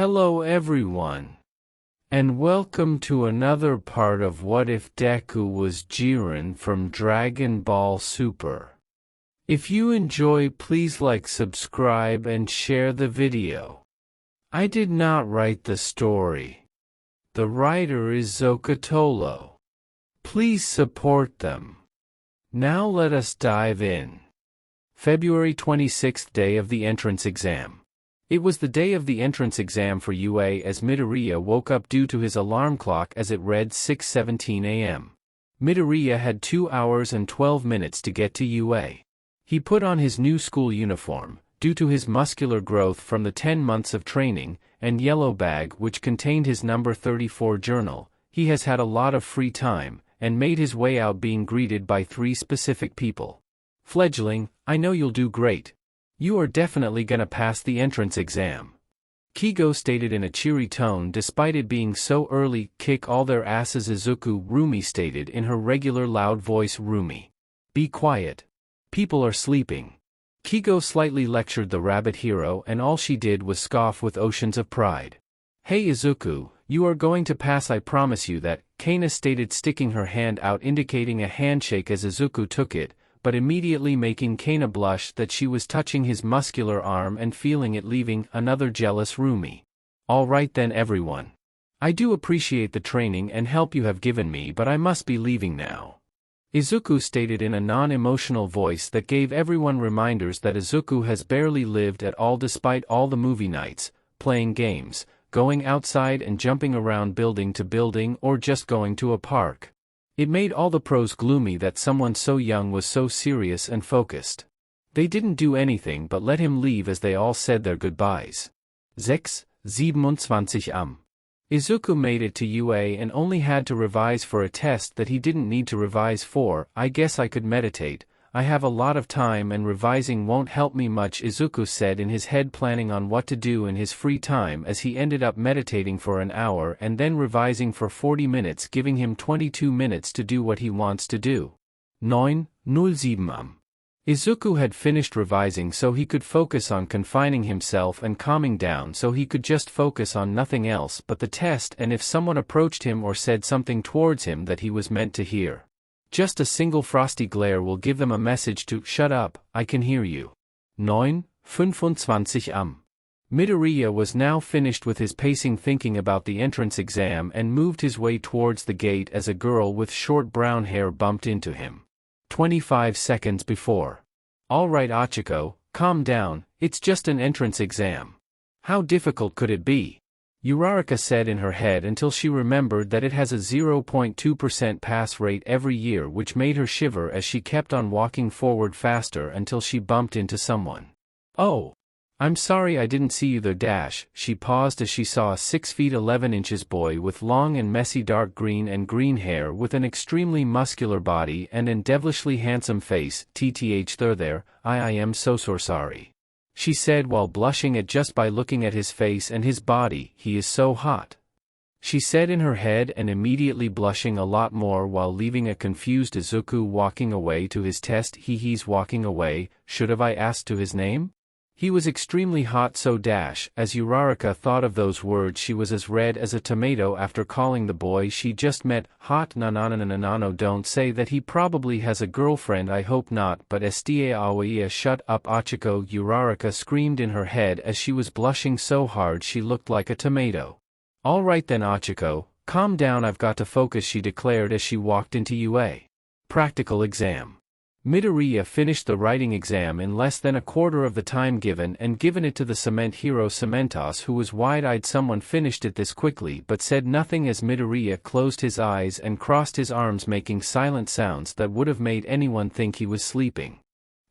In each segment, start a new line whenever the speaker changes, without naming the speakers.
Hello everyone, and welcome to another part of What If Deku Was Jiren from Dragon Ball Super. If you enjoy, please like, subscribe and share the video. I did not write the story. The writer is Zokatolo. Please support them. Now let us dive in. February 26th, day of the entrance exam. It was the day of the entrance exam for UA as Midoriya woke up due to his alarm clock as it read 6:17 a.m. Midoriya had 2 hours and 12 minutes to get to UA. He put on his new school uniform, due to his muscular growth from the 10 months of training, and yellow bag which contained his number 34 journal. He has had a lot of free time, and made his way out being greeted by 3 specific people. Fledgling, I know you'll do great. You are definitely gonna pass the entrance exam. Kigo stated in a cheery tone despite it being so early. Kick all their asses, Izuku. Rumi stated in her regular loud voice. Rumi, be quiet. People are sleeping. Kigo slightly lectured the rabbit hero and all she did was scoff with oceans of pride. Hey Izuku, you are going to pass, I promise you that, Kana stated, sticking her hand out indicating a handshake as Izuku took it, but immediately making Kana blush that she was touching his muscular arm and feeling it, leaving another jealous Rumi. All right then everyone. I do appreciate the training and help you have given me, but I must be leaving now. Izuku stated in a non-emotional voice that gave everyone reminders that Izuku has barely lived at all despite all the movie nights, playing games, going outside and jumping around building to building, or just going to a park. It made all the pros gloomy that someone so young was so serious and focused. They didn't do anything but let him leave as they all said their goodbyes. 6:27 am. Izuku made it to UA and only had to revise for a test that he didn't need to revise for. I guess I could meditate. I have a lot of time and revising won't help me much, Izuku said in his head, planning on what to do in his free time as he ended up meditating for an hour and then revising for 40 minutes, giving him 22 minutes to do what he wants to do. 9:07 am. Izuku had finished revising so he could focus on confining himself and calming down so he could just focus on nothing else but the test, and if someone approached him or said something towards him that he was meant to hear, just a single frosty glare will give them a message to shut up, I can hear you. 9:25 am. Midoriya was now finished with his pacing, thinking about the entrance exam, and moved his way towards the gate as a girl with short brown hair bumped into him. 25 seconds before. All right Achiko, calm down, it's just an entrance exam. How difficult could it be? Uraraka said in her head until she remembered that it has a 0.2% pass rate every year, which made her shiver as she kept on walking forward faster until she bumped into someone. Oh! I'm sorry I didn't see you there. She paused as she saw a 6 feet 11 inches boy with long and messy dark green and green hair with an extremely muscular body and an devilishly handsome face. There, I am so sorry. She said while blushing at just by looking at his face and his body. He is so hot. She said in her head, and immediately blushing a lot more while leaving a confused Izuku walking away to his test. He's walking away. Should have I asked to his name? He was extremely hot so as Uraraka thought of those words she was as red as a tomato after calling the boy she just met hot. No, don't say that, he probably has a girlfriend, I hope not, but sta awaia, shut up Achiko, Uraraka screamed in her head as she was blushing so hard she looked like a tomato. All right then Achiko, calm down, I've got to focus, she declared as she walked into UA. Practical exam. Midoriya finished the writing exam in less than a quarter of the time given and given it to the cement hero Cementos, who was wide-eyed. Someone finished it this quickly but said nothing as Midoriya closed his eyes and crossed his arms, making silent sounds that would have made anyone think he was sleeping.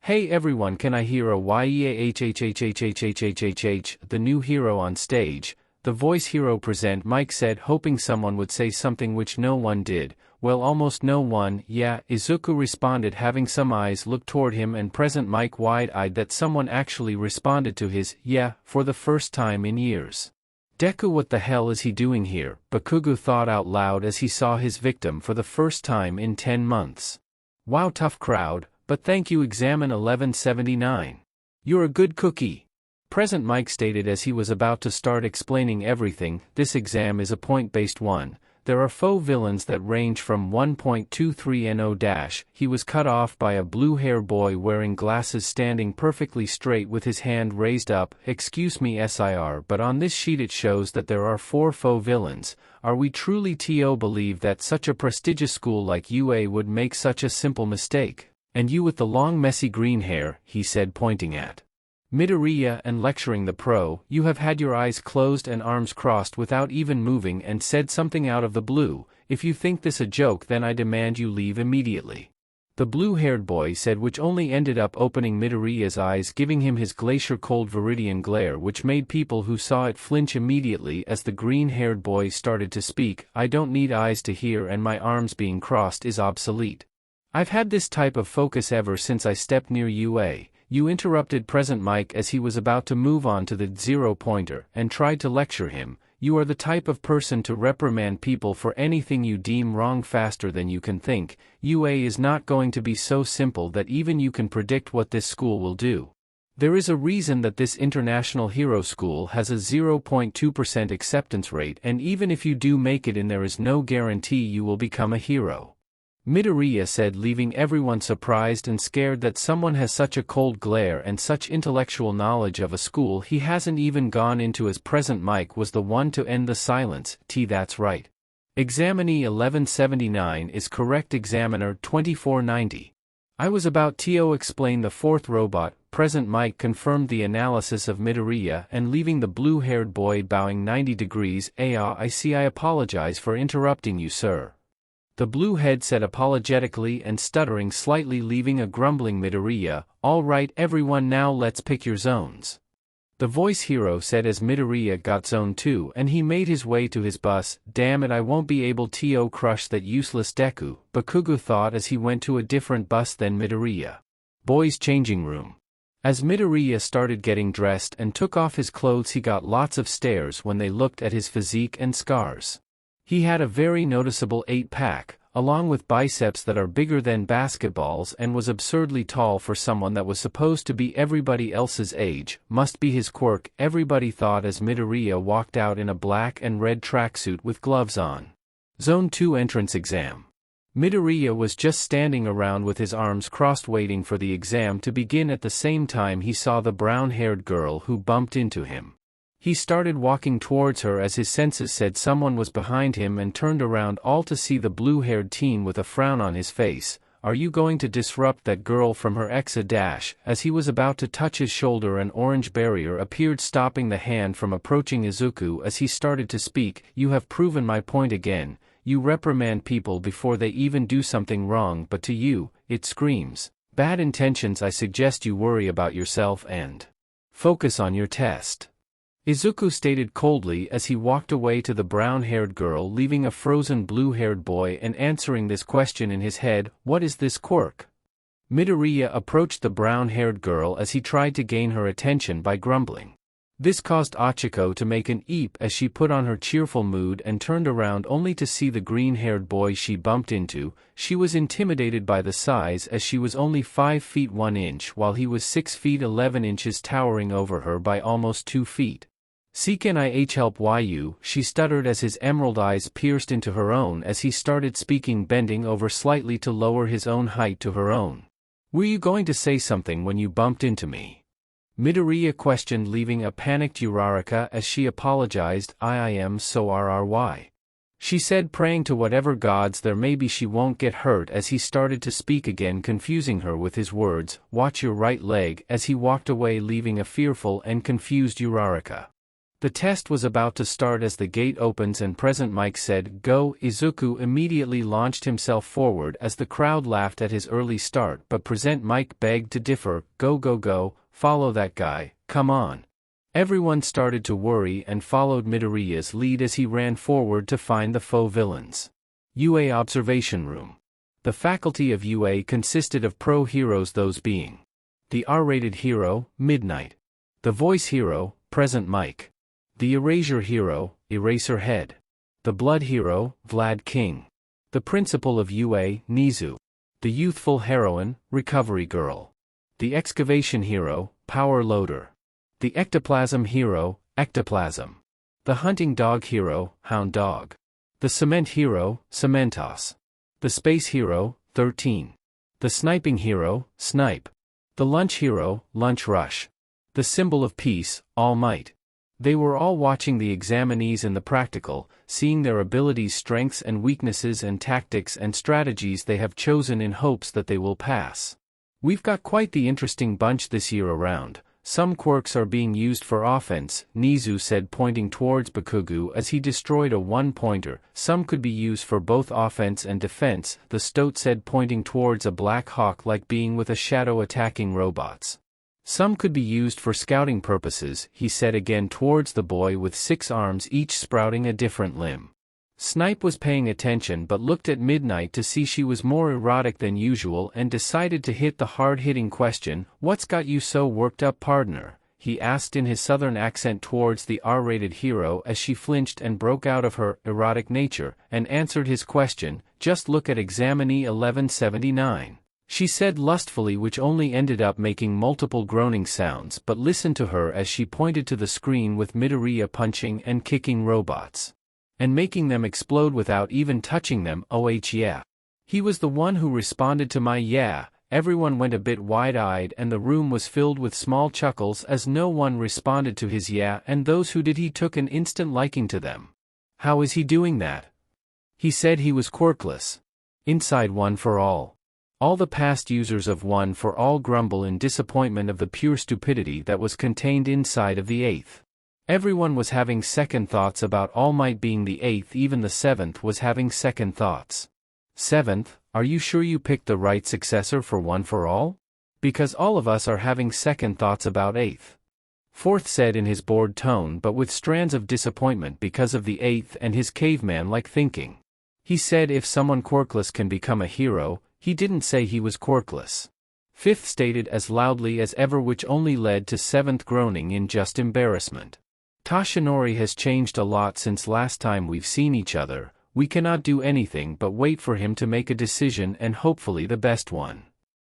Hey everyone, can I hear a yeahhhhhhhhh? The new hero on stage, the voice hero present Mike said, hoping someone would say something, which no one did. Well, almost no one. Yeah, Izuku responded, having some eyes look toward him and present Mike wide-eyed that someone actually responded to his yeah for the first time in years. Deku, what the hell is he doing here? Bakugo thought out loud as he saw his victim for the first time in 10 months. Wow, tough crowd, but thank you. Examine 1179. You're a good cookie. Present Mike stated as he was about to start explaining everything. This exam is a point-based one. There are faux villains that range from 1.23 no-. He was cut off by a blue-hair boy wearing glasses standing perfectly straight with his hand raised up. Excuse me sir, but on this sheet it shows that there are 4 faux villains. Are we truly to believe that such a prestigious school like UA would make such a simple mistake? And you with the long messy green hair, he said pointing at Midoriya and lecturing the pro, you have had your eyes closed and arms crossed without even moving and said something out of the blue. If you think this a joke, then I demand you leave immediately. The blue-haired boy said, which only ended up opening Midoriya's eyes, giving him his glacier-cold viridian glare, which made people who saw it flinch immediately as the green-haired boy started to speak. I don't need eyes to hear, and my arms being crossed is obsolete. I've had this type of focus ever since I stepped near UA. You interrupted Present Mike as he was about to move on to the zero-pointer, and tried to lecture him. You are the type of person to reprimand people for anything you deem wrong faster than you can think. UA is not going to be so simple that even you can predict what this school will do. There is a reason that this international hero school has a 0.2% acceptance rate, and even if you do make it in, there is no guarantee you will become a hero. Midoriya said, leaving everyone surprised and scared that someone has such a cold glare and such intellectual knowledge of a school he hasn't even gone into, as Present Mike was the one to end the silence. That's right. Examinee 1179 is correct. Examiner 2490. I was about to explain the 4th robot. Present Mike confirmed the analysis of Midoriya and leaving the blue-haired boy bowing 90 degrees. I see. I apologize for interrupting you, sir. The blue head said apologetically and stuttering slightly, leaving a grumbling Midoriya. All right everyone, now let's pick your zones. The voice hero said as Midoriya got zone 2 and he made his way to his bus. Damn it, I won't be able to crush that useless Deku, Bakugo thought as he went to a different bus than Midoriya. Boys' changing room. As Midoriya started getting dressed and took off his clothes, he got lots of stares when they looked at his physique and scars. He had a very noticeable 8-pack, along with biceps that are bigger than basketballs, and was absurdly tall for someone that was supposed to be everybody else's age. Must be his quirk, everybody thought as Midoriya walked out in a black and red tracksuit with gloves on. Zone 2 entrance exam. Midoriya was just standing around with his arms crossed waiting for the exam to begin. At the same time he saw the brown-haired girl who bumped into him. He started walking towards her as his senses said someone was behind him, and turned around all to see the blue-haired teen with a frown on his face. Are you going to disrupt that girl from her exa? As he was about to touch his shoulder, an orange barrier appeared, stopping the hand from approaching Izuku as he started to speak. You have proven my point again. You reprimand people before they even do something wrong, but to you, it screams bad intentions. I suggest you worry about yourself and focus on your test. Izuku stated coldly as he walked away to the brown-haired girl, leaving a frozen blue-haired boy and answering this question in his head. What is this quirk? Midoriya approached the brown-haired girl as he tried to gain her attention by grumbling. This caused Achiko to make an eep as she put on her cheerful mood and turned around only to see the green-haired boy she bumped into. She was intimidated by the size as she was only 5 feet 1 inch while he was 6 feet 11 inches, towering over her by almost 2 feet. Can I help you? She stuttered as his emerald eyes pierced into her own as he started speaking, bending over slightly to lower his own height to her own. Were you going to say something when you bumped into me? Midoriya questioned, leaving a panicked Uraraka as she apologized. I am so RRY. She said, praying to whatever gods there may be she won't get hurt, as he started to speak again, confusing her with his words. Watch your right leg, as he walked away, leaving a fearful and confused Uraraka. The test was about to start as the gate opens and Present Mike said, Go. Izuku immediately launched himself forward as the crowd laughed at his early start, but Present Mike begged to differ. Go, follow that guy, come on. Everyone started to worry and followed Midoriya's lead as he ran forward to find the faux villains. UA Observation Room. The faculty of UA consisted of pro heroes, those being the R-rated hero, Midnight; the voice hero, Present Mike; the erasure hero, Eraserhead; the blood hero, Vlad King; the principal of UA, Nizu; the youthful heroine, Recovery Girl; the excavation hero, Power Loader; The ectoplasm hero, ectoplasm. The hunting dog hero, hound dog. The cement hero, cementos. The space hero, 13. The sniping hero, snipe. The lunch hero, lunch rush. The symbol of peace, all might. They were all watching the examinees in the practical, seeing their abilities, strengths and weaknesses and tactics and strategies they have chosen in hopes that they will pass. We've got quite the interesting bunch this year around. Some quirks are being used for offense, Nizu said, pointing towards Bakugu as he destroyed a one-pointer. Some could be used for both offense and defense, the Stoat said, pointing towards a black hawk-like being with a shadow attacking robots. Some could be used for scouting purposes, he said again towards the boy with 6 arms each sprouting a different limb. Snipe was paying attention but looked at Midnight to see she was more erotic than usual and decided to hit the hard-hitting question, "What's got you so worked up, partner?" he asked in his southern accent towards the R-rated hero as she flinched and broke out of her erotic nature, and answered his question, "Just look at examinee 1179. She said lustfully, which only ended up making multiple groaning sounds, but listen to her as she pointed to the screen with Midoriya punching and kicking robots. And making them explode without even touching them. Oh yeah. He was the one who responded to my yeah. Everyone went a bit wide-eyed and the room was filled with small chuckles as no one responded to his yeah, and those who did he took an instant liking to them. How is he doing that? He said he was quirkless. Inside One for All. All the past users of One for All grumble in disappointment of the pure stupidity that was contained inside of the 8th. Everyone was having second thoughts about All Might being the 8th, even the 7th was having second thoughts. 7th, are you sure you picked the right successor for One for All? Because all of us are having second thoughts about 8th. 4th said in his bored tone but with strands of disappointment because of the 8th and his caveman-like thinking. He said if someone quirkless can become a hero, he didn't say he was quirkless. 5th stated as loudly as ever, which only led to 7th groaning in just embarrassment. Tashinori has changed a lot since last time we've seen each other. We cannot do anything but wait for him to make a decision, and hopefully the best one.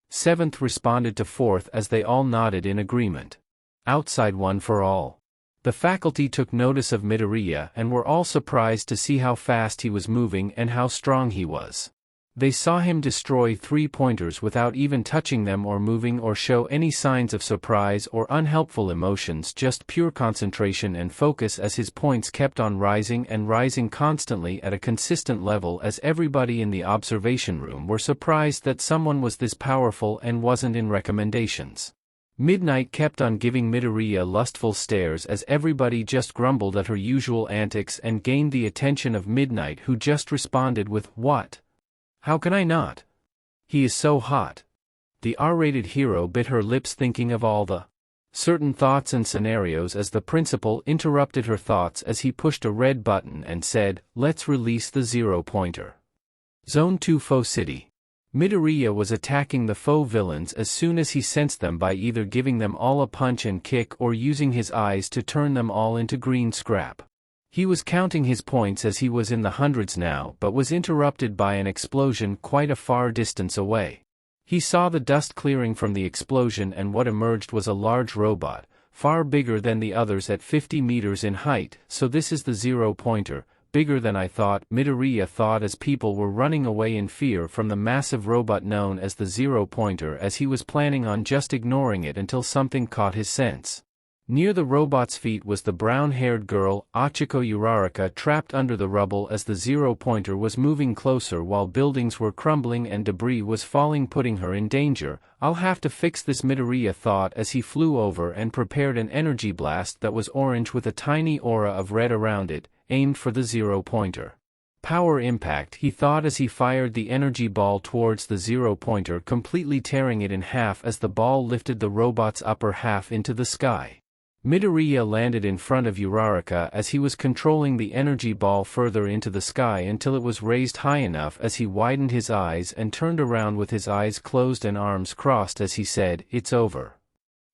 7th responded to 4th as they all nodded in agreement. Outside One for All. The faculty took notice of Midoriya and were all surprised to see how fast he was moving and how strong he was. They saw him destroy 3-pointers without even touching them or moving or show any signs of surprise or unhelpful emotions, just pure concentration and focus as his points kept on rising and rising constantly at a consistent level, as everybody in the observation room were surprised that someone was this powerful and wasn't in recommendations. Midnight kept on giving Midoriya lustful stares as everybody just grumbled at her usual antics and gained the attention of Midnight, who just responded with, "What? How can I not? He is so hot." The R-rated hero bit her lips thinking of all the certain thoughts and scenarios as the principal interrupted her thoughts as he pushed a red button and said, "Let's release the 0-pointer. Zone 2 Foe City." Midoriya was attacking the foe villains as soon as he sensed them by either giving them all a punch and kick or using his eyes to turn them all into green scrap. He was counting his points as he was in the hundreds now, but was interrupted by an explosion quite a far distance away. He saw the dust clearing from the explosion, and what emerged was a large robot, far bigger than the others at 50 meters in height. "So this is the 0-pointer, bigger than I thought," Midoriya thought as people were running away in fear from the massive robot known as the 0-pointer, as he was planning on just ignoring it until something caught his sense. Near the robot's feet was the brown-haired girl, Achiko Uraraka, trapped under the rubble as the 0-pointer was moving closer while buildings were crumbling and debris was falling, putting her in danger. "I'll have to fix this," Midoriya thought as he flew over and prepared an energy blast that was orange with a tiny aura of red around it, aimed for the 0-pointer. Power impact, he thought as he fired the energy ball towards the 0-pointer, completely tearing it in half as the ball lifted the robot's upper half into the sky. Midoriya landed in front of Uraraka as he was controlling the energy ball further into the sky until it was raised high enough as he widened his eyes and turned around with his eyes closed and arms crossed as he said, "It's over."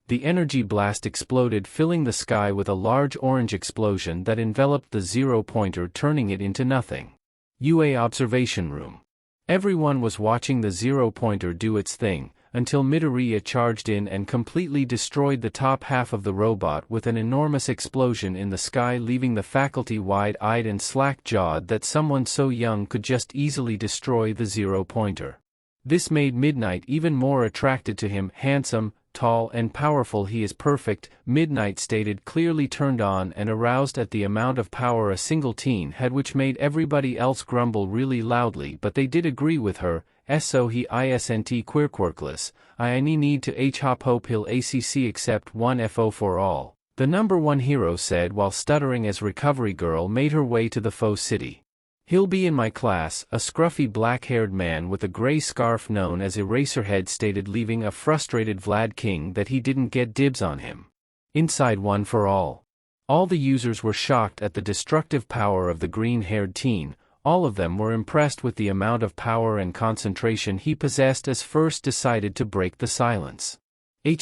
The energy blast exploded, filling the sky with a large orange explosion that enveloped the 0-pointer, turning it into nothing. UA observation room. Everyone was watching the 0-pointer do its thing, until Midoriya charged in and completely destroyed the top half of the robot with an enormous explosion in the sky, leaving the faculty wide-eyed and slack-jawed that someone so young could just easily destroy the zero-pointer. This made Midnight even more attracted to him. Handsome, tall and powerful, he is perfect, Midnight stated, clearly turned on and aroused at the amount of power a single teen had, which made everybody else grumble really loudly, but they did agree with her. So he isn't quirkless, I need to hop hope he'll acc accept one fo for all, the number one hero said while stuttering as Recovery Girl made her way to the foe city. He'll be in my class, a scruffy black-haired man with a gray scarf known as Eraserhead stated, leaving a frustrated Vlad King that he didn't get dibs on him. Inside One for All. All the users were shocked at the destructive power of the green-haired teen. All of them were impressed with the amount of power and concentration he possessed, as first decided to break the silence. He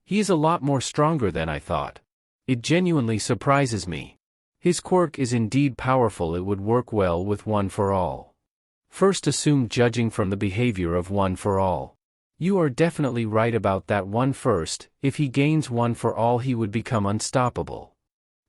is a lot more stronger than I thought. It genuinely surprises me. His quirk is indeed powerful. It would work well with One for All. First assumed, judging from the behavior of One for All. You are definitely right about that one. First, if he gains One for All he would become unstoppable.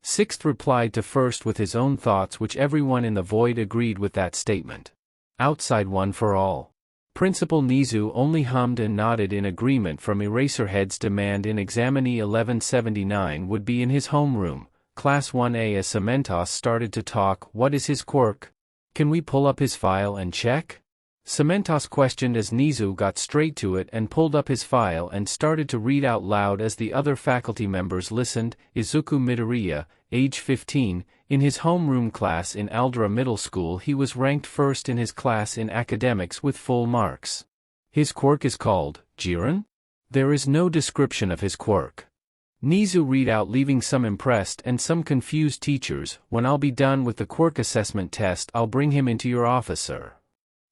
Sixth replied to First with his own thoughts, which everyone in the void agreed with that statement. Outside One for All. Principal Nizu only hummed and nodded in agreement from Eraserhead's demand. In examinee 1179 would be in his homeroom, Class 1A, as Cementos started to talk. What is his quirk? Can we pull up his file and check? Cementos questioned as Nizu got straight to it and pulled up his file and started to read out loud as the other faculty members listened. Izuku Midoriya, age 15, in his homeroom class in Aldera Middle School. He was ranked first in his class in academics with full marks. His quirk is called jiren? There is no description of his quirk. Nizu read out, leaving some impressed and some confused teachers. When I'll be done with the quirk assessment test I'll bring him into your office, sir.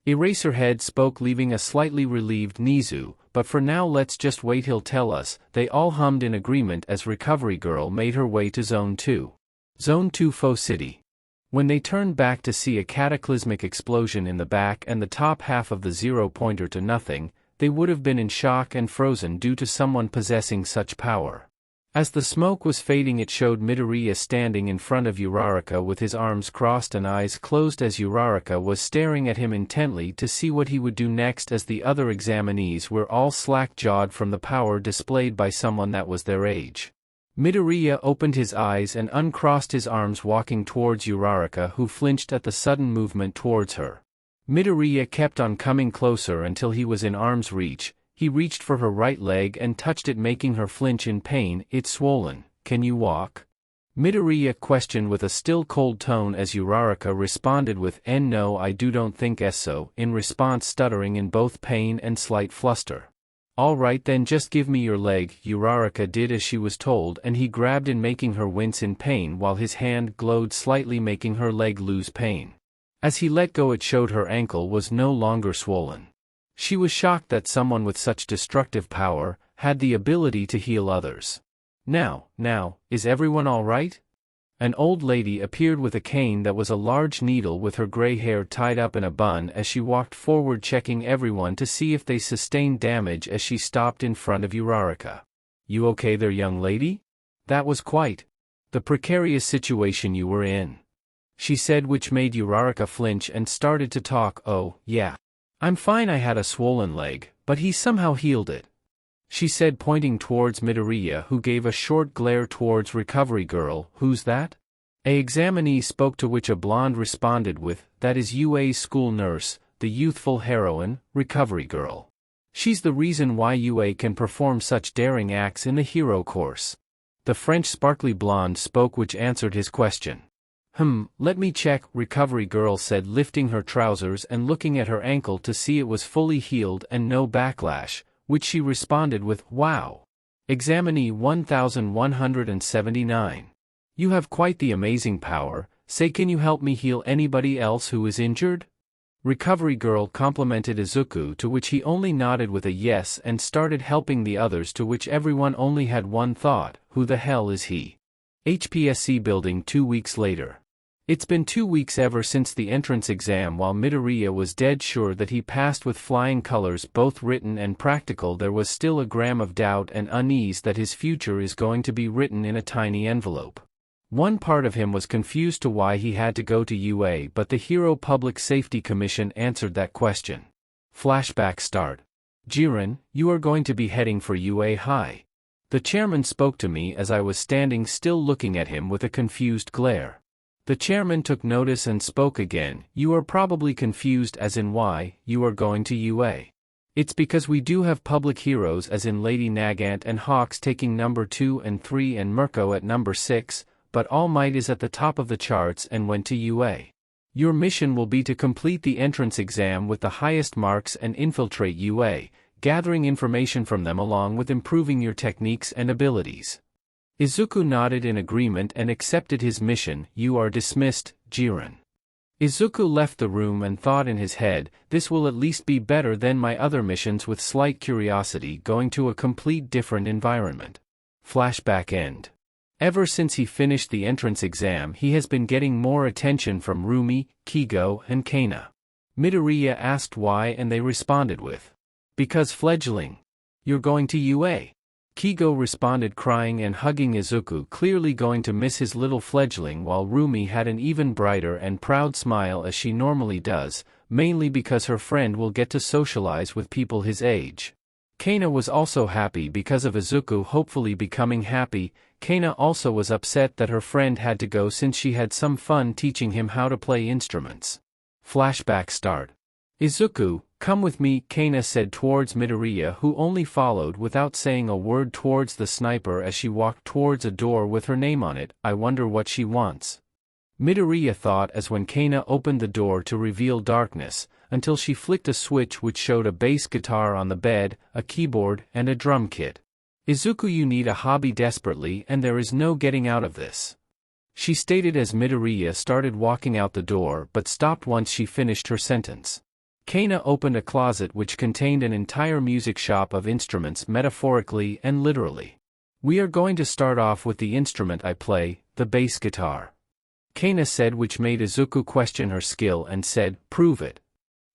Eraserhead spoke, leaving a slightly relieved Nizu, but for now let's just wait, he'll tell us. They all hummed in agreement as Recovery Girl made her way to Zone 2. Zone 2 Foe City. When they turned back to see a cataclysmic explosion in the back and the top half of the zero-pointer to nothing, they would have been in shock and frozen due to someone possessing such power. As the smoke was fading it showed Midoriya standing in front of Uraraka with his arms crossed and eyes closed as Uraraka was staring at him intently to see what he would do next, as the other examinees were all slack-jawed from the power displayed by someone that was their age. Midoriya opened his eyes and uncrossed his arms, walking towards Uraraka, who flinched at the sudden movement towards her. Midoriya kept on coming closer until he was in arm's reach. He reached for her right leg and touched it, making her flinch in pain. It's swollen. Can you walk? Midoriya questioned with a still cold tone as Uraraka responded with no, I don't think so, in response, stuttering in both pain and slight fluster. All right then, just give me your leg. Uraraka did as she was told and he grabbed in, making her wince in pain while his hand glowed slightly, making her leg lose pain. As he let go it showed her ankle was no longer swollen. She was shocked that someone with such destructive power had the ability to heal others. Now, is everyone all right? An old lady appeared with a cane that was a large needle with her gray hair tied up in a bun as she walked forward, checking everyone to see if they sustained damage as she stopped in front of Uraraka. You okay there, young lady? That was quite the precarious situation you were in, she said, which made Uraraka flinch and started to talk. Oh, yeah. I'm fine, I had a swollen leg, but he somehow healed it, she said, pointing towards Midoriya, who gave a short glare towards Recovery Girl. Who's that? A examinee spoke, to which a blonde responded with, that is UA's school nurse, the youthful heroine, Recovery Girl. She's the reason why UA can perform such daring acts in the hero course. The French sparkly blonde spoke, which answered his question. Let me check, Recovery Girl said, lifting her trousers and looking at her ankle to see it was fully healed and no backlash, which she responded with, wow. Examinee 1179. You have quite the amazing power. Say, can you help me heal anybody else who is injured? Recovery Girl complimented Izuku, to which he only nodded with a yes and started helping the others, to which everyone only had one thought, who the hell is he? HPSC building 2 weeks later. It's been 2 weeks ever since the entrance exam. While Midoriya was dead sure that he passed with flying colors, both written and practical, there was still a gram of doubt and unease that his future is going to be written in a tiny envelope. One part of him was confused to why he had to go to UA, but the Hero Public Safety Commission answered that question. Flashback start. Jiren, you are going to be heading for UA High. The chairman spoke to me as I was standing still looking at him with a confused glare. The chairman took notice and spoke again. You are probably confused as in why you are going to UA. It's because we do have public heroes as in Lady Nagant and Hawks taking number 2 and 3 and Mirko at number 6, but All Might is at the top of the charts and went to UA. Your mission will be to complete the entrance exam with the highest marks and infiltrate UA, gathering information from them along with improving your techniques and abilities. Izuku nodded in agreement and accepted his mission. You are dismissed, Jiren. Izuku left the room and thought in his head, this will at least be better than my other missions, with slight curiosity going to a complete different environment. Flashback end. Ever since he finished the entrance exam, he has been getting more attention from Rumi, Kigo, and Kana. Midoriya asked why and they responded with, because fledgling. You're going to UA. Kigo responded crying and hugging Izuku, clearly going to miss his little fledgling, while Rumi had an even brighter and proud smile as she normally does, mainly because her friend will get to socialize with people his age. Kana was also happy because of Izuku hopefully becoming happy. Kana also was upset that her friend had to go since she had some fun teaching him how to play instruments. Flashback start. Izuku, come with me, Kana said towards Midoriya, who only followed without saying a word towards the sniper as she walked towards a door with her name on it. I wonder what she wants. Midoriya thought as when Kana opened the door to reveal darkness, until she flicked a switch which showed a bass guitar on the bed, a keyboard, and a drum kit. Izuku, you need a hobby desperately and there is no getting out of this. She stated as Midoriya started walking out the door but stopped once she finished her sentence. Kana opened a closet which contained an entire music shop of instruments, metaphorically and literally. We are going to start off with the instrument I play, the bass guitar. Kana said, which made Izuku question her skill and said, prove it.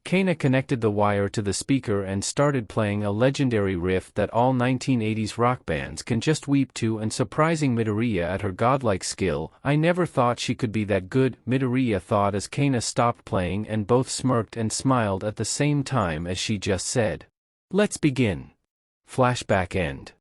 Kana connected the wire to the speaker and started playing a legendary riff that all 1980s rock bands can just weep to, and surprising Midoriya at her godlike skill. I never thought she could be that good, Midoriya thought as Kana stopped playing, and both smirked and smiled at the same time as she just said, let's begin. Flashback end.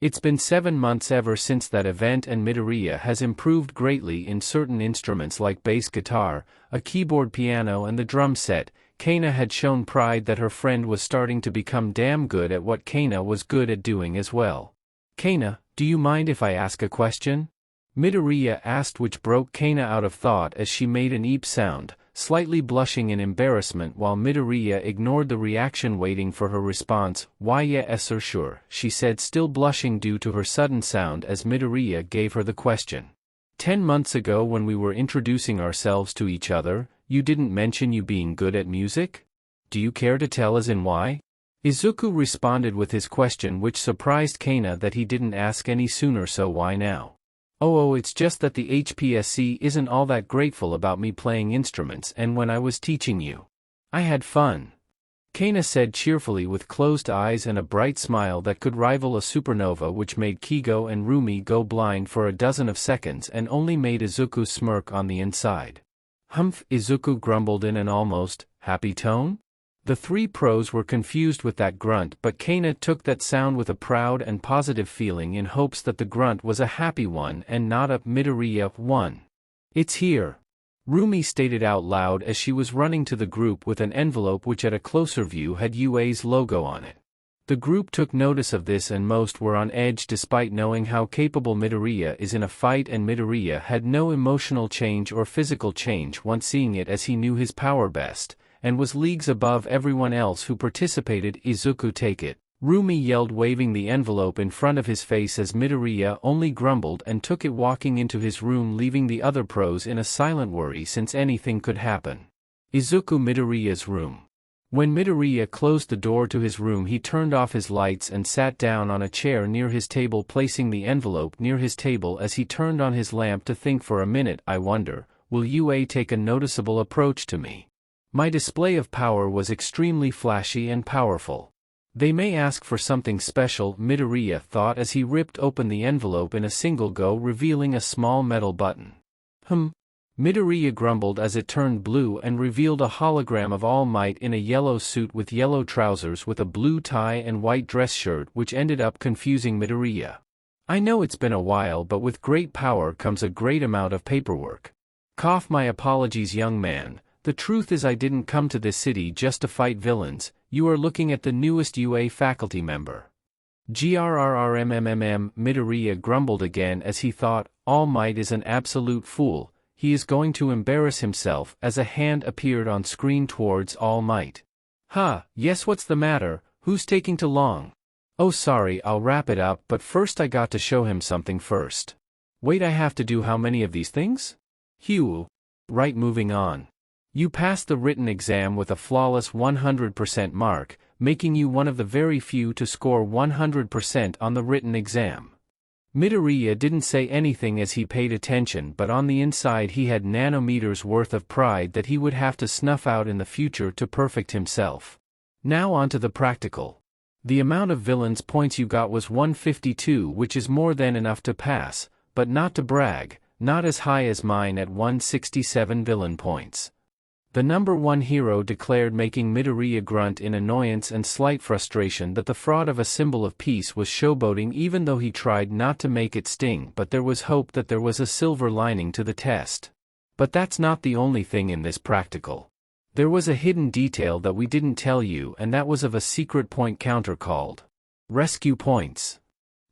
It's been 7 months ever since that event and Midoriya has improved greatly in certain instruments like bass guitar, a keyboard, piano and the drum set. Kana had shown pride that her friend was starting to become damn good at what Kana was good at doing as well. Kana, do you mind if I ask a question? Midoriya asked, which broke Kana out of thought as she made an eep sound, slightly blushing in embarrassment while Midoriya ignored the reaction waiting for her response. Why yes sir, sure, she said, still blushing due to her sudden sound as Midoriya gave her the question. 10 months ago when we were introducing ourselves to each other, you didn't mention you being good at music? Do you care to tell as in why? Izuku responded with his question, which surprised Kana that he didn't ask any sooner. So why now? Oh, it's just that the HPSC isn't all that grateful about me playing instruments, and when I was teaching you, I had fun. Kana said cheerfully with closed eyes and a bright smile that could rival a supernova, which made Kigo and Rumi go blind for a dozen of seconds and only made Izuku smirk on the inside. Humph, Izuku grumbled in an almost happy tone. The 3 pros were confused with that grunt, but Kana took that sound with a proud and positive feeling in hopes that the grunt was a happy one and not a Midoriya one. It's here, Rumi stated out loud as she was running to the group with an envelope which at a closer view had UA's logo on it. The group took notice of this and most were on edge despite knowing how capable Midoriya is in a fight, and Midoriya had no emotional change or physical change once seeing it, as he knew his power best, and was leagues above everyone else who participated. Izuku, take it, Rumi yelled, waving the envelope in front of his face as Midoriya only grumbled and took it, walking into his room, leaving the other pros in a silent worry since anything could happen. Izuku, Midoriya's room. When Midoriya closed the door to his room, he turned off his lights and sat down on a chair near his table, placing the envelope near his table as he turned on his lamp to think for a minute. I wonder, will UA take a noticeable approach to me. My display of power was extremely flashy and powerful. They may ask for something special, Midoriya thought as he ripped open the envelope in a single go, revealing a small metal button. Midoriya grumbled as it turned blue and revealed a hologram of All Might in a yellow suit with yellow trousers with a blue tie and white dress shirt, which ended up confusing Midoriya. I know it's been a while, but with great power comes a great amount of paperwork. My apologies, young man. The truth is I didn't come to this city just to fight villains. You are looking at the newest UA faculty member. Grrrmmm, Midoriya grumbled again as he thought, All Might is an absolute fool. He is going to embarrass himself as a hand appeared on screen towards All Might. Yes, what's the matter? Who's taking too long? Oh sorry, I'll wrap it up, but first I got to show him something first. Wait, I have to do how many of these things? Right, moving on. You passed the written exam with a flawless 100% mark, making you one of the very few to score 100% on the written exam. Midoriya didn't say anything as he paid attention, but on the inside he had nanometers worth of pride that he would have to snuff out in the future to perfect himself. Now on to the practical. The amount of villains points you got was 152, which is more than enough to pass, but not to brag, not as high as mine at 167 villain points. The number one hero declared, making Midoriya grunt in annoyance and slight frustration that the fraud of a symbol of peace was showboating, even though he tried not to make it sting, but there was hope that there was a silver lining to the test. But that's not the only thing in this practical. There was a hidden detail that we didn't tell you, and that was of a secret point counter called rescue points.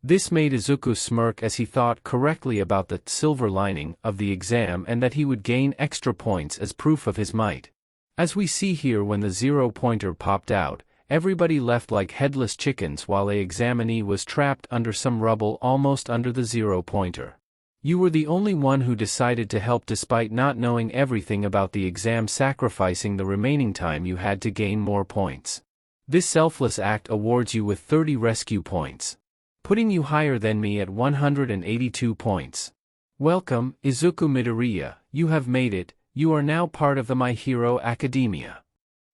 This made Izuku smirk as he thought correctly about the silver lining of the exam and that he would gain extra points as proof of his might. As we see here, when the 0-pointer popped out, everybody left like headless chickens while a examinee was trapped under some rubble almost under the 0-pointer. You were the only one who decided to help despite not knowing everything about the exam, sacrificing the remaining time you had to gain more points. This selfless act awards you with 30 rescue points, putting you higher than me at 182 points. Welcome, Izuku Midoriya, you have made it, you are now part of the My Hero Academia.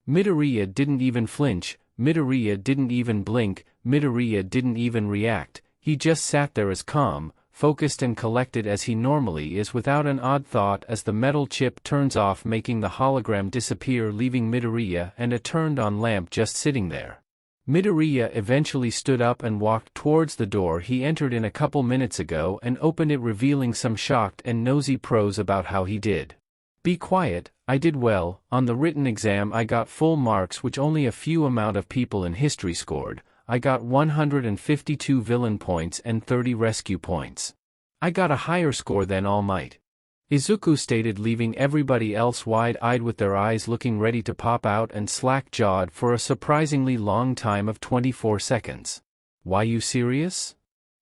Midoriya didn't even flinch, Midoriya didn't even blink, Midoriya didn't even react, he just sat there as calm, focused and collected as he normally is, without an odd thought, as the metal chip turns off, making the hologram disappear, leaving Midoriya and a turned-on lamp just sitting there. Midoriya eventually stood up and walked towards the door he entered in a couple minutes ago and opened it, revealing some shocked and nosy prose about how he did. Be quiet, I did well. On the written exam I got full marks, which only a few amount of people in history scored. I got 152 villain points and 30 rescue points. I got a higher score than All Might, Izuku stated, leaving everybody else wide-eyed with their eyes looking ready to pop out and slack-jawed for a surprisingly long time of 24 seconds. Why, you serious?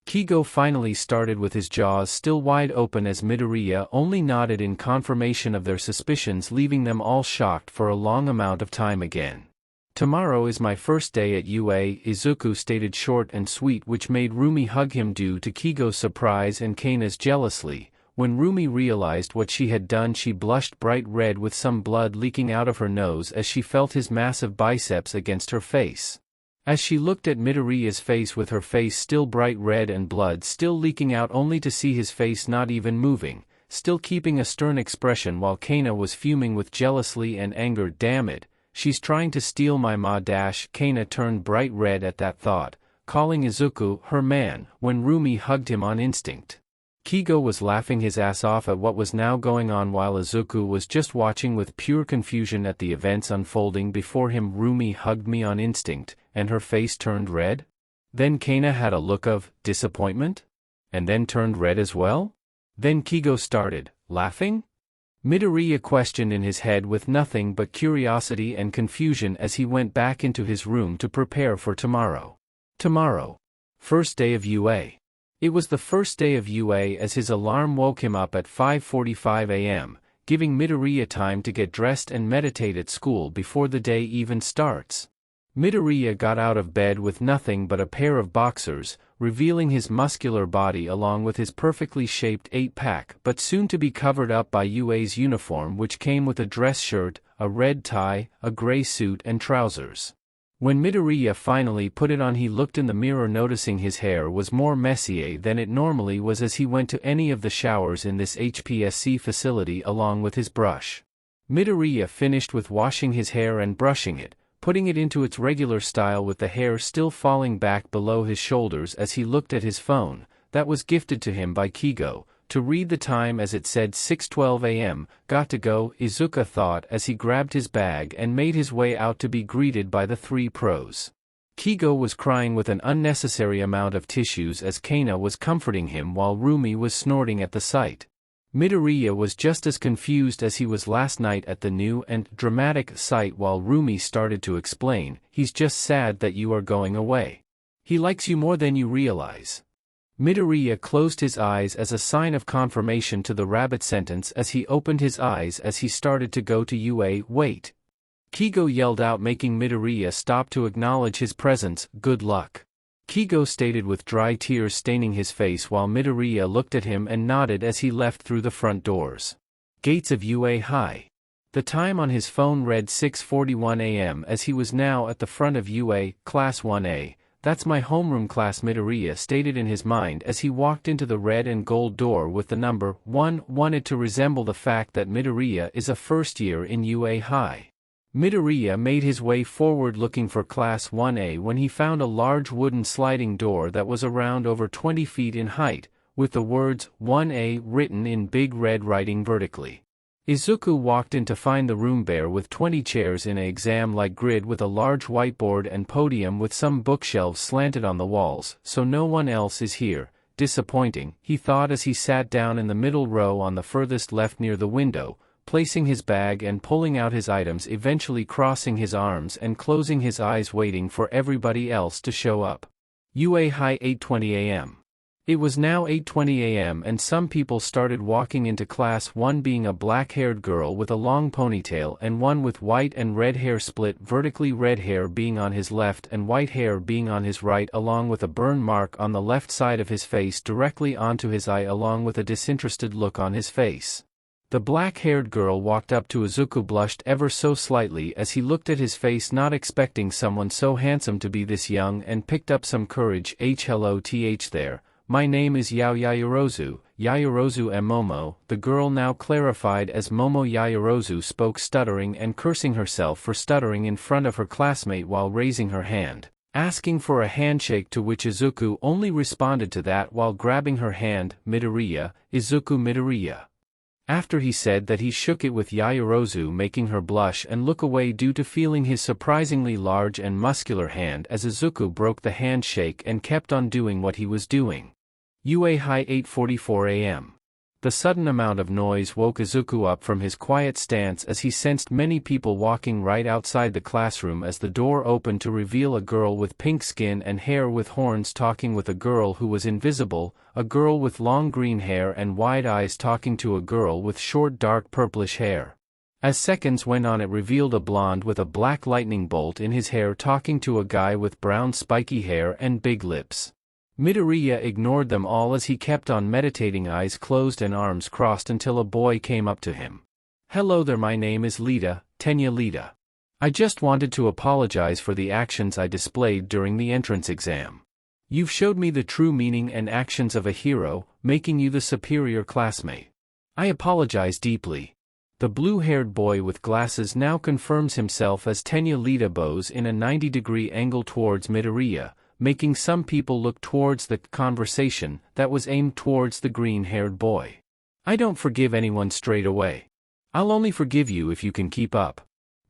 Kigo finally started with his jaws still wide open as Midoriya only nodded in confirmation of their suspicions, leaving them all shocked for a long amount of time again. Tomorrow is my first day at UA, Izuku stated, short and sweet, which made Rumi hug him due to Kigo's surprise and Kaina's jealousy. When Rumi realized what she had done, she blushed bright red with some blood leaking out of her nose as she felt his massive biceps against her face. As she looked at Midoriya's face with her face still bright red and blood still leaking out, only to see his face not even moving, still keeping a stern expression, while Kaina was fuming with jealousy and anger. Damn it, she's trying to steal my ma dash. Kaina turned bright red at that thought, calling Izuku her man when Rumi hugged him on instinct. Kigo was laughing his ass off at what was now going on, while Izuku was just watching with pure confusion at the events unfolding before him. Rumi hugged me on instinct, and her face turned red? Then Kaina had a look of disappointment? And then turned red as well? Then Kigo started laughing? Midoriya questioned in his head with nothing but curiosity and confusion as he went back into his room to prepare for tomorrow. Tomorrow. First day of UA. It was the first day of UA as his alarm woke him up at 5:45 a.m., giving Midoriya time to get dressed and meditate at school before the day even starts. Midoriya got out of bed with nothing but a pair of boxers, revealing his muscular body along with his perfectly shaped 8-pack, but soon to be covered up by UA's uniform, which came with a dress shirt, a red tie, a gray suit and trousers. When Midoriya finally put it on, he looked in the mirror, noticing his hair was more messy than it normally was as he went to any of the showers in this HPSC facility along with his brush. Midoriya finished with washing his hair and brushing it, putting it into its regular style with the hair still falling back below his shoulders as he looked at his phone, that was gifted to him by Kigo, to read the time as it said 6:12 a.m., got to go, Izuku thought as he grabbed his bag and made his way out to be greeted by the three pros. Kigo was crying with an unnecessary amount of tissues as Kana was comforting him while Rumi was snorting at the sight. Midoriya was just as confused as he was last night at the new and dramatic sight while Rumi started to explain, he's just sad that you are going away. He likes you more than you realize. Midoriya closed his eyes as a sign of confirmation to the rabbit sentence as he opened his eyes as he started to go to UA. Wait. Kigo yelled out, making Midoriya stop to acknowledge his presence. Good luck. Kigo stated with dry tears staining his face while Midoriya looked at him and nodded as he left through the front doors. Gates of UA High. The time on his phone read 6:41 a.m. as he was now at the front of UA, Class 1A. That's my homeroom class, Midoriya stated in his mind as he walked into the red and gold door with the number 1, wanted to resemble the fact that Midoriya is a first year in UA High. Midoriya made his way forward looking for Class 1A when he found a large wooden sliding door that was around over 20 feet in height, with the words 1A written in big red writing vertically. Izuku walked in to find the room bare with 20 chairs in an exam-like grid with a large whiteboard and podium with some bookshelves slanted on the walls, so no one else is here. Disappointing, he thought as he sat down in the middle row on the furthest left near the window, placing his bag and pulling out his items, eventually crossing his arms and closing his eyes waiting for everybody else to show up. UA High 8:20 a.m. It was now 8:20 a.m. and some people started walking into Class 1, being a black-haired girl with a long ponytail and one with white and red hair split vertically, red hair being on his left and white hair being on his right, along with a burn mark on the left side of his face directly onto his eye along with a disinterested look on his face. The black-haired girl walked up to Izuku, blushed ever so slightly as he looked at his face, not expecting someone so handsome to be this young, and picked up some courage. Hello there, my name is Yayorozu and Momo, the girl now clarified as Momo. Yayorozu spoke, stuttering and cursing herself for stuttering in front of her classmate while raising her hand, asking for a handshake, to which Izuku only responded to that while grabbing her hand. Midoriya, Izuku Midoriya. After he said that, he shook it with Yayorozu, making her blush and look away due to feeling his surprisingly large and muscular hand as Izuku broke the handshake and kept on doing what he was doing. UA High 8:44 a.m. The sudden amount of noise woke Izuku up from his quiet stance as he sensed many people walking right outside the classroom as the door opened to reveal a girl with pink skin and hair with horns talking with a girl who was invisible, a girl with long green hair and wide eyes talking to a girl with short dark purplish hair. As seconds went on, it revealed a blonde with a black lightning bolt in his hair talking to a guy with brown spiky hair and big lips. Midoriya ignored them all as he kept on meditating, eyes closed and arms crossed, until a boy came up to him. Hello there, my name is Lita, Tenya Lita. I just wanted to apologize for the actions I displayed during the entrance exam. You've showed me the true meaning and actions of a hero, making you the superior classmate. I apologize deeply. The blue-haired boy with glasses now confirms himself as Tenya Lita, bows in a 90-degree angle towards Midoriya, making some people look towards the conversation that was aimed towards the green-haired boy. I don't forgive anyone straight away. I'll only forgive you if you can keep up.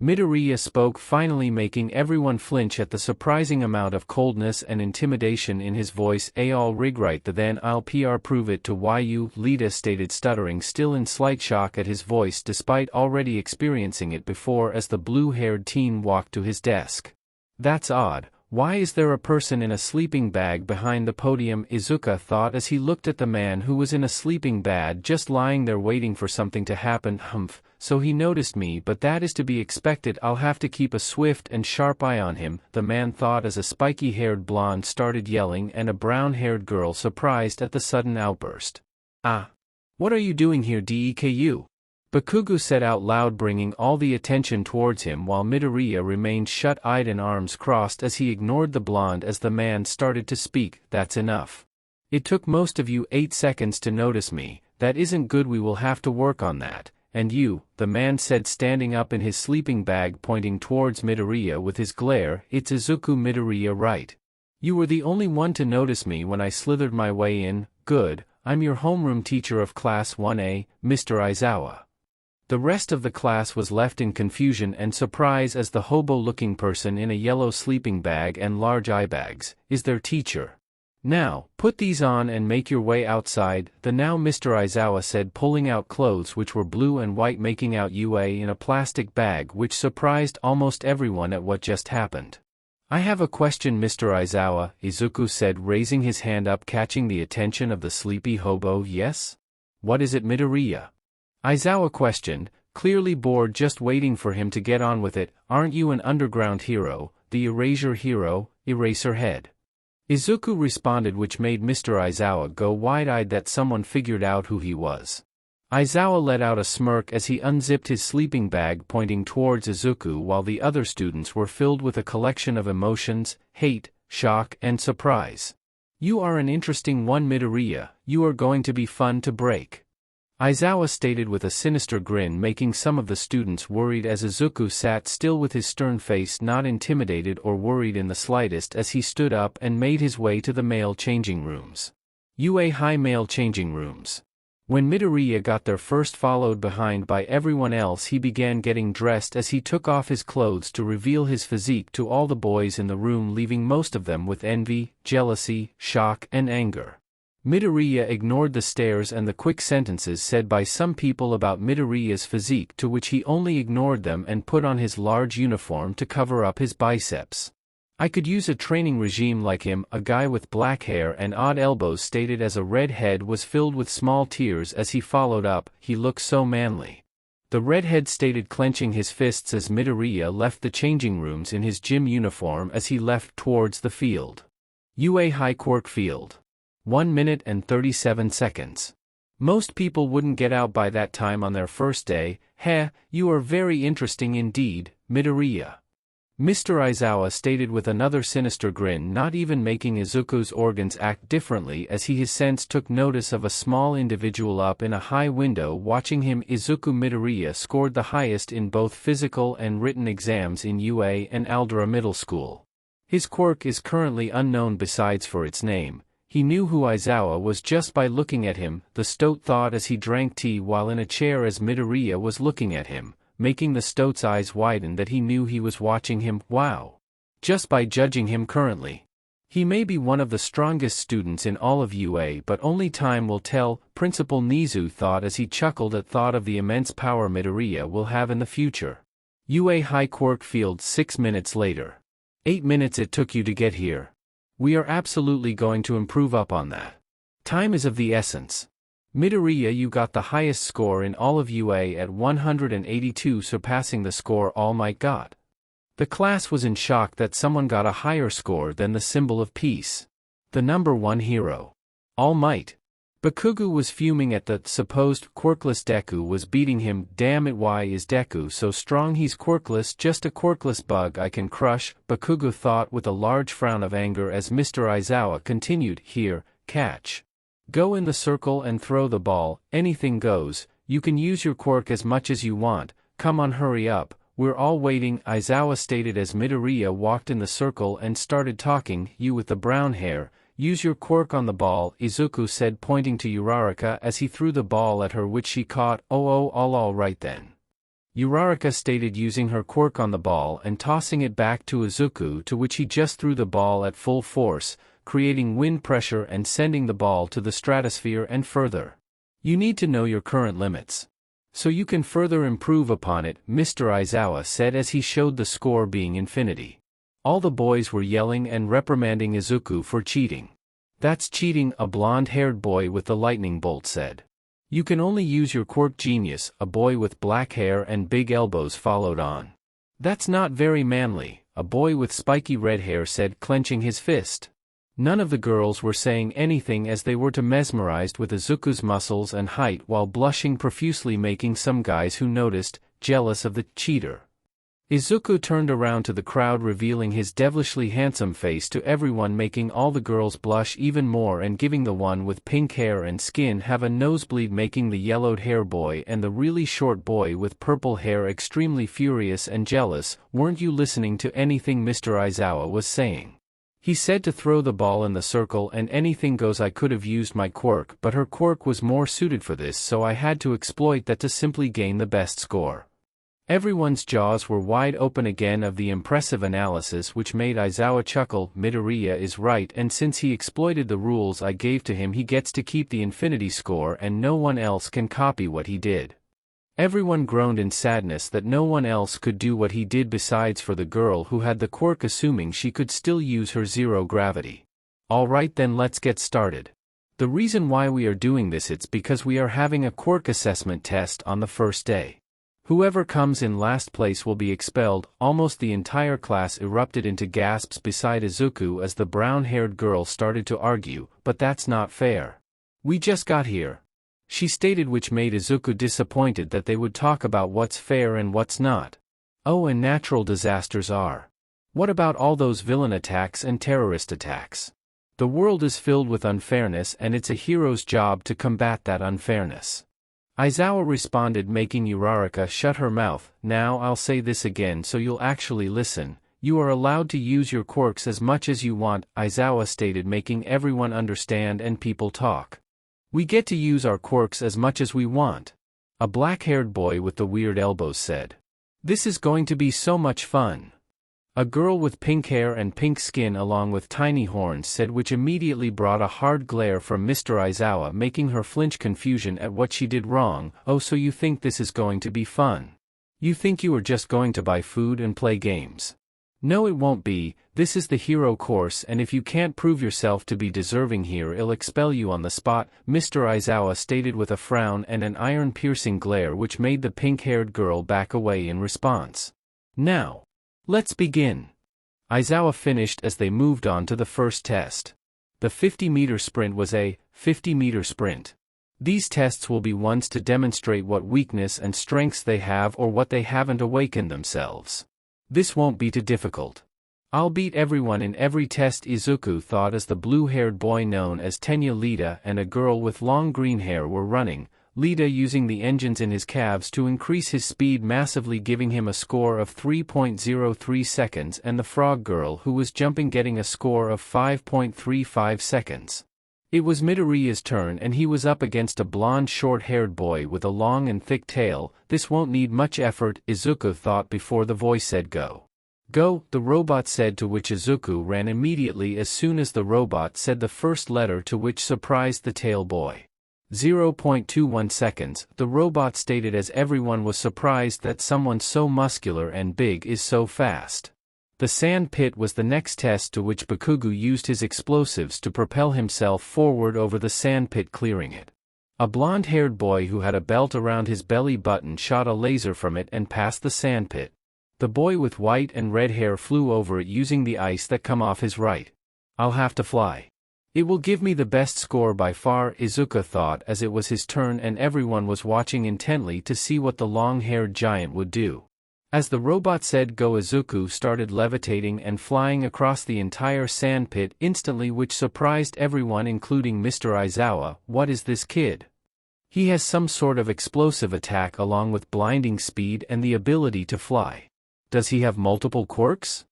Midoriya spoke, finally making everyone flinch at the surprising amount of coldness and intimidation in his voice. I'll rewrite the then I'll prove it to you, Lita stated, stuttering, still in slight shock at his voice despite already experiencing it before, as the blue-haired teen walked to his desk. That's odd. Why is there a person in a sleeping bag behind the podium? Izuku thought as he looked at the man who was in a sleeping bag just lying there waiting for something to happen. Humph, so he noticed me, but that is to be expected. I'll have to keep a swift and sharp eye on him, the man thought as a spiky-haired blonde started yelling and a brown-haired girl surprised at the sudden outburst. Ah! What are you doing here, Deku? Bakugo said out loud, bringing all the attention towards him, while Midoriya remained shut-eyed and arms crossed as he ignored the blonde as the man started to speak. That's enough. It took most of you 8 seconds to notice me. That isn't good, we will have to work on that. And you, the man said standing up in his sleeping bag pointing towards Midoriya with his glare. It's Izuku. Midoriya, right. You were the only one to notice me when I slithered my way in. Good, I'm your homeroom teacher of Class 1A, Mr. Aizawa. The rest of the class was left in confusion and surprise as the hobo-looking person in a yellow sleeping bag and large eye bags is their teacher. Now, put these on and make your way outside, the now Mr. Aizawa said, pulling out clothes which were blue and white, making out UA in a plastic bag, which surprised almost everyone at what just happened. I have a question, Mr. Aizawa, Izuku said, raising his hand up, catching the attention of the sleepy hobo. Yes? What is it, Midoriya? Aizawa questioned, clearly bored, just waiting for him to get on with it. Aren't you an underground hero, the erasure hero, Eraserhead? Izuku responded, which made Mr. Aizawa go wide-eyed that someone figured out who he was. Aizawa let out a smirk as he unzipped his sleeping bag pointing towards Izuku, while the other students were filled with a collection of emotions, hate, shock and surprise. You are an interesting one, Midoriya, you are going to be fun to break. Aizawa stated with a sinister grin, making some of the students worried as Izuku sat still with his stern face, not intimidated or worried in the slightest, as he stood up and made his way to the male changing rooms. UA High male changing rooms. When Midoriya got there first, followed behind by everyone else, he began getting dressed as he took off his clothes to reveal his physique to all the boys in the room, leaving most of them with envy, jealousy, shock and anger. Midoriya ignored the stares and the quick sentences said by some people about Midoriya's physique, to which he only ignored them and put on his large uniform to cover up his biceps. I could use a training regime like him, a guy with black hair and odd elbows stated as a red head was filled with small tears as he followed up, he looks so manly. The redhead stated, clenching his fists as Midoriya left the changing rooms in his gym uniform as he left towards the field. UA High Quirk Field. 1 minute and 37 seconds. Most people wouldn't get out by that time on their first day. Heh, you are very interesting indeed, Midoriya. Mr. Aizawa stated with another sinister grin, not even making Izuku's organs act differently as he his sense took notice of a small individual up in a high window watching him. Izuku. Midoriya scored the highest in both physical and written exams in UA and Aldera Middle School. His quirk is currently unknown besides for its name. He knew who Aizawa was just by looking at him, the stoat thought as he drank tea while in a chair as Midoriya was looking at him, making the stoat's eyes widen that he knew he was watching him. Wow! Just by judging him currently. He may be one of the strongest students in all of UA, but only time will tell, Principal Nizu thought as he chuckled at thought of the immense power Midoriya will have in the future. UA High Quirk Field. 6 minutes later. 8 minutes it took you to get here. We are absolutely going to improve up on that. Time is of the essence. Midoriya, you got the highest score in all of UA at 182, surpassing the score All Might got. The class was in shock that someone got a higher score than the symbol of peace. The number one hero. All Might. Bakugo was fuming at the supposed quirkless Deku was beating him. Damn it, why is Deku so strong? He's quirkless, just a quirkless bug I can crush, Bakugo thought with a large frown of anger as Mr. Aizawa continued, here, catch. Go in the circle and throw the ball, anything goes, you can use your quirk as much as you want, come on, hurry up, we're all waiting, Aizawa stated as Midoriya walked in the circle and started talking. You with the brown hair, use your quirk on the ball, Izuku said, pointing to Uraraka as he threw the ball at her, which she caught. All right then. Uraraka stated, using her quirk on the ball and tossing it back to Izuku, to which he just threw the ball at full force, creating wind pressure and sending the ball to the stratosphere and further. You need to know your current limits, so you can further improve upon it, Mr. Aizawa said as he showed the score being infinity. All the boys were yelling and reprimanding Izuku for cheating. "That's cheating," a blonde-haired boy with the lightning bolt said. "You can only use your quirk, genius," a boy with black hair and big elbows followed on. "That's not very manly," a boy with spiky red hair said, clenching his fist. None of the girls were saying anything as they were too mesmerized with Izuku's muscles and height while blushing profusely, making some guys who noticed jealous of the cheater. Izuku turned around to the crowd, revealing his devilishly handsome face to everyone, making all the girls blush even more and giving the one with pink hair and skin have a nosebleed, making the yellowed hair boy and the really short boy with purple hair extremely furious and jealous. "Weren't you listening to anything Mr. Aizawa was saying? He said to throw the ball in the circle and anything goes. I could have used my quirk, but her quirk was more suited for this, so I had to exploit that to simply gain the best score." Everyone's jaws were wide open again of the impressive analysis, which made Aizawa chuckle. "Midoriya is right, and since he exploited the rules I gave to him, he gets to keep the infinity score and no one else can copy what he did." Everyone groaned in sadness that no one else could do what he did besides for the girl who had the quirk, assuming she could still use her zero gravity. "Alright then, let's get started. The reason why we are doing this, it's because we are having a quirk assessment test on the first day. Whoever comes in last place will be expelled." Almost the entire class erupted into gasps beside Izuku as the brown-haired girl started to argue, "But that's not fair. We just got here," she stated, which made Izuku disappointed that they would talk about what's fair and what's not. "Oh, and natural disasters are. What about all those villain attacks and terrorist attacks? The world is filled with unfairness and it's a hero's job to combat that unfairness." Aizawa responded, making Uraraka shut her mouth. "Now I'll say this again so you'll actually listen. You are allowed to use your quirks as much as you want," Aizawa stated, making everyone understand and people talk. "We get to use our quirks as much as we want," a black-haired boy with the weird elbows said. "This is going to be so much fun." A girl with pink hair and pink skin along with tiny horns said, which immediately brought a hard glare from Mr. Aizawa, making her flinch confusion at what she did wrong. "Oh, so you think this is going to be fun? You think you are just going to buy food and play games? No, it won't be. This is the hero course, and if you can't prove yourself to be deserving here, I'll expel you on the spot," Mr. Aizawa stated with a frown and an iron-piercing glare, which made the pink-haired girl back away in response. "Now, let's begin." Aizawa finished as they moved on to the first test. The 50-meter sprint was a 50-meter sprint. These tests will be ones to demonstrate what weakness and strengths they have or what they haven't awakened themselves. This won't be too difficult. "I'll beat everyone in every test," Izuku thought as the blue-haired boy known as Tenya Lida and a girl with long green hair were running, Lida using the engines in his calves to increase his speed massively, giving him a score of 3.03 seconds, and the frog girl who was jumping getting a score of 5.35 seconds. It was Midoriya's turn and he was up against a blonde short-haired boy with a long and thick tail. "This won't need much effort," Izuku thought before the voice said go. "Go," the robot said, to which Izuku ran immediately as soon as the robot said the first letter, to which surprised the tail boy. 0.21 seconds, the robot stated as everyone was surprised that someone so muscular and big is so fast. The sand pit was the next test, to which Bakugo used his explosives to propel himself forward over the sand pit, clearing it. A blonde-haired boy who had a belt around his belly button shot a laser from it and passed the sand pit. The boy with white and red hair flew over it using the ice that come off his right. "I'll have to fly. It will give me the best score by far," Izuku thought as it was his turn and everyone was watching intently to see what the long-haired giant would do. As the robot said go, Izuku started levitating and flying across the entire sand pit instantly, which surprised everyone including Mr. Aizawa. "What is this kid? He has some sort of explosive attack along with blinding speed and the ability to fly. Does he have multiple quirks?"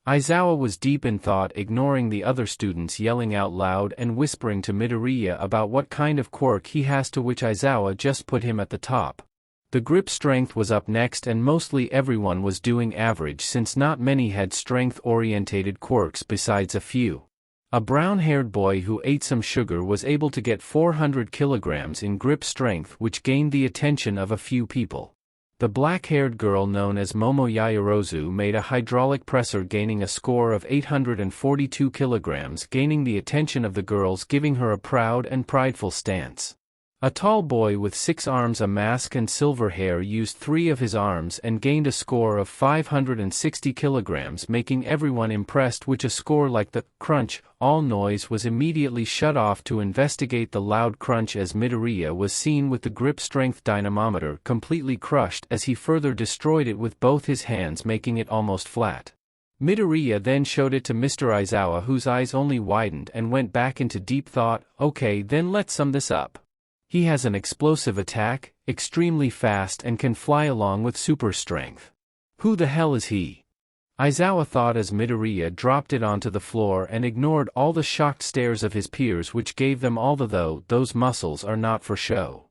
Aizawa was deep in thought, ignoring the other students yelling out loud and whispering to Midoriya about what kind of quirk he has, to which Aizawa just put him at the top. The grip strength was up next and mostly everyone was doing average since not many had strength-orientated quirks besides a few. A brown-haired boy who ate some sugar was able to get 400 kilograms in grip strength, which gained the attention of a few people. The black-haired girl known as Momo Yaoyorozu made a hydraulic presser gaining a score of 842 kilograms, gaining the attention of the girls, giving her a proud and prideful stance. A tall boy with 6 arms, a mask and silver hair used 3 of his arms and gained a score of 560 kilograms, making everyone impressed, which a score like the crunch. All noise was immediately shut off to investigate the loud crunch as Midoriya was seen with the grip strength dynamometer completely crushed as he further destroyed it with both his hands, making it almost flat. Midoriya then showed it to Mr. Aizawa, whose eyes only widened and went back into deep thought. Okay, then let's sum this up. He has an explosive attack, extremely fast, and can fly along with super strength. Who the hell is he? Aizawa thought as Midoriya dropped it onto the floor and ignored all the shocked stares of his peers, which gave them all those muscles are not for show.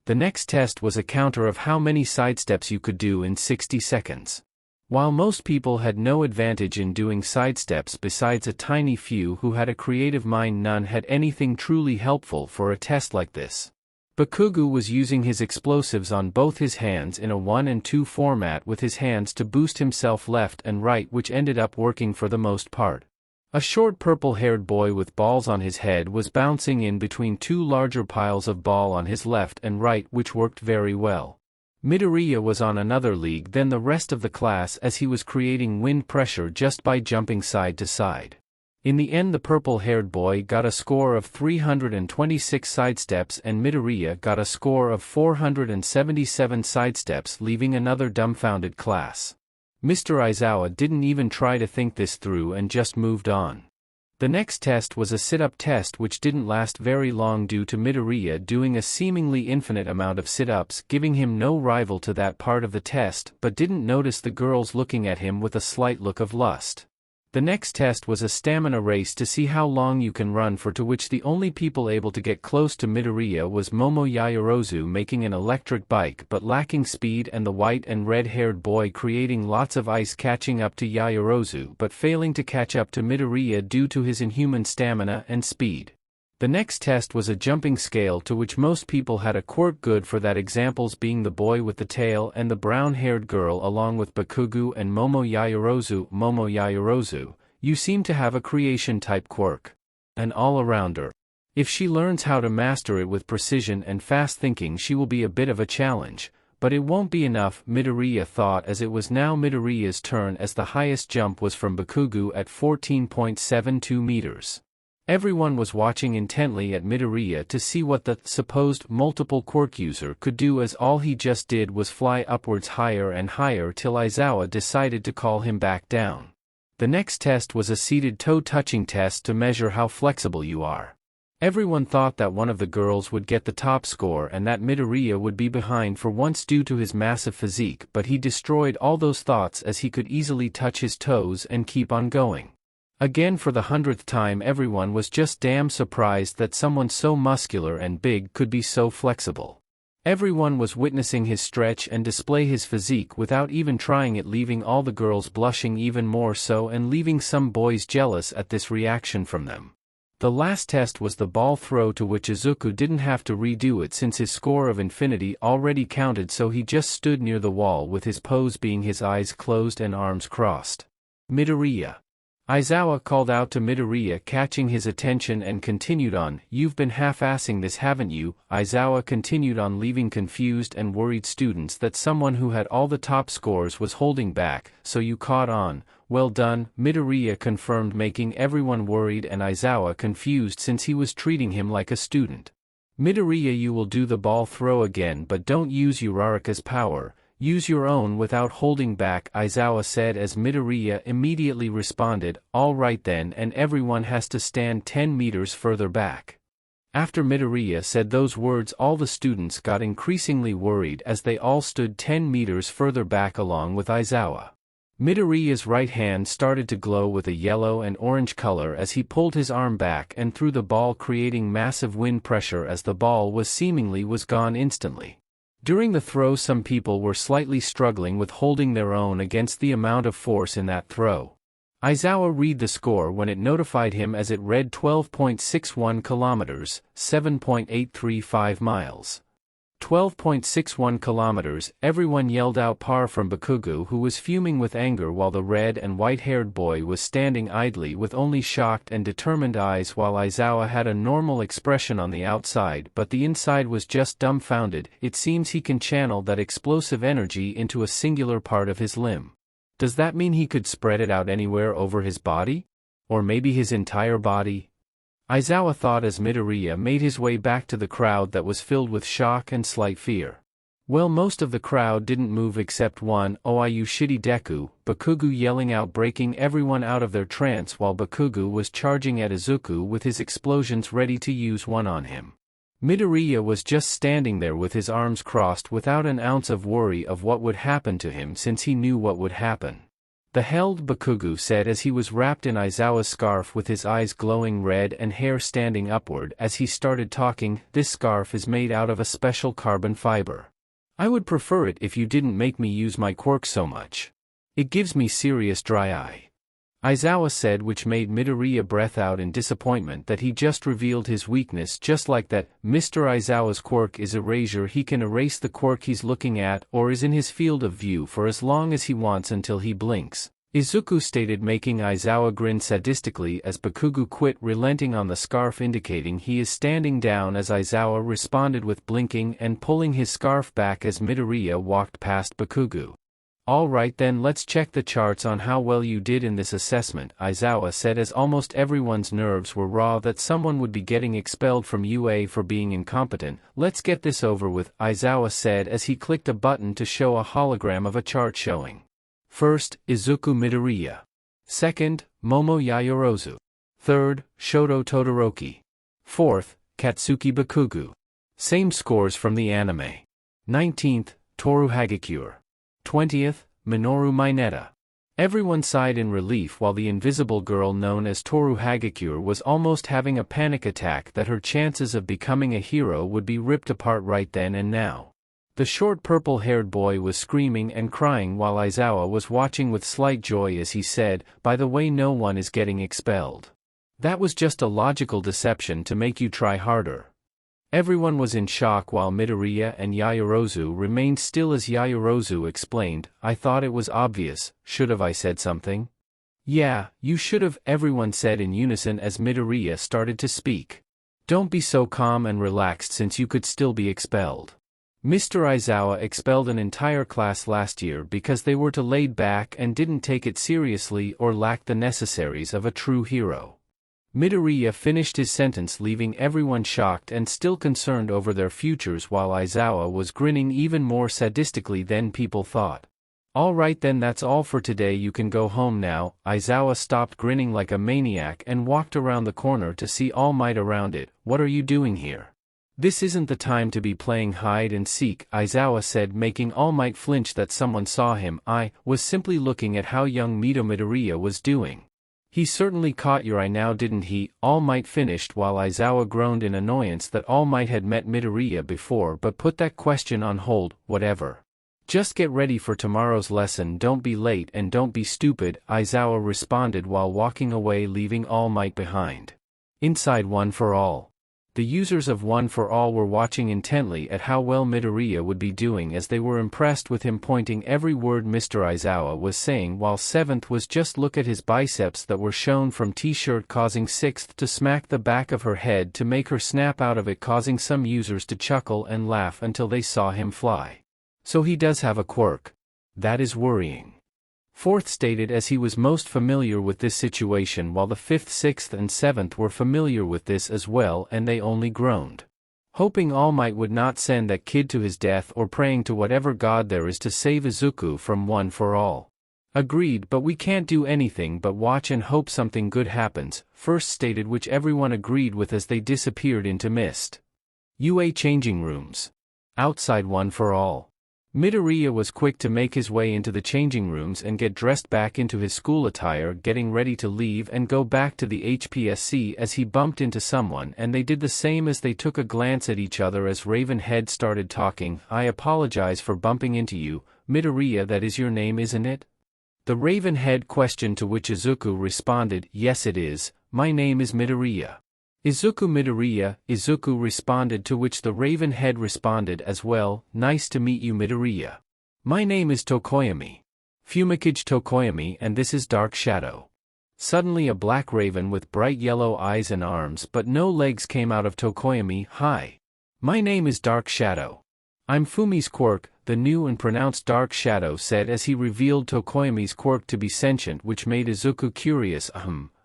The next test was a counter of how many sidesteps you could do in 60 seconds. While most people had no advantage in doing sidesteps besides a tiny few who had a creative mind, none had anything truly helpful for a test like this. Bakugo was using his explosives on both his hands in a 1 and 2 format with his hands to boost himself left and right, which ended up working for the most part. A short purple-haired boy with balls on his head was bouncing in between 2 larger piles of ball on his left and right, which worked very well. Midoriya was on another league than the rest of the class as he was creating wind pressure just by jumping side to side. In the end, the purple-haired boy got a score of 326 sidesteps and Midoriya got a score of 477 sidesteps, leaving another dumbfounded class. Mr. Aizawa didn't even try to think this through and just moved on. The next test was a sit-up test, which didn't last very long due to Midoriya doing a seemingly infinite amount of sit-ups, giving him no rival to that part of the test, but didn't notice the girls looking at him with a slight look of lust. The next test was a stamina race to see how long you can run for, to which the only people able to get close to Midoriya was Momo Yaoyorozu making an electric bike but lacking speed, and the white and red-haired boy creating lots of ice catching up to Yaoyorozu but failing to catch up to Midoriya due to his inhuman stamina and speed. The next test was a jumping scale, to which most people had a quirk good for that, examples being the boy with the tail and the brown-haired girl along with Bakugo and Momo Yaoyorozu. Momo Yaoyorozu, you seem to have a creation-type quirk. An all-arounder. If she learns how to master it with precision and fast thinking, she will be a bit of a challenge, but it won't be enough, Midoriya thought, as it was now Midoriya's turn, as the highest jump was from Bakugo at 14.72 meters. Everyone was watching intently at Midoriya to see what the supposed multiple quirk user could do, as all he just did was fly upwards higher and higher till Aizawa decided to call him back down. The next test was a seated toe-touching test to measure how flexible you are. Everyone thought that one of the girls would get the top score and that Midoriya would be behind for once due to his massive physique, but he destroyed all those thoughts as he could easily touch his toes and keep on going. Again, for the 100th time, everyone was just damn surprised that someone so muscular and big could be so flexible. Everyone was witnessing his stretch and display his physique without even trying it, leaving all the girls blushing even more so and leaving some boys jealous at this reaction from them. The last test was the ball throw, to which Izuku didn't have to redo it since his score of infinity already counted, so he just stood near the wall with his pose being his eyes closed and arms crossed. Midoriya. Aizawa called out to Midoriya, catching his attention, and continued on. You've been half-assing this, haven't you? Aizawa continued on, leaving confused and worried students that someone who had all the top scores was holding back. So you caught on. Well done, Midoriya confirmed, making everyone worried and Aizawa confused since he was treating him like a student. Midoriya, you will do the ball throw again, but don't use Uraraka's power. Use your own without holding back, Aizawa said, as Midoriya immediately responded, all right then, and everyone has to stand 10 meters further back. After Midoriya said those words, all the students got increasingly worried as they all stood 10 meters further back along with Aizawa. Midoriya's right hand started to glow with a yellow and orange color as he pulled his arm back and threw the ball, creating massive wind pressure as the ball was gone instantly. During the throw, some people were slightly struggling with holding their own against the amount of force in that throw. Aizawa read the score when it notified him, as it read 12.61 kilometers, 7.835 miles. 12.61 kilometers. Everyone yelled out par from Bakugo, who was fuming with anger, while the red and white-haired boy was standing idly with only shocked and determined eyes, while Aizawa had a normal expression on the outside, but the inside was just dumbfounded. It seems he can channel that explosive energy into a singular part of his limb. Does that mean he could spread it out anywhere over his body? Or maybe his entire body? Aizawa thought as Midoriya made his way back to the crowd that was filled with shock and slight fear. Well, most of the crowd didn't move except one. "Oh, you shitty Deku," Bakugo yelling out, breaking everyone out of their trance while Bakugo was charging at Izuku with his explosions ready to use one on him. Midoriya was just standing there with his arms crossed without an ounce of worry of what would happen to him, since he knew what would happen. "The hell," Bakugo said as he was wrapped in Aizawa's scarf with his eyes glowing red and hair standing upward as he started talking. "This scarf is made out of a special carbon fiber. I would prefer it if you didn't make me use my quirk so much. It gives me serious dry eye," Aizawa said, which made Midoriya breath out in disappointment that he just revealed his weakness just like that. Mr. Aizawa's quirk is erasure. He can erase the quirk he's looking at or is in his field of view for as long as he wants until he blinks, Izuku stated, making Aizawa grin sadistically as Bakugo quit relenting on the scarf, indicating he is standing down, as Aizawa responded with blinking and pulling his scarf back as Midoriya walked past Bakugo. "All right then, let's check the charts on how well you did in this assessment," Aizawa said, as almost everyone's nerves were raw that someone would be getting expelled from UA for being incompetent. "Let's get this over with," Aizawa said as he clicked a button to show a hologram of a chart showing: first, Izuku Midoriya. Second, Momo Yaoyorozu. Third, Shoto Todoroki. Fourth, Katsuki Bakugo. Same scores from the anime. 19th, Toru Hagakure. 20th, Minoru Mineta. Everyone sighed in relief, while the invisible girl known as Toru Hagakure was almost having a panic attack that her chances of becoming a hero would be ripped apart right then and now. The short purple-haired boy was screaming and crying while Aizawa was watching with slight joy as he said, "By the way, no one is getting expelled. That was just a logical deception to make you try harder." Everyone was in shock while Midoriya and Yaoyorozu remained still as Yaoyorozu explained, "I thought it was obvious. Should've I said something?" "Yeah, you should've," everyone said in unison as Midoriya started to speak. "Don't be so calm and relaxed, since you could still be expelled. Mr. Aizawa expelled an entire class last year because they were too laid back and didn't take it seriously or lacked the necessaries of a true hero." Midoriya finished his sentence, leaving everyone shocked and still concerned over their futures, while Aizawa was grinning even more sadistically than people thought. "All right then, that's all for today, you can go home now." Aizawa stopped grinning like a maniac and walked around the corner to see All Might around it. "What are you doing here? This isn't the time to be playing hide and seek," Aizawa said, making All Might flinch that someone saw him. "I was simply looking at how young Midoriya was doing. He certainly caught your eye now, didn't he?" All Might finished, while Aizawa groaned in annoyance that All Might had met Midoriya before but put that question on hold. "Whatever. Just get ready for tomorrow's lesson, don't be late and don't be stupid," Aizawa responded while walking away, leaving All Might behind. Inside One for All. The users of One for All were watching intently at how well Midoriya would be doing, as they were impressed with him pointing every word Mr. Aizawa was saying, while Seventh was just look at his biceps that were shown from t-shirt, causing Sixth to smack the back of her head to make her snap out of it, causing some users to chuckle and laugh until they saw him fly. "So he does have a quirk. That is worrying," Fourth stated, as he was most familiar with this situation, while the Fifth, Sixth and Seventh were familiar with this as well, and they only groaned, hoping All Might would not send that kid to his death or praying to whatever god there is to save Izuku from One for All. "Agreed, but we can't do anything but watch and hope something good happens," First stated, which everyone agreed with as they disappeared into mist. UA changing rooms. Outside One for All. Midoriya was quick to make his way into the changing rooms and get dressed back into his school attire, getting ready to leave and go back to the HPSC as he bumped into someone, and they did the same as they took a glance at each other as Ravenhead started talking. "I apologize for bumping into you, Midoriya, that is your name, isn't it?" The Ravenhead questioned, to which Izuku responded, "Yes it is, my name is Midoriya." Izuku Midoriya, Izuku responded, to which the raven head responded as well, nice to meet you Midoriya. My name is Tokoyami. Fumikage Tokoyami, and this is Dark Shadow. Suddenly a black raven with bright yellow eyes and arms but no legs came out of Tokoyami. Hi. My name is Dark Shadow. I'm Fumi's quirk, the new and pronounced Dark Shadow said as he revealed Tokoyami's quirk to be sentient, which made Izuku curious.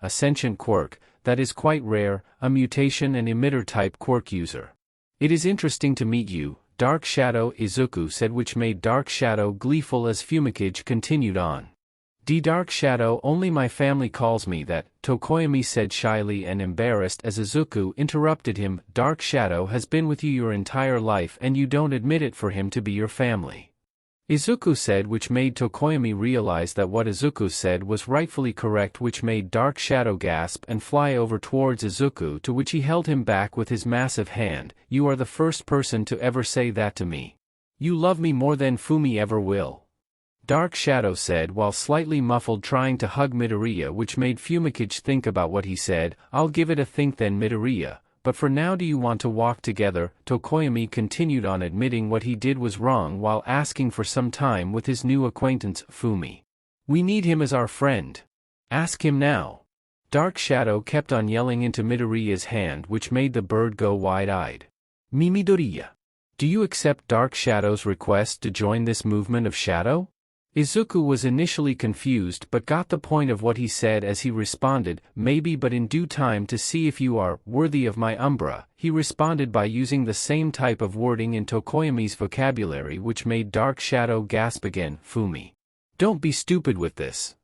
A sentient quirk, that is quite rare, a mutation and emitter-type quirk user. It is interesting to meet you, Dark Shadow, Izuku said, which made Dark Shadow gleeful as Fumikage continued on. Dark Shadow, only my family calls me that, Tokoyami said shyly and embarrassed as Izuku interrupted him. Dark Shadow has been with you your entire life and you don't admit it for him to be your family. Izuku said, which made Tokoyami realize that what Izuku said was rightfully correct, which made Dark Shadow gasp and fly over towards Izuku, to which he held him back with his massive hand. You are the first person to ever say that to me. You love me more than Fumi ever will. Dark Shadow said while slightly muffled, trying to hug Midoriya, which made Fumikage think about what he said. I'll give it a think then Midoriya, but for now do you want to walk together? Tokoyami continued on, admitting what he did was wrong while asking for some time with his new acquaintance, Fumi. We need him as our friend. Ask him now. Dark Shadow kept on yelling into Midoriya's hand, which made the bird go wide-eyed. Midoriya. Do you accept Dark Shadow's request to join this movement of shadow? Izuku was initially confused but got the point of what he said as he responded, maybe, but in due time to see if you are worthy of my umbra. He responded by using the same type of wording in Tokoyami's vocabulary, which made Dark Shadow gasp again. Fumi. Don't be stupid with this.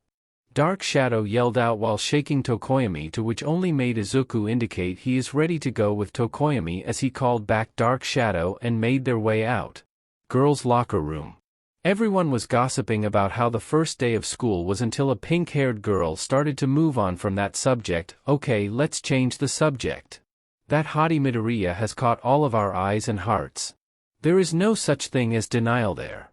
Dark Shadow yelled out while shaking Tokoyami, to which only made Izuku indicate he is ready to go with Tokoyami as he called back Dark Shadow and made their way out. Girls' locker room. Everyone was gossiping about how the first day of school was until a pink-haired girl started to move on from that subject. Okay, let's change the subject. That haughty Midoriya has caught all of our eyes and hearts. There is no such thing as denial there,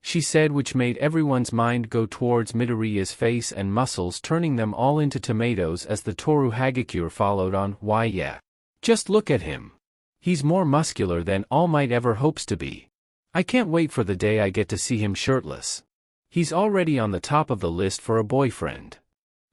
she said, which made everyone's mind go towards Midoriya's face and muscles, turning them all into tomatoes as the Toru Hagakure followed on. Why yeah. Just look at him. He's more muscular than All Might ever hopes to be. I can't wait for the day I get to see him shirtless. He's already on the top of the list for a boyfriend,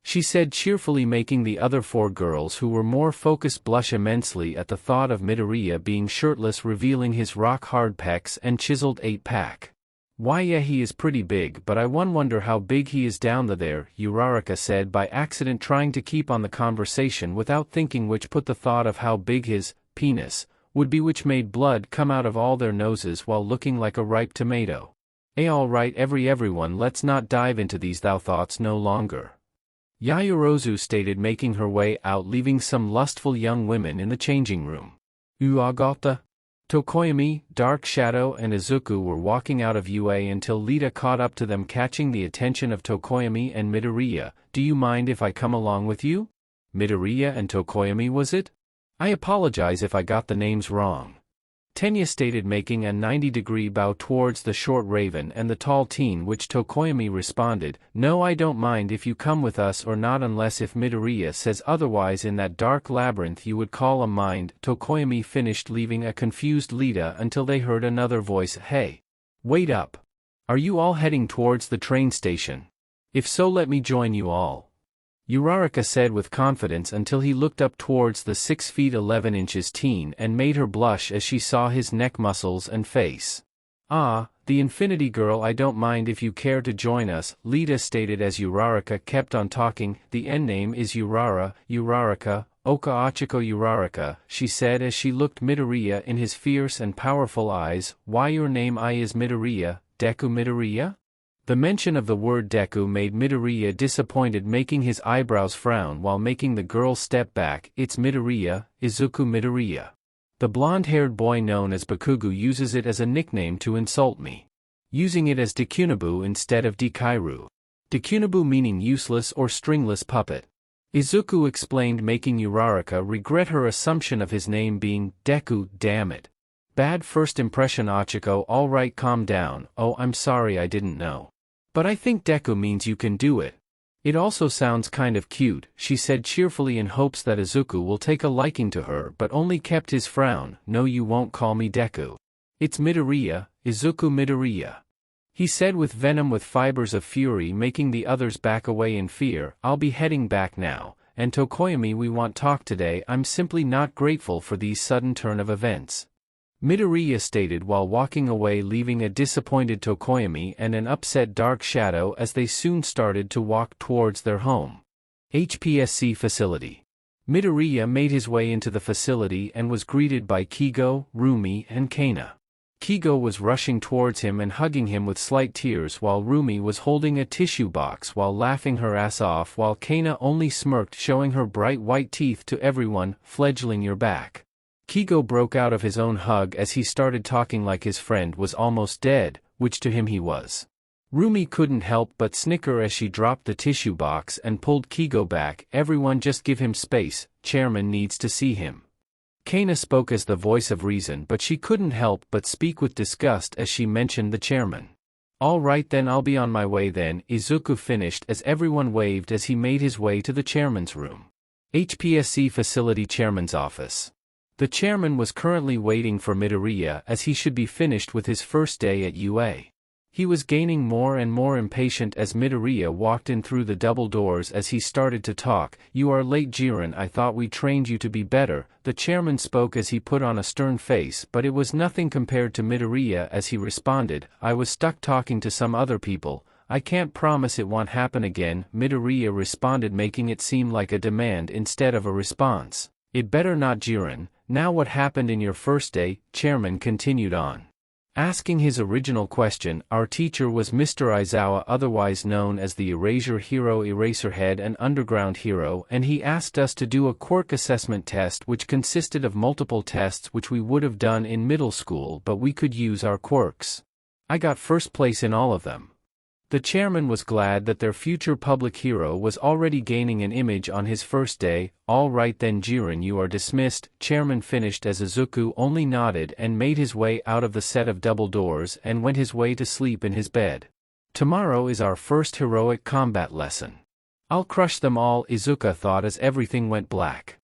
she said cheerfully, making the other four girls who were more focused blush immensely at the thought of Midoriya being shirtless, revealing his rock-hard pecs and chiseled 8-pack. Why yeah, he is pretty big, but I wonder how big he is down there, Uraraka said by accident, trying to keep on the conversation without thinking, which put the thought of how big his penis would be, which made blood come out of all their noses while looking like a ripe tomato. Alright everyone, let's not dive into these thoughts no longer, Yaoyorozu stated, making her way out, leaving some lustful young women in the changing room. Uagata? Tokoyami, Dark Shadow and Izuku were walking out of UA until Lita caught up to them, catching the attention of Tokoyami and Midoriya. Do you mind if I come along with you? Midoriya and Tokoyami, was it? I apologize if I got the names wrong, Tenya stated, making a 90-degree bow towards the short raven and the tall teen, which Tokoyami responded, no, I don't mind if you come with us or not, unless if Midoriya says otherwise in that dark labyrinth you would call a mind. Tokoyami finished, leaving a confused Lita until they heard another voice. Hey. Wait up. Are you all heading towards the train station? If so, let me join you all, Uraraka said with confidence, until he looked up towards the 6 feet 11 inches teen and made her blush as she saw his neck muscles and face. Ah, the Infinity Girl, I don't mind if you care to join us, Lita stated as Uraraka kept on talking. The end name is Uraraka, Oka Achiko Uraraka, she said as she looked Midoriya in his fierce and powerful eyes. Why your name I is Midoriya, Deku Midoriya? The mention of the word Deku made Midoriya disappointed, making his eyebrows frown while making the girl step back. It's Midoriya, Izuku Midoriya. The blonde-haired boy known as Bakugo uses it as a nickname to insult me, using it as Dekunabu instead of Dekairu. Dekunabu meaning useless or stringless puppet, Izuku explained, making Uraraka regret her assumption of his name being Deku. Damn it. Bad first impression, Achiko. Alright, calm down. Oh, I'm sorry, I didn't know. But I think Deku means you can do it. It also sounds kind of cute, she said cheerfully in hopes that Izuku will take a liking to her, but only kept his frown. No, you won't call me Deku. It's Midoriya, Izuku Midoriya. He said with venom, with fibers of fury making the others back away in fear. I'll be heading back now, and Tokoyami, we want talk today. I'm simply not grateful for these sudden turn of events. Midoriya stated while walking away, leaving a disappointed Tokoyami and an upset Dark Shadow as they soon started to walk towards their home. HPSC facility. Midoriya made his way into the facility and was greeted by Kigo, Rumi and Kana. Kigo was rushing towards him and hugging him with slight tears, while Rumi was holding a tissue box while laughing her ass off, while Kana only smirked, showing her bright white teeth to everyone. Fledgling, you're back. Kigo broke out of his own hug as he started talking like his friend was almost dead, which to him he was. Rumi couldn't help but snicker as she dropped the tissue box and pulled Kigo back. Everyone just give him space, chairman needs to see him. Kana spoke as the voice of reason, but she couldn't help but speak with disgust as she mentioned the chairman. All right then, I'll be on my way then, Izuku finished as everyone waved as he made his way to the chairman's room. HPSC facility chairman's office. The chairman was currently waiting for Midoriya as he should be finished with his first day at UA. He was gaining more and more impatient as Midoriya walked in through the double doors as he started to talk. You are late, Jiren, I thought we trained you to be better. The chairman spoke as he put on a stern face, but it was nothing compared to Midoriya as he responded, I was stuck talking to some other people. I can't promise it won't happen again. Midoriya responded, making it seem like a demand instead of a response. It better not, Jiren. Now what happened in your first day? Chairman continued on. Asking his original question, our teacher was Mr. Aizawa, otherwise known as the Erasure Hero, Eraserhead and Underground Hero, and he asked us to do a quirk assessment test which consisted of multiple tests which we would have done in middle school, but we could use our quirks. I got first place in all of them. The chairman was glad that their future public hero was already gaining an image on his first day. All right then, Jiren, you are dismissed. Chairman finished as Izuku only nodded and made his way out of the set of double doors and went his way to sleep in his bed. Tomorrow is our first heroic combat lesson. I'll crush them all, Izuku thought as everything went black.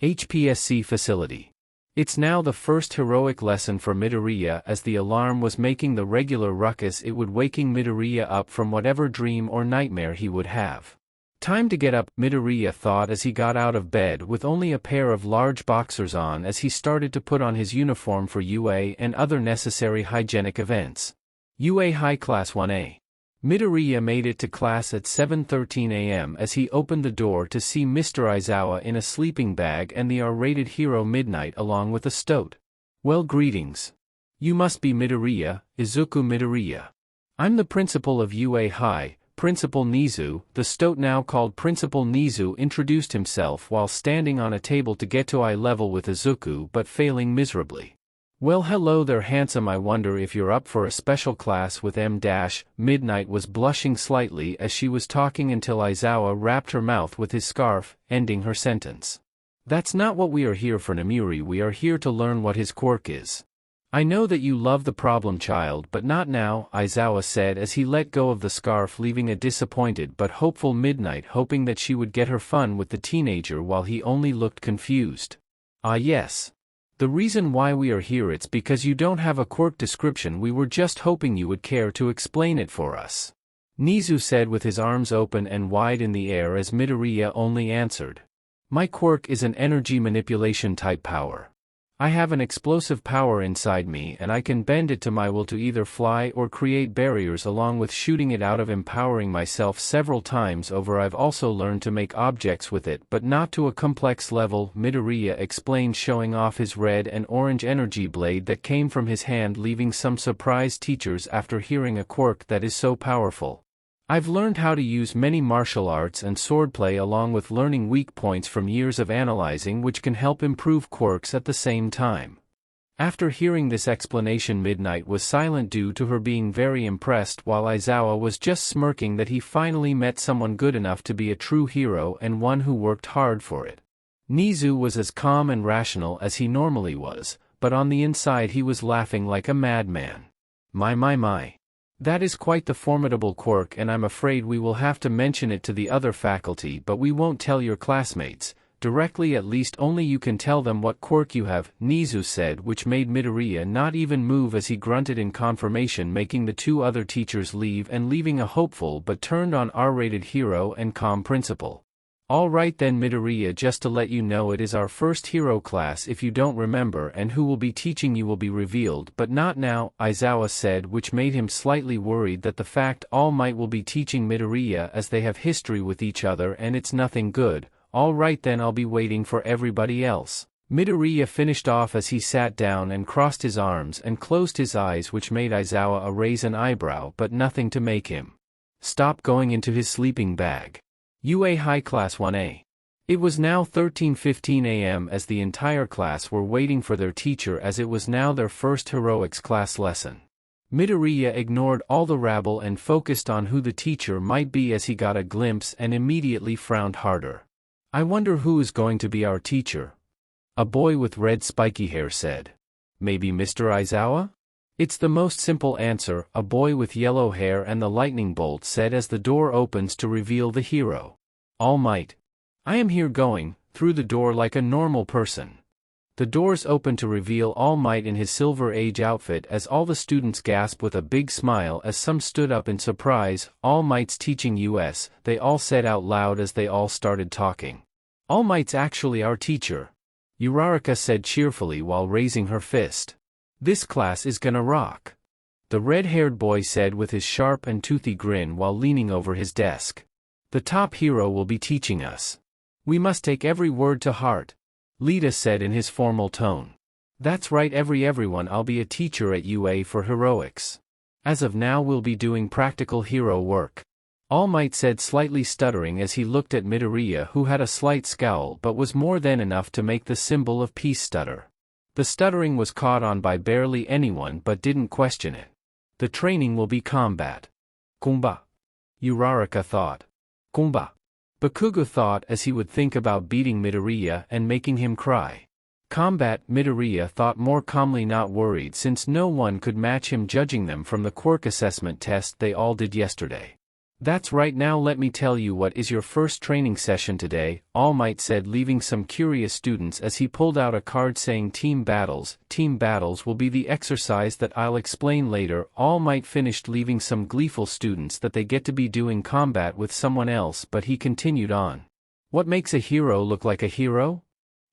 HPSC facility. It's now the first heroic lesson for Midoriya as the alarm was making the regular ruckus it would, waking Midoriya up from whatever dream or nightmare he would have. Time to get up, Midoriya thought as he got out of bed with only a pair of large boxers on as he started to put on his uniform for UA and other necessary hygienic events. UA High Class 1A. Midoriya made it to class at 7:13 a.m. as he opened the door to see Mr. Aizawa in a sleeping bag and the R-rated hero Midnight along with a stoat. Well, greetings. You must be Midoriya, Izuku Midoriya. I'm the principal of UA High, Principal Nizu. The stoat, now called Principal Nizu, introduced himself while standing on a table to get to eye level with Izuku but failing miserably. Well, hello there, handsome. I wonder if you're up for a special class with M-. Midnight was blushing slightly as she was talking until Aizawa wrapped her mouth with his scarf, ending her sentence. That's not what we are here for, Namuri. We are here to learn what his quirk is. I know that you love the problem child, but not now, Aizawa said as he let go of the scarf, leaving a disappointed but hopeful Midnight, hoping that she would get her fun with the teenager while he only looked confused. Ah yes. The reason why we are here, it's because you don't have a quirk description. We were just hoping you would care to explain it for us. Nizu said with his arms open and wide in the air as Midoriya only answered. My quirk is an energy manipulation type power. I have an explosive power inside me and I can bend it to my will to either fly or create barriers, along with shooting it out of empowering myself several times over. I've also learned to make objects with it, but not to a complex level, Midoriya explained, showing off his red and orange energy blade that came from his hand, leaving some surprised teachers after hearing a quirk that is so powerful. I've learned how to use many martial arts and swordplay, along with learning weak points from years of analyzing, which can help improve quirks at the same time. After hearing this explanation, Midnight was silent due to her being very impressed, while Aizawa was just smirking that he finally met someone good enough to be a true hero and one who worked hard for it. Nizu was as calm and rational as he normally was, but on the inside he was laughing like a madman. My. That is quite the formidable quirk, and I'm afraid we will have to mention it to the other faculty, but we won't tell your classmates. Directly, at least only you can tell them what quirk you have, Nizu said, which made Midoriya not even move as he grunted in confirmation, making the two other teachers leave and leaving a hopeful but turned on R-rated hero and calm principal. All right then Midoriya, just to let you know, it is our first hero class if you don't remember, and who will be teaching you will be revealed, but not now, Aizawa said, which made him slightly worried that the fact All Might will be teaching Midoriya as they have history with each other and it's nothing good. All right then, I'll be waiting for everybody else. Midoriya finished off as he sat down and crossed his arms and closed his eyes, which made Aizawa raise an eyebrow, but nothing to make him stop going into his sleeping bag. UA High Class 1A. It was now 13:15 a.m. as the entire class were waiting for their teacher, as it was now their first heroics class lesson. Midoriya ignored all the rabble and focused on who the teacher might be as he got a glimpse and immediately frowned harder. I wonder who is going to be our teacher? A boy with red spiky hair said. Maybe Mr. Aizawa? It's the most simple answer, a boy with yellow hair and the lightning bolt said as the door opens to reveal the hero. All Might. I am here going through the door like a normal person. The doors open to reveal All Might in his Silver Age outfit as all the students gasp with a big smile as some stood up in surprise. All Might's teaching us, they all said out loud as they all started talking. All Might's actually our teacher. Uraraka said cheerfully while raising her fist. This class is gonna rock. The red-haired boy said with his sharp and toothy grin while leaning over his desk. The top hero will be teaching us. We must take every word to heart. Lita said in his formal tone. That's right everyone, I'll be a teacher at UA for heroics. As of now we'll be doing practical hero work. All Might said, slightly stuttering as he looked at Midoriya, who had a slight scowl but was more than enough to make the symbol of peace stutter. The stuttering was caught on by barely anyone but didn't question it. The training will be combat. Kumba. Uraraka thought. Kumba. Bakugo thought as he would think about beating Midoriya and making him cry. Combat, Midoriya thought more calmly, not worried since no one could match him judging them from the quirk assessment test they all did yesterday. That's right, now let me tell you what is your first training session today, All Might said, leaving some curious students as he pulled out a card saying Team Battles. Team Battles will be the exercise that I'll explain later. All Might finished, leaving some gleeful students that they get to be doing combat with someone else, but he continued on. What makes a hero look like a hero?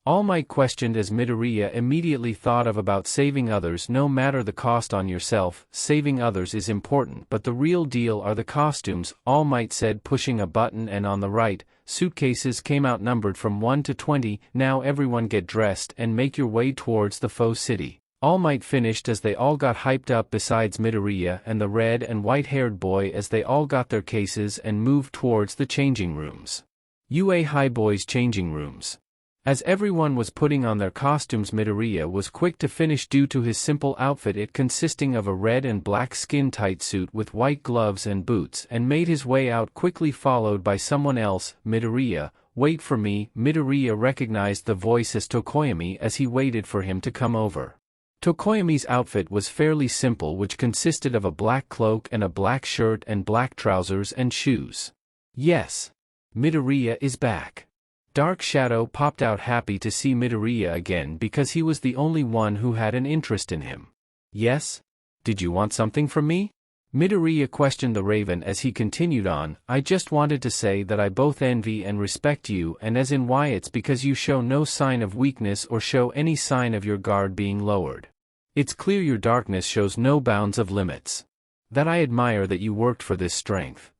All Might questioned as Midoriya immediately thought of about saving others no matter the cost on yourself. Saving others is important, but the real deal are the costumes, All Might said, pushing a button, and on the right, suitcases came out numbered from 1 to 20. Now everyone get dressed and make your way towards the faux city. All Might finished as they all got hyped up, besides Midoriya and the red and white-haired boy, as they all got their cases and moved towards the changing rooms. UA High Boys changing rooms. As everyone was putting on their costumes, Midoriya was quick to finish due to his simple outfit, it consisting of a red and black skin-tight suit with white gloves and boots, and made his way out quickly, followed by someone else. Midoriya, wait for me. Midoriya recognized the voice as Tokoyami as he waited for him to come over. Tokoyami's outfit was fairly simple, which consisted of a black cloak and a black shirt and black trousers and shoes. Yes. Midoriya is back. Dark Shadow popped out, happy to see Midoriya again because he was the only one who had an interest in him. Yes? Did you want something from me? Midoriya questioned the Raven as he continued on. I just wanted to say that I both envy and respect you, and as in why, it's because you show no sign of weakness or show any sign of your guard being lowered. It's clear your darkness shows no bounds of limits. That I admire that you worked for this strength.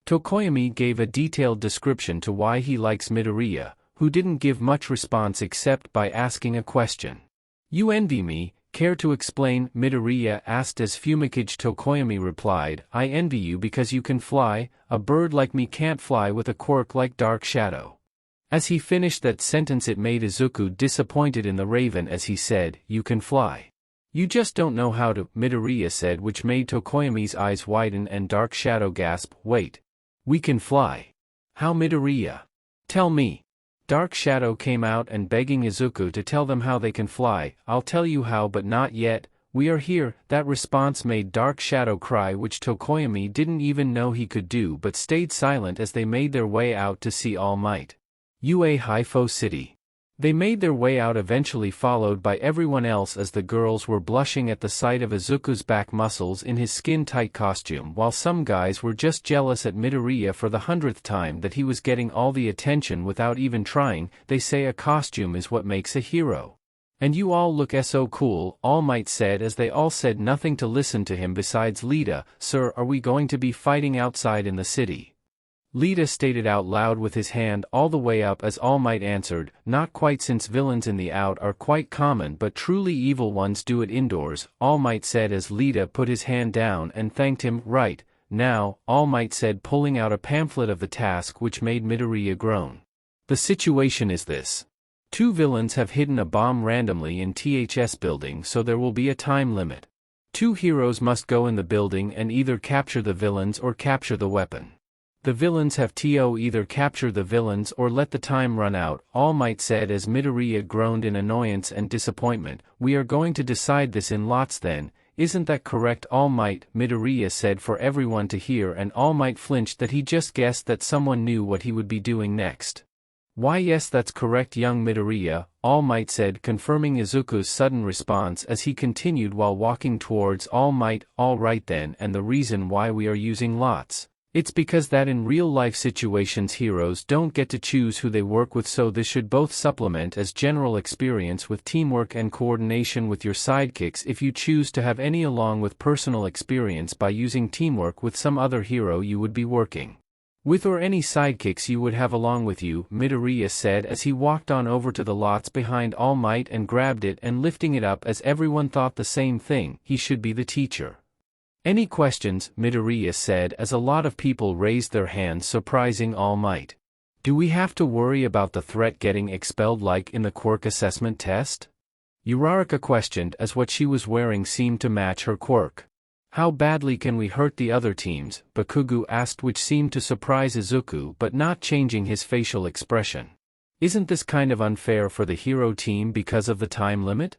Tokoyami gave a detailed description to why he likes Midoriya, who didn't give much response except by asking a question. You envy me, care to explain? Midoriya asked as fumicage. Tokoyami replied, I envy you because you can fly. A bird like me can't fly with a quirk like Dark Shadow. As he finished that sentence, it made Izuku disappointed in the Raven as he said, you can fly. You just don't know how to, Midoriya said, which made Tokoyami's eyes widen and Dark Shadow gasp, wait. We can fly. How, Midoriya? Tell me. Dark Shadow came out and begging Izuku to tell them how they can fly. I'll tell you how, but not yet. "We are here." That response made Dark Shadow cry, which Tokoyami didn't even know he could do, but stayed silent as they made their way out to see All Might. Ua Haifo City. They made their way out, eventually followed by everyone else, as the girls were blushing at the sight of Izuku's back muscles in his skin-tight costume, while some guys were just jealous at Midoriya for the 100th time that he was getting all the attention without even trying. They say a costume is what makes a hero. "And you all look so cool," All Might said, as they all said nothing to listen to him besides Lita. "Sir, are we going to be fighting outside in the city?" Lita stated out loud with his hand all the way up, as All Might answered, "Not quite, since villains in the out are quite common, but truly evil ones do it indoors," All Might said as Lita put his hand down and thanked him. "Right, now," All Might said, pulling out a pamphlet of the task, which made Midoriya groan. "The situation is this. 2 villains have hidden a bomb randomly in THS building, so there will be a time limit. 2 heroes must go in the building and either capture the villains or capture the weapon. The villains have to either capture the villains or let the time run out," All Might said as Midoriya groaned in annoyance and disappointment. "We are going to decide this in lots then, isn't that correct, All Might?" Midoriya said for everyone to hear, and All Might flinched that he just guessed that someone knew what he would be doing next. "Why, yes, that's correct, young Midoriya," All Might said, confirming Izuku's sudden response as he continued while walking towards All Might. "All right then, and the reason why we are using lots. It's because that in real-life situations heroes don't get to choose who they work with, so this should both supplement as general experience with teamwork and coordination with your sidekicks if you choose to have any, along with personal experience by using teamwork with some other hero you would be working with or any sidekicks you would have along with you," Midoriya said as he walked on over to the lots behind All Might and grabbed it and lifting it up, as everyone thought the same thing: he should be the teacher. "Any questions?" Midoriya said as a lot of people raised their hands, surprising All Might. "Do we have to worry about the threat getting expelled like in the quirk assessment test?" Uraraka questioned, as what she was wearing seemed to match her quirk. "How badly can we hurt the other teams?" Bakugo asked, which seemed to surprise Izuku but not changing his facial expression. "Isn't this kind of unfair for the hero team because of the time limit?"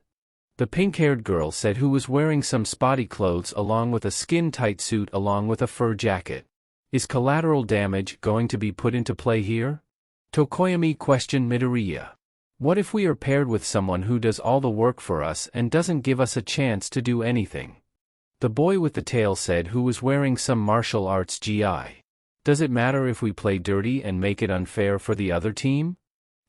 the pink-haired girl said, who was wearing some spotty clothes along with a skin-tight suit along with a fur jacket. "Is collateral damage going to be put into play here?" Tokoyami questioned Midoriya. "What if we are paired with someone who does all the work for us and doesn't give us a chance to do anything?" the boy with the tail said, who was wearing some martial arts gi. "Does it matter if we play dirty and make it unfair for the other team?"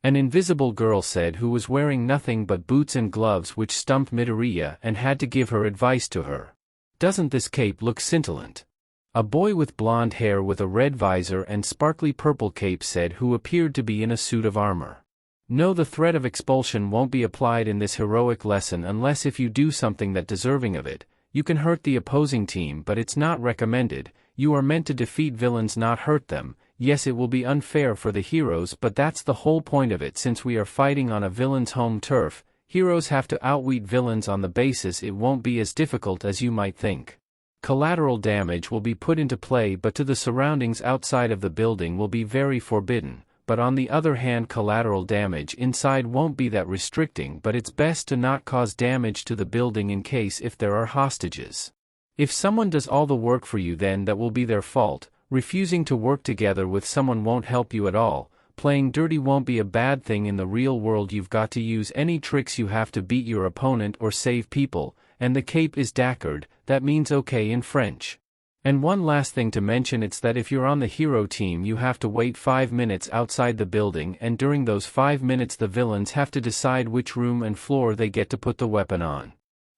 an invisible girl said, who was wearing nothing but boots and gloves, which stumped Midoriya and had to give her advice to her. "Doesn't this cape look scintillant?" a boy with blonde hair with a red visor and sparkly purple cape said, who appeared to be in a suit of armor. "No, the threat of expulsion won't be applied in this heroic lesson unless if you do something that deserving of it. You can hurt the opposing team, but it's not recommended. You are meant to defeat villains, not hurt them. Yes, it will be unfair for the heroes, but that's the whole point of it. Since we are fighting on a villain's home turf, heroes have to outwit villains on the basis it won't be as difficult as you might think. Collateral damage will be put into play, but to the surroundings outside of the building will be very forbidden. But on the other hand, collateral damage inside won't be that restricting, but it's best to not cause damage to the building in case if there are hostages. If someone does all the work for you, then that will be their fault. Refusing to work together with someone won't help you at all. Playing dirty won't be a bad thing in the real world. You've got to use any tricks you have to beat your opponent or save people, and the cape is d'accord, that means okay in French. And one last thing to mention, it's that if you're on the hero team you have to wait 5 minutes outside the building, and during those 5 minutes the villains have to decide which room and floor they get to put the weapon on.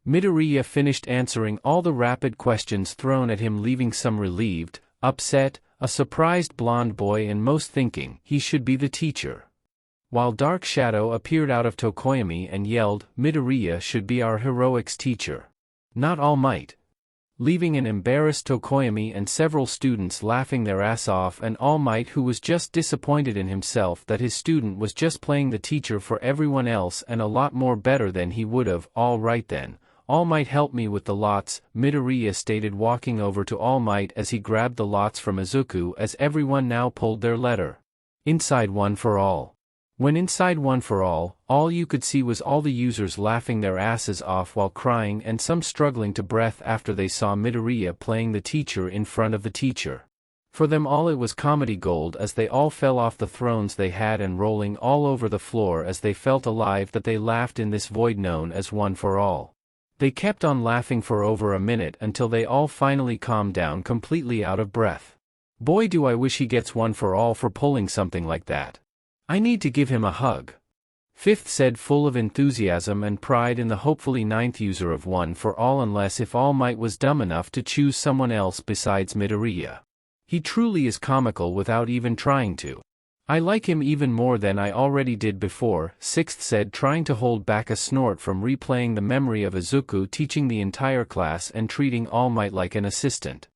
Midoriya finished answering all the rapid questions thrown at him, leaving some relieved, upset, a surprised blonde boy, and most thinking he should be the teacher. While Dark Shadow appeared out of Tokoyami and yelled, "Midoriya should be our heroics teacher, not All Might," leaving an embarrassed Tokoyami and several students laughing their ass off, and All Might, who was just disappointed in himself that his student was just playing the teacher for everyone else and a lot more better than he would have. "All right then, All Might, help me with the lots," Midoriya stated, walking over to All Might as he grabbed the lots from Izuku, as everyone now pulled their letter. "Inside one for all." When inside One for all you could see was all the users laughing their asses off while crying and some struggling to breath after they saw Midoriya playing the teacher in front of the teacher. For them all it was comedy gold as they all fell off the thrones they had and rolling all over the floor as they felt alive that they laughed in this void known as One for All. They kept on laughing for over a minute until they all finally calmed down completely out of breath. Boy, do I wish he gets One for All for pulling something like that. I need to give him a hug. Fifth said, full of enthusiasm and pride in the hopefully ninth user of One for All, unless if All Might was dumb enough to choose someone else besides Midoriya. He truly is comical without even trying to. I like him even more than I already did before, Sixth said, trying to hold back a snort from replaying the memory of Izuku teaching the entire class and treating All Might like an assistant.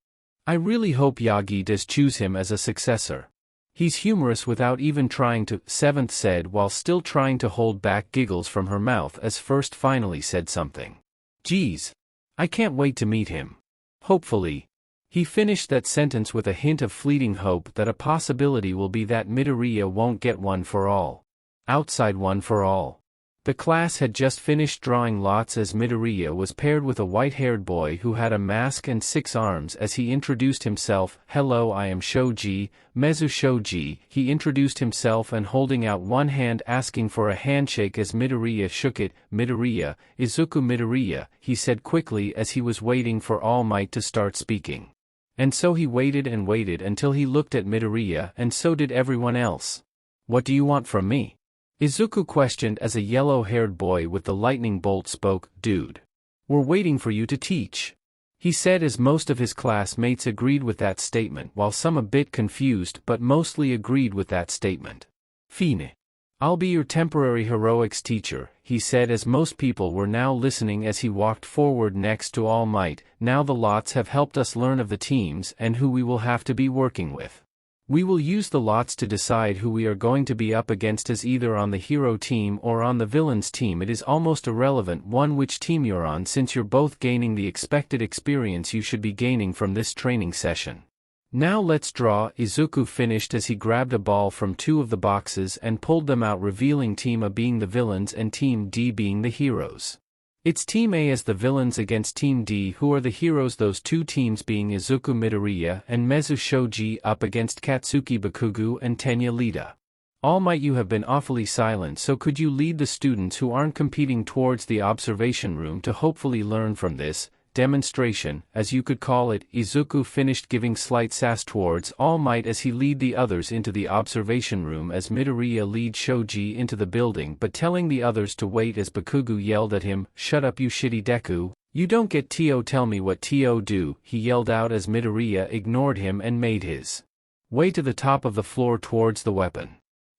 I really hope Yagi does choose him as a successor. He's humorous without even trying to, Seventh said while still trying to hold back giggles from her mouth as First finally said something. Geez. I can't wait to meet him. Hopefully. He finished that sentence with a hint of fleeting hope that a possibility will be that Midoriya won't get One for All. Outside One for All. The class had just finished drawing lots as Midoriya was paired with a white-haired boy who had a mask and 6 arms as he introduced himself. Hello, I am Shoji, Mezu Shoji. He introduced himself and holding out one hand asking for a handshake as Midoriya shook it. Midoriya, Izuku Midoriya, he said quickly as he was waiting for All Might to start speaking. And so he waited and waited until he looked at Midoriya and so did everyone else. What do you want from me? Izuku questioned as a yellow-haired boy with the lightning bolt spoke. Dude. We're waiting for you to teach. He said as most of his classmates agreed with that statement while some a bit confused but mostly agreed with that statement. Fine. I'll be your temporary heroics teacher, he said as most people were now listening as he walked forward next to All Might. Now the lots have helped us learn of the teams and who we will have to be working with. We will use the lots to decide who we are going to be up against as either on the hero team or on the villains team. It is almost irrelevant which team you're on since you're both gaining the expected experience you should be gaining from this training session. Now let's draw. Izuku finished as he grabbed a ball from 2 of the boxes and pulled them out, revealing Team A being the villains and Team D being the heroes. It's Team A as the villains against Team D who are the heroes, those 2 teams being Izuku Midoriya and Mezu Shoji up against Katsuki Bakugo and Tenya Lida. All Might, you have been awfully silent, so could you lead the students who aren't competing towards the observation room to hopefully learn from this demonstration, as you could call it. Izuku finished giving slight sass towards All Might as he lead the others into the observation room as Midoriya lead Shoji into the building but telling the others to wait as Bakugo yelled at him, shut up you shitty deku, you don't get to tell me what to do, he yelled out as Midoriya ignored him and made his way to the top of the floor towards the weapon.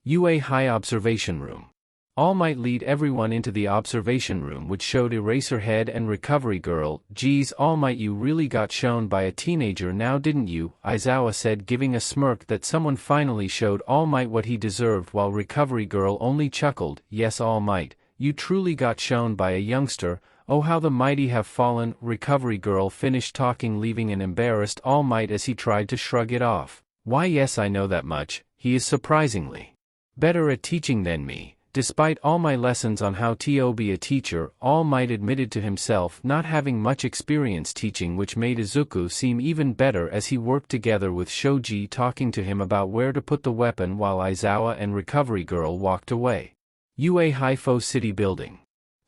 UA High Observation Room. All Might lead everyone into the observation room which showed Eraserhead and Recovery Girl. Geez, All Might, you really got shown by a teenager now didn't you? Aizawa said, giving a smirk that someone finally showed All Might what he deserved, while Recovery Girl only chuckled. Yes, All Might, you truly got shown by a youngster. Oh, how the mighty have fallen. Recovery Girl finished talking, leaving an embarrassed All Might as he tried to shrug it off. Why yes, I know that much. He is surprisingly better at teaching than me. Despite all my lessons on how to be a teacher, All Might admitted to himself not having much experience teaching, which made Izuku seem even better as he worked together with Shoji talking to him about where to put the weapon while Aizawa and Recovery Girl walked away. UA Haifo City Building.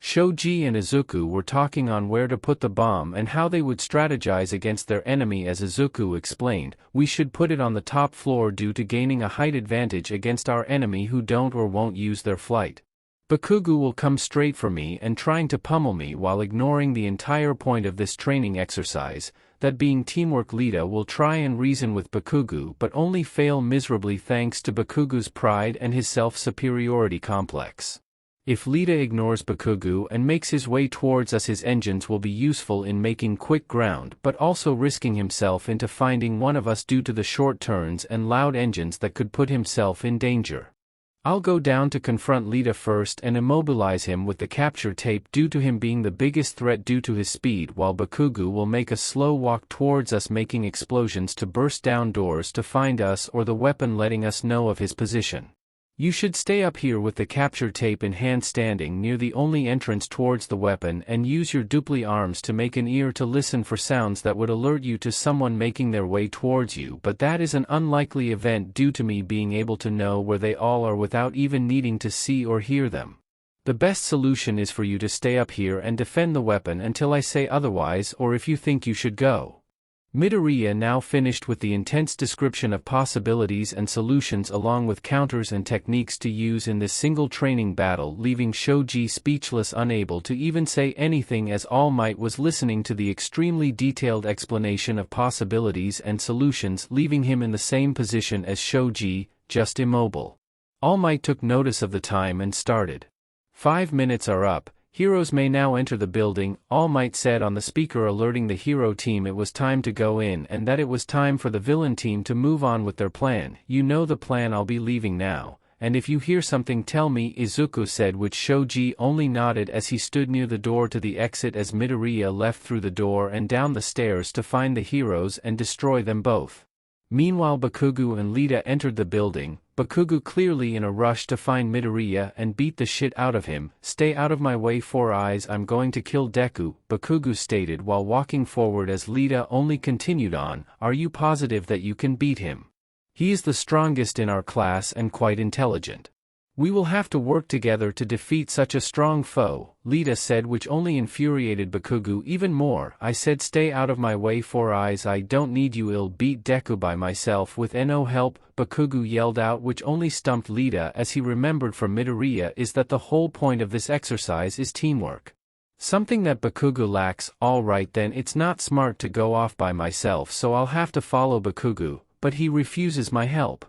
Shoji and Izuku were talking on where to put the bomb and how they would strategize against their enemy. As Izuku explained, we should put it on the top floor due to gaining a height advantage against our enemy who don't or won't use their flight. Bakugo will come straight for me and trying to pummel me while ignoring the entire point of this training exercise, that being teamwork. Lida will try and reason with Bakugo but only fail miserably thanks to Bakugo's pride and his self-superiority complex. If Lida ignores Bakugo and makes his way towards us, his engines will be useful in making quick ground but also risking himself into finding one of us due to the short turns and loud engines that could put himself in danger. I'll go down to confront Lida first and immobilize him with the capture tape due to him being the biggest threat due to his speed, while Bakugo will make a slow walk towards us, making explosions to burst down doors to find us or the weapon, letting us know of his position. You should stay up here with the capture tape in hand standing near the only entrance towards the weapon and use your dupli arms to make an ear to listen for sounds that would alert you to someone making their way towards you, but that is an unlikely event due to me being able to know where they all are without even needing to see or hear them. The best solution is for you to stay up here and defend the weapon until I say otherwise, or if you think you should go. Midoriya now finished with the intense description of possibilities and solutions along with counters and techniques to use in this single training battle, leaving Shoji speechless, unable to even say anything as All Might was listening to the extremely detailed explanation of possibilities and solutions, leaving him in the same position as Shoji, just immobile. All Might took notice of the time and started. 5 minutes are up. Heroes may now enter the building, All Might said on the speaker, alerting the hero team it was time to go in and that it was time for the villain team to move on with their plan. You know the plan, I'll be leaving now, and if you hear something tell me, Izuku said, which Shoji only nodded as he stood near the door to the exit as Midoriya left through the door and down the stairs to find the heroes and destroy them both. Meanwhile Bakugo and Lita entered the building, Bakugo clearly in a rush to find Midoriya and beat the shit out of him. Stay out of my way, Four Eyes, I'm going to kill Deku, Bakugo stated while walking forward as Lita only continued on, are you positive that you can beat him? He is the strongest in our class and quite intelligent. We will have to work together to defeat such a strong foe, Lita said, which only infuriated Bakugo even more. I said stay out of my way, Four Eyes, I don't need you, I'll beat Deku by myself with no help, Bakugo yelled out, which only stumped Lita as he remembered from Midoriya is that the whole point of this exercise is teamwork. Something that Bakugo lacks. Alright then, it's not smart to go off by myself, so I'll have to follow Bakugo, but he refuses my help.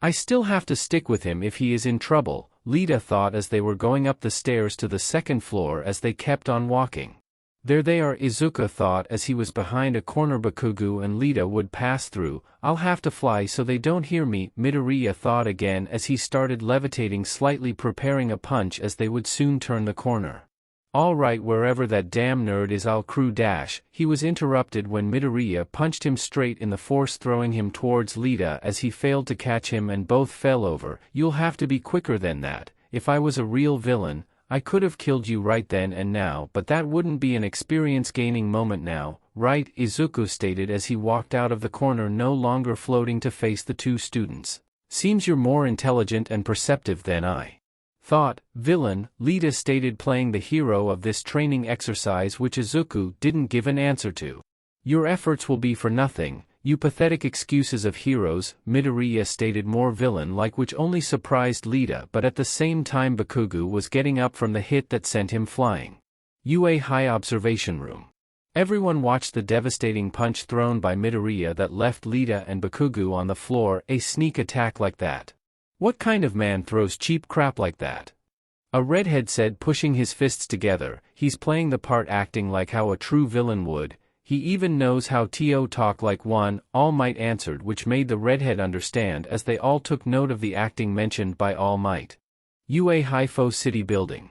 I still have to stick with him if he is in trouble, Lita thought as they were going up the stairs to the second floor as they kept on walking. There they are, Izuku thought as he was behind a corner Bakugo and Lita would pass through. I'll have to fly so they don't hear me, Midoriya thought again as he started levitating slightly, preparing a punch as they would soon turn the corner. Alright, wherever that damn nerd is, I'll crew dash. He was interrupted when Midoriya punched him straight in the force, throwing him towards Lita as he failed to catch him and both fell over. You'll have to be quicker than that. If I was a real villain, I could have killed you right then and now, but that wouldn't be an experience gaining moment now, right? Izuku stated as he walked out of the corner, no longer floating to face the two students. Seems you're more intelligent and perceptive than I thought, villain, Lita stated, playing the hero of this training exercise, which Izuku didn't give an answer to. Your efforts will be for nothing, you pathetic excuses of heroes, Midoriya stated, more villain-like, which only surprised Lita, but at the same time Bakugo was getting up from the hit that sent him flying. UA High Observation Room. Everyone watched the devastating punch thrown by Midoriya that left Lita and Bakugo on the floor. A sneak attack like that. What kind of man throws cheap crap like that? A redhead said, pushing his fists together. He's playing the part, acting like how a true villain would. He even knows how to talk like one, All Might answered, which made the redhead understand as they all took note of the acting mentioned by All Might. UA Haifo City Building.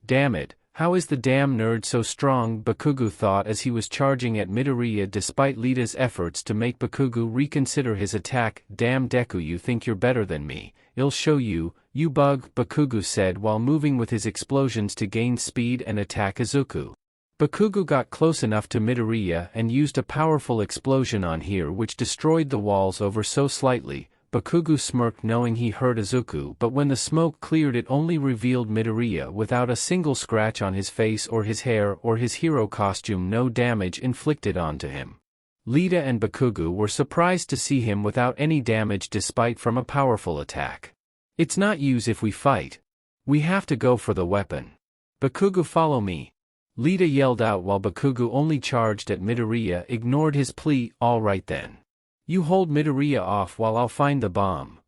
Damn it, how is the damn nerd so strong? Bakugo thought as he was charging at Midoriya despite Lita's efforts to make Bakugo reconsider his attack. Damn Deku, you think you're better than me? I'll show you, you bug, Bakugo said while moving with his explosions to gain speed and attack Izuku. Bakugo got close enough to Midoriya and used a powerful explosion on here which destroyed the walls over so slightly. Bakugo smirked knowing he hurt Izuku, but when the smoke cleared it only revealed Midoriya without a single scratch on his face or his hair or his hero costume, no damage inflicted onto him. Lita and Bakugo were surprised to see him without any damage despite from a powerful attack. It's not use if we fight. We have to go for the weapon. Bakugo, follow me. Lita yelled out while Bakugo only charged at Midoriya, ignored his plea. Alright then. You hold Midoriya off while I'll find the bomb.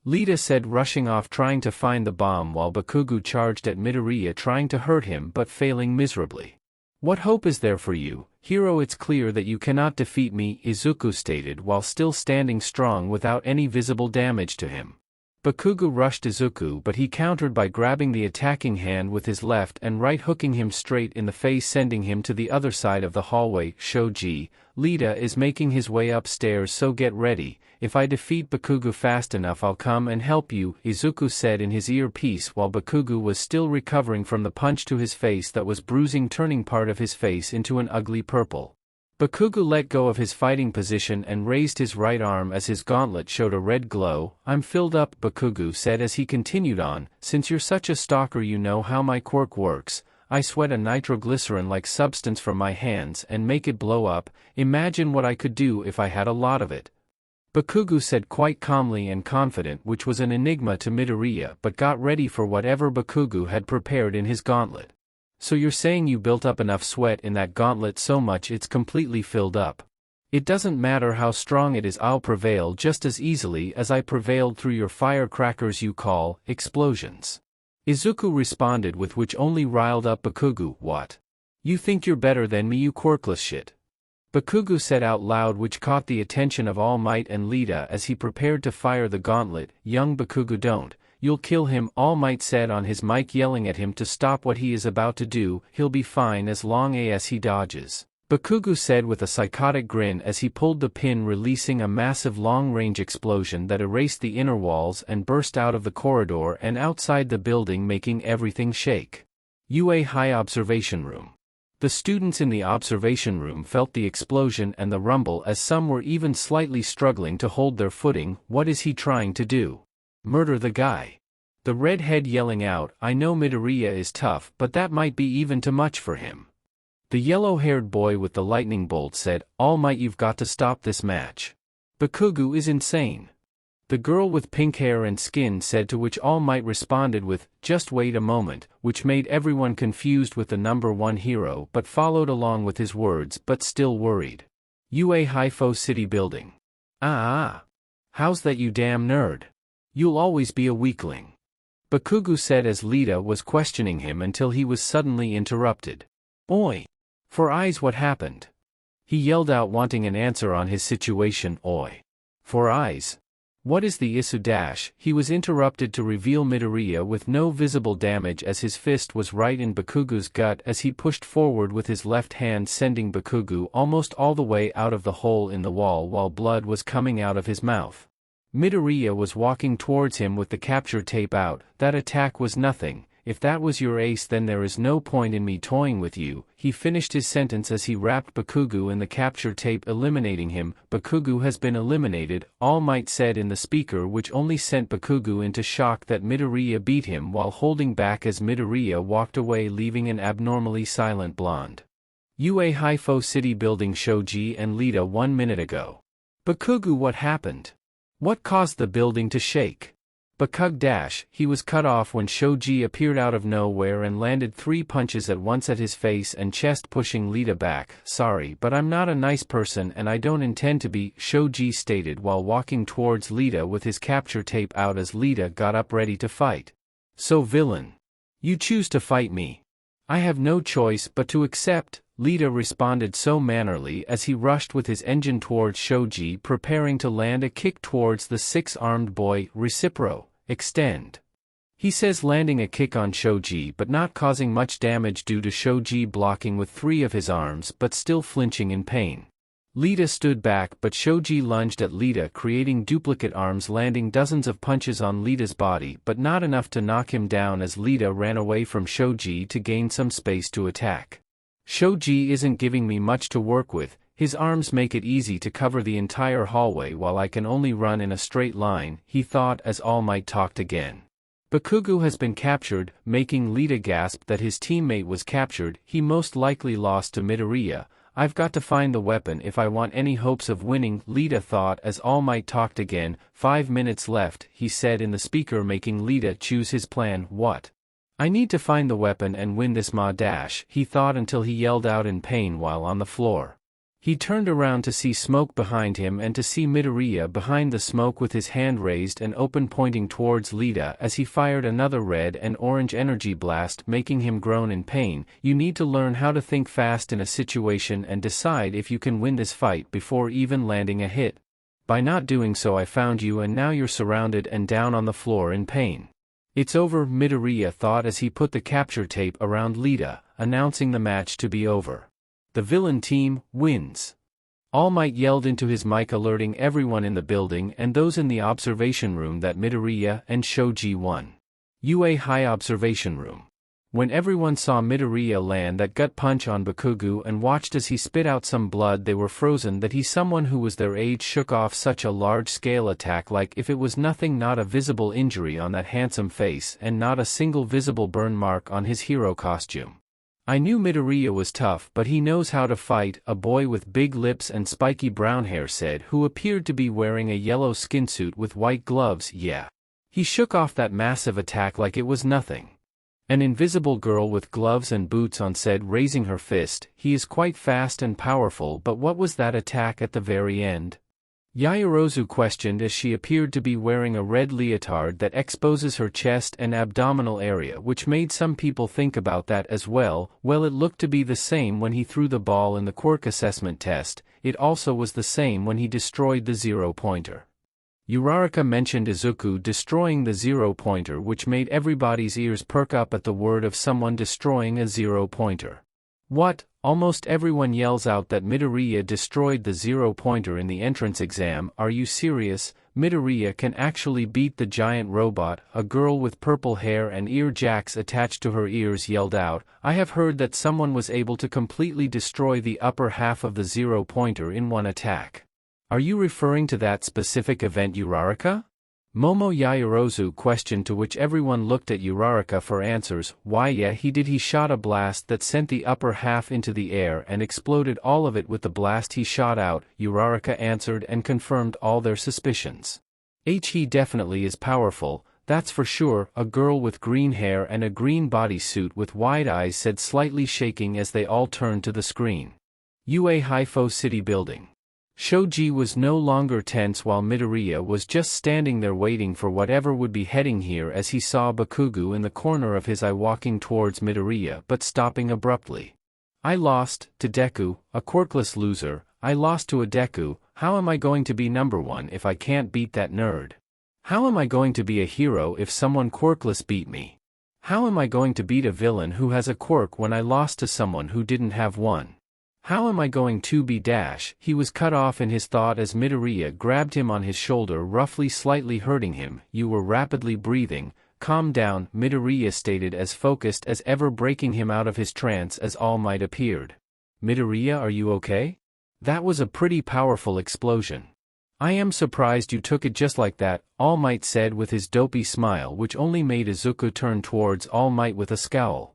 Lita said, rushing off trying to find the bomb while Bakugo charged at Midoriya trying to hurt him but failing miserably. What hope is there for you, hero? It's clear that you cannot defeat me, Izuku stated while still standing strong without any visible damage to him. Bakugo rushed Izuku, but he countered by grabbing the attacking hand with his left and right, hooking him straight in the face, sending him to the other side of the hallway. Shoji, Lita is making his way upstairs, so get ready. If I defeat Bakugo fast enough, I'll come and help you, Izuku said in his earpiece while Bakugo was still recovering from the punch to his face that was bruising, turning part of his face into an ugly purple. Bakugo let go of his fighting position and raised his right arm as his gauntlet showed a red glow. I'm filled up, Bakugo said as he continued on. Since you're such a stalker, you know how my quirk works. I sweat a nitroglycerin-like substance from my hands and make it blow up. Imagine what I could do if I had a lot of it. Bakugo said quite calmly and confident, which was an enigma to Midoriya, but got ready for whatever Bakugo had prepared in his gauntlet. So you're saying you built up enough sweat in that gauntlet so much it's completely filled up? It doesn't matter how strong it is, I'll prevail just as easily as I prevailed through your firecrackers you call explosions. Izuku responded with which only riled up Bakugo. What? You think you're better than me, you quirkless shit? Bakugo said out loud, which caught the attention of All Might and Lita as he prepared to fire the gauntlet. Young Bakugo, don't. You'll kill him, All Might said on his mic, yelling at him to stop what he is about to do. He'll be fine as long as he dodges, Bakugo said with a psychotic grin as he pulled the pin, releasing a massive long-range explosion that erased the inner walls and burst out of the corridor and outside the building, making everything shake. UA High Observation Room. The students in the observation room felt the explosion and the rumble, as some were even slightly struggling to hold their footing. What is he trying to do? Murder the guy? The redhead yelling out, I know Midoriya is tough, but that might be even too much for him. The yellow-haired boy with the lightning bolt said, All Might, you've got to stop this match. Bakugo is insane. The girl with pink hair and skin said, to which All Might responded with, just wait a moment, which made everyone confused with the number one hero but followed along with his words but still worried. UA Haifo City Building. How's that, you damn nerd? You'll always be a weakling. Bakugo said as Lita was questioning him until he was suddenly interrupted. Oi! For eyes, what happened? He yelled out, wanting an answer on his situation. Oi! For eyes? What is the issue? He was interrupted to reveal Midoriya with no visible damage as his fist was right in Bakugo's gut as he pushed forward with his left hand, sending Bakugo almost all the way out of the hole in the wall while blood was coming out of his mouth. Midoriya was walking towards him with the capture tape out. That attack was nothing. If that was your ace, then there is no point in me toying with you. He finished his sentence as he wrapped Bakugo in the capture tape, eliminating him. Bakugo has been eliminated, All Might said in the speaker, which only sent Bakugo into shock that Midoriya beat him while holding back as Midoriya walked away, leaving an abnormally silent blonde. UA Haifo City Building. Shoji and Lita 1 minute ago. Bakugo, what happened? What caused the building to shake? Bakug he was cut off when Shoji appeared out of nowhere and landed 3 punches at once at his face and chest, pushing Lita back. Sorry, but I'm not a nice person and I don't intend to be, Shoji stated while walking towards Lita with his capture tape out as Lita got up ready to fight. So villain. You choose to fight me. I have no choice but to accept, Lita responded so mannerly as he rushed with his engine towards Shoji, preparing to land a kick towards the 6-armed boy. Recipro, extend. He says, landing a kick on Shoji but not causing much damage due to Shoji blocking with 3 of his arms but still flinching in pain. Lita stood back but Shoji lunged at Lita, creating duplicate arms, landing dozens of punches on Lita's body but not enough to knock him down as Lita ran away from Shoji to gain some space to attack. Shoji isn't giving me much to work with. His arms make it easy to cover the entire hallway while I can only run in a straight line, he thought as All Might talked again. Bakugo has been captured, making Lita gasp that his teammate was captured. He most likely lost to Midoriya. I've got to find the weapon if I want any hopes of winning, Lita thought as All Might talked again. 5 minutes left, he said in the speaker, making Lita choose his plan. What? I need to find the weapon and win this he thought until he yelled out in pain while on the floor. He turned around to see smoke behind him and to see Midoriya behind the smoke with his hand raised and open, pointing towards Lita as he fired another red and orange energy blast, making him groan in pain. You need to learn how to think fast in a situation and decide if you can win this fight before even landing a hit. By not doing so I found you and now you're surrounded and down on the floor in pain. It's over, Midoriya thought as he put the capture tape around Lita, announcing the match to be over. The villain team wins. All Might yelled into his mic, alerting everyone in the building and those in the observation room that Midoriya and Shoji won. UA High Observation Room. When everyone saw Midoriya land that gut punch on Bakugo and watched as he spit out some blood, they were frozen that someone who was their age shook off such a large-scale attack like if it was nothing, not a visible injury on that handsome face and not a single visible burn mark on his hero costume. I knew Midoriya was tough, but he knows how to fight, a boy with big lips and spiky brown hair said, who appeared to be wearing a yellow skinsuit with white gloves. Yeah. He shook off that massive attack like it was nothing. An invisible girl with gloves and boots on said, raising her fist, he is quite fast and powerful, but what was that attack at the very end? Yaoyorozu questioned as she appeared to be wearing a red leotard that exposes her chest and abdominal area, which made some people think about that as well. Well, it looked to be the same when he threw the ball in the quirk assessment test, it also was the same when he destroyed the zero-pointer. Uraraka mentioned Izuku destroying the zero-pointer, which made everybody's ears perk up at the word of someone destroying a zero-pointer. What? Almost everyone yells out that Midoriya destroyed the zero-pointer in the entrance exam. Are you serious? Midoriya can actually beat the giant robot, a girl with purple hair and ear jacks attached to her ears yelled out. I have heard that someone was able to completely destroy the upper half of the zero-pointer in one attack. Are you referring to that specific event, Uraraka? Momo Yaoyorozu questioned, to which everyone looked at Uraraka for answers. Why, yeah, he did. He shot a blast that sent the upper half into the air and exploded all of it with the blast he shot out, Uraraka answered and confirmed all their suspicions. He definitely is powerful, that's for sure, a girl with green hair and a green bodysuit with wide eyes said, slightly shaking as they all turned to the screen. UA Haifo City Building. Shoji was no longer tense while Midoriya was just standing there waiting for whatever would be heading here as he saw Bakugo in the corner of his eye walking towards Midoriya but stopping abruptly. I lost to Deku, a quirkless loser. I lost to a Deku. How am I going to be number one if I can't beat that nerd? How am I going to be a hero if someone quirkless beat me? How am I going to beat a villain who has a quirk when I lost to someone who didn't have one? How am I going to be dash? He was cut off in his thought as Midoriya grabbed him on his shoulder, roughly slightly hurting him. You were rapidly breathing. Calm down, Midoriya stated, as focused as ever, breaking him out of his trance as All Might appeared. Midoriya, are you okay? That was a pretty powerful explosion. I am surprised you took it just like that, All Might said with his dopey smile, which only made Izuku turn towards All Might with a scowl.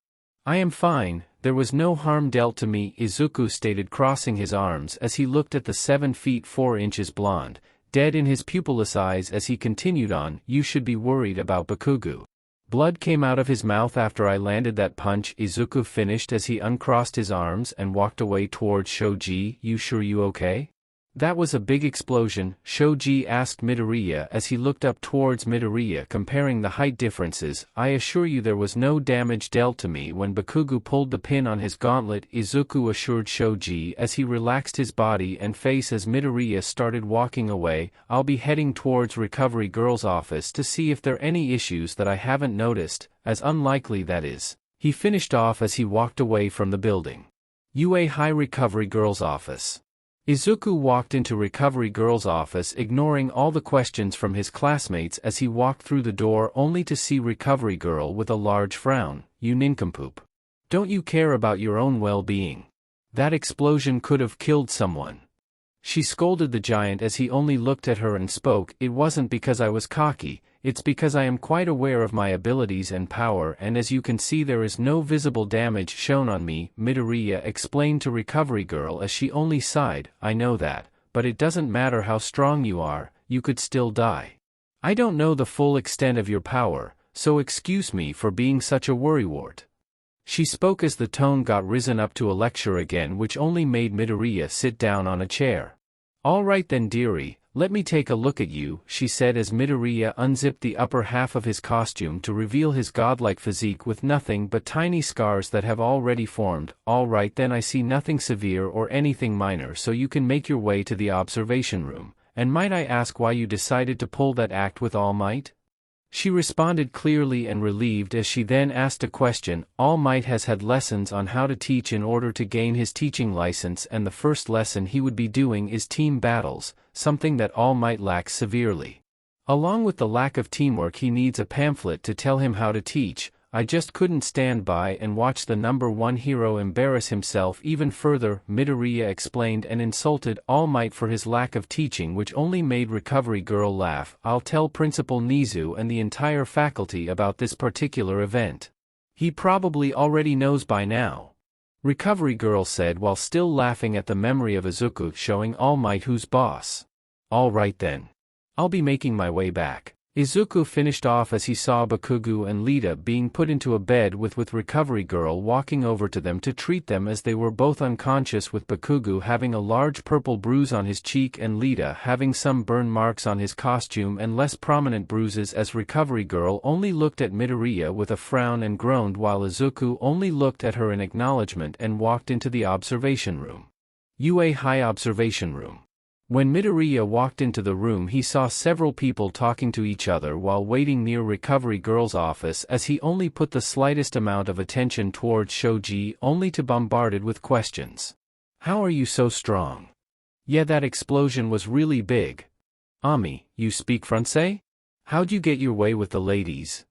I am fine, there was no harm dealt to me, Izuku stated, crossing his arms as he looked at the 7 feet 4 inches blonde, dead in his pupilless eyes as he continued on. You should be worried about Bakugo. Blood came out of his mouth after I landed that punch, Izuku finished as he uncrossed his arms and walked away towards Shoji. You sure you okay? That was a big explosion, Shoji asked Midoriya as he looked up towards Midoriya, comparing the height differences. I assure you there was no damage dealt to me when Bakugo pulled the pin on his gauntlet, Izuku assured Shoji as he relaxed his body and face as Midoriya started walking away. I'll be heading towards Recovery Girl's office to see if there are any issues that I haven't noticed, as unlikely that is. He finished off as he walked away from the building. UA High Recovery Girl's office. Izuku walked into Recovery Girl's office, ignoring all the questions from his classmates as he walked through the door, only to see Recovery Girl with a large frown. You nincompoop. Don't you care about your own well-being? That explosion could have killed someone. She scolded the giant as he only looked at her and spoke. It wasn't because I was cocky, it's because I am quite aware of my abilities and power, and as you can see there is no visible damage shown on me, Midoriya explained to Recovery Girl as she only sighed. I know that, but it doesn't matter how strong you are, you could still die. I don't know the full extent of your power, so excuse me for being such a worrywart. She spoke as the tone got risen up to a lecture again, which only made Midoriya sit down on a chair. All right then, dearie, let me take a look at you, she said as Midoriya unzipped the upper half of his costume to reveal his godlike physique with nothing but tiny scars that have already formed. All right then, I see nothing severe or anything minor, so you can make your way to the observation room, and might I ask why you decided to pull that act with All Might? She responded clearly and relieved as she then asked a question. All Might has had lessons on how to teach in order to gain his teaching license, and the first lesson he would be doing is team battles, something that All Might lacks severely. Along with the lack of teamwork, he needs a pamphlet to tell him how to teach. I just couldn't stand by and watch the number one hero embarrass himself even further, Midoriya explained, and insulted All Might for his lack of teaching, which only made Recovery Girl laugh. I'll tell Principal Nizu and the entire faculty about this particular event. He probably already knows by now. Recovery Girl said while still laughing at the memory of Izuku showing All Might who's boss. All right then. I'll be making my way back. Izuku finished off as he saw Bakugo and Lita being put into a bed with Recovery Girl walking over to them to treat them as they were both unconscious, with Bakugo having a large purple bruise on his cheek and Lita having some burn marks on his costume and less prominent bruises, as Recovery Girl only looked at Midoriya with a frown and groaned, while Izuku only looked at her in acknowledgement and walked into the observation room. UA High Observation Room. When Midoriya walked into the room, he saw several people talking to each other while waiting near Recovery Girl's office, as he only put the slightest amount of attention towards Shoji, only to bombarded with questions. How are you so strong? Yeah, that explosion was really big. Ami, you speak Francais? How'd you get your way with the ladies?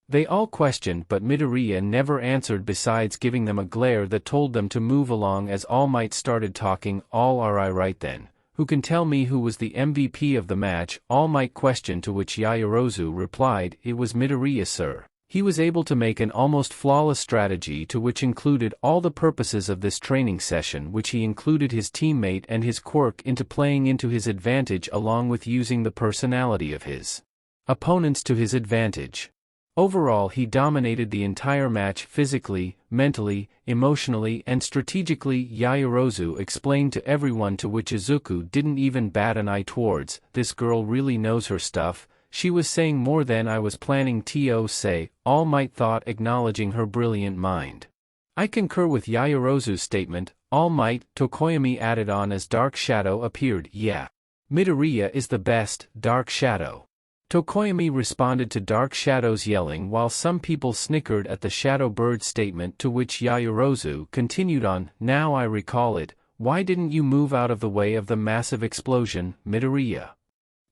They all questioned, but Midoriya never answered besides giving them a glare that told them to move along as All Might started talking. All right then. Who can tell me who was the MVP of the match? All Might questioned, to which Yaoyorozu replied, it was Midoriya, sir. He was able to make an almost flawless strategy, to which included all the purposes of this training session, which he included his teammate and his quirk into playing into his advantage, along with using the personality of his opponents to his advantage. Overall, he dominated the entire match physically, mentally, emotionally, and strategically, Yaoyorozu explained to everyone, to which Izuku didn't even bat an eye towards. This girl really knows her stuff. She was saying more than I was planning to say, All Might thought, acknowledging her brilliant mind. I concur with Yaoyorozu's statement, All Might, Tokoyami added on as Dark Shadow appeared. Yeah. Midoriya is the best, Dark Shadow. Tokoyami responded to Dark Shadow's yelling, while some people snickered at the Shadow Bird's statement, to which Yaoyorozu continued on, now I recall it, why didn't you move out of the way of the massive explosion, Midoriya?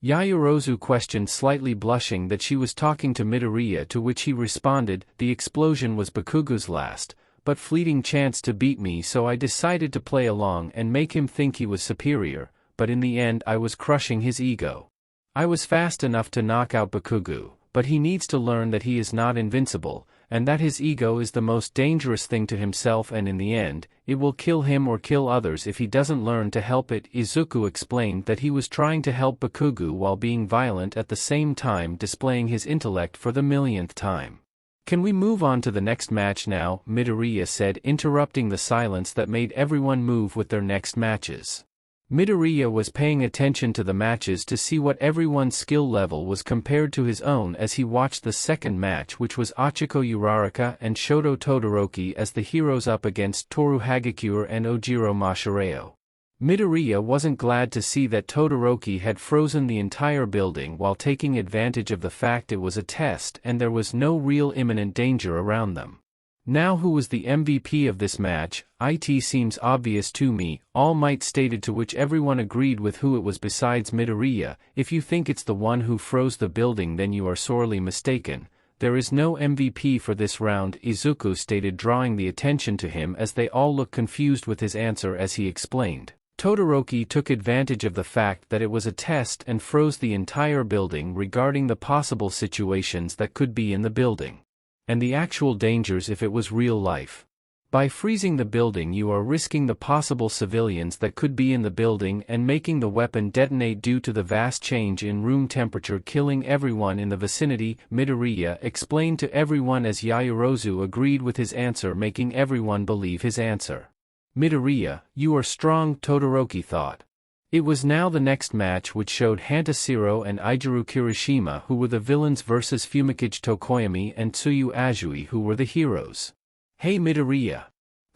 Yaoyorozu questioned, slightly blushing that she was talking to Midoriya, to which he responded, the explosion was Bakugo's last, but fleeting chance to beat me, so I decided to play along and make him think he was superior, but in the end I was crushing his ego. I was fast enough to knock out Bakugo, but he needs to learn that he is not invincible, and that his ego is the most dangerous thing to himself, and in the end, it will kill him or kill others if he doesn't learn to help it. Izuku explained that he was trying to help Bakugo while being violent at the same time, displaying his intellect for the millionth time. Can we move on to the next match now? Midoriya said, interrupting the silence that made everyone move with their next matches. Midoriya was paying attention to the matches to see what everyone's skill level was compared to his own as he watched the second match, which was Ochiko Uraraka and Shoto Todoroki as the heroes up against Toru Hagakure and Ojiro Mashireo. Midoriya wasn't glad to see that Todoroki had frozen the entire building while taking advantage of the fact it was a test and there was no real imminent danger around them. Now who was the MVP of this match? It seems obvious to me, All Might stated, to which everyone agreed with who it was besides Midoriya. If you think it's the one who froze the building, then you are sorely mistaken. There is no MVP for this round, Izuku stated, drawing the attention to him as they all looked confused with his answer as he explained. Todoroki took advantage of the fact that it was a test and froze the entire building regarding the possible situations that could be in the building. And the actual dangers if it was real life. By freezing the building, you are risking the possible civilians that could be in the building and making the weapon detonate due to the vast change in room temperature, killing everyone in the vicinity, Midoriya explained to everyone as Yaoyorozu agreed with his answer, making everyone believe his answer. Midoriya, you are strong, Todoroki thought. It was now the next match, which showed Hantashiro and Ijiru Kirishima, who were the villains, versus Fumikage Tokoyami and Tsuyu Azui, who were the heroes. Hey Midoriya.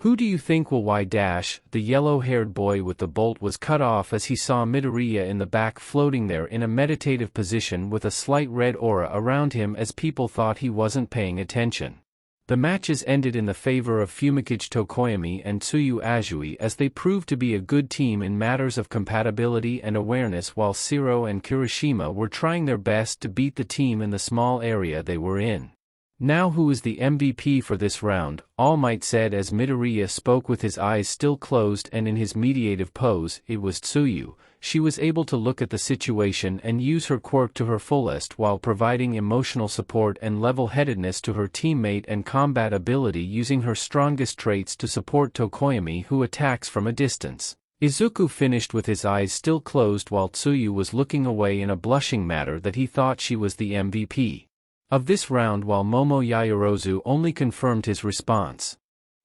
Who do you think will why dash? The yellow-haired boy with the bolt was cut off as he saw Midoriya in the back floating there in a meditative position with a slight red aura around him as people thought he wasn't paying attention. The matches ended in the favor of Fumikage Tokoyami and Tsuyu Azui as they proved to be a good team in matters of compatibility and awareness, while Shiro and Kirishima were trying their best to beat the team in the small area they were in. Now who is the MVP for this round? All Might said as Midoriya spoke with his eyes still closed and in his meditative pose. It was Tsuyu. She was able to look at the situation and use her quirk to her fullest while providing emotional support and level-headedness to her teammate and combat ability, using her strongest traits to support Tokoyami, who attacks from a distance. Izuku finished with his eyes still closed while Tsuyu was looking away in a blushing manner that he thought she was the MVP of this round, while Momo Yaoyorozu only confirmed his response.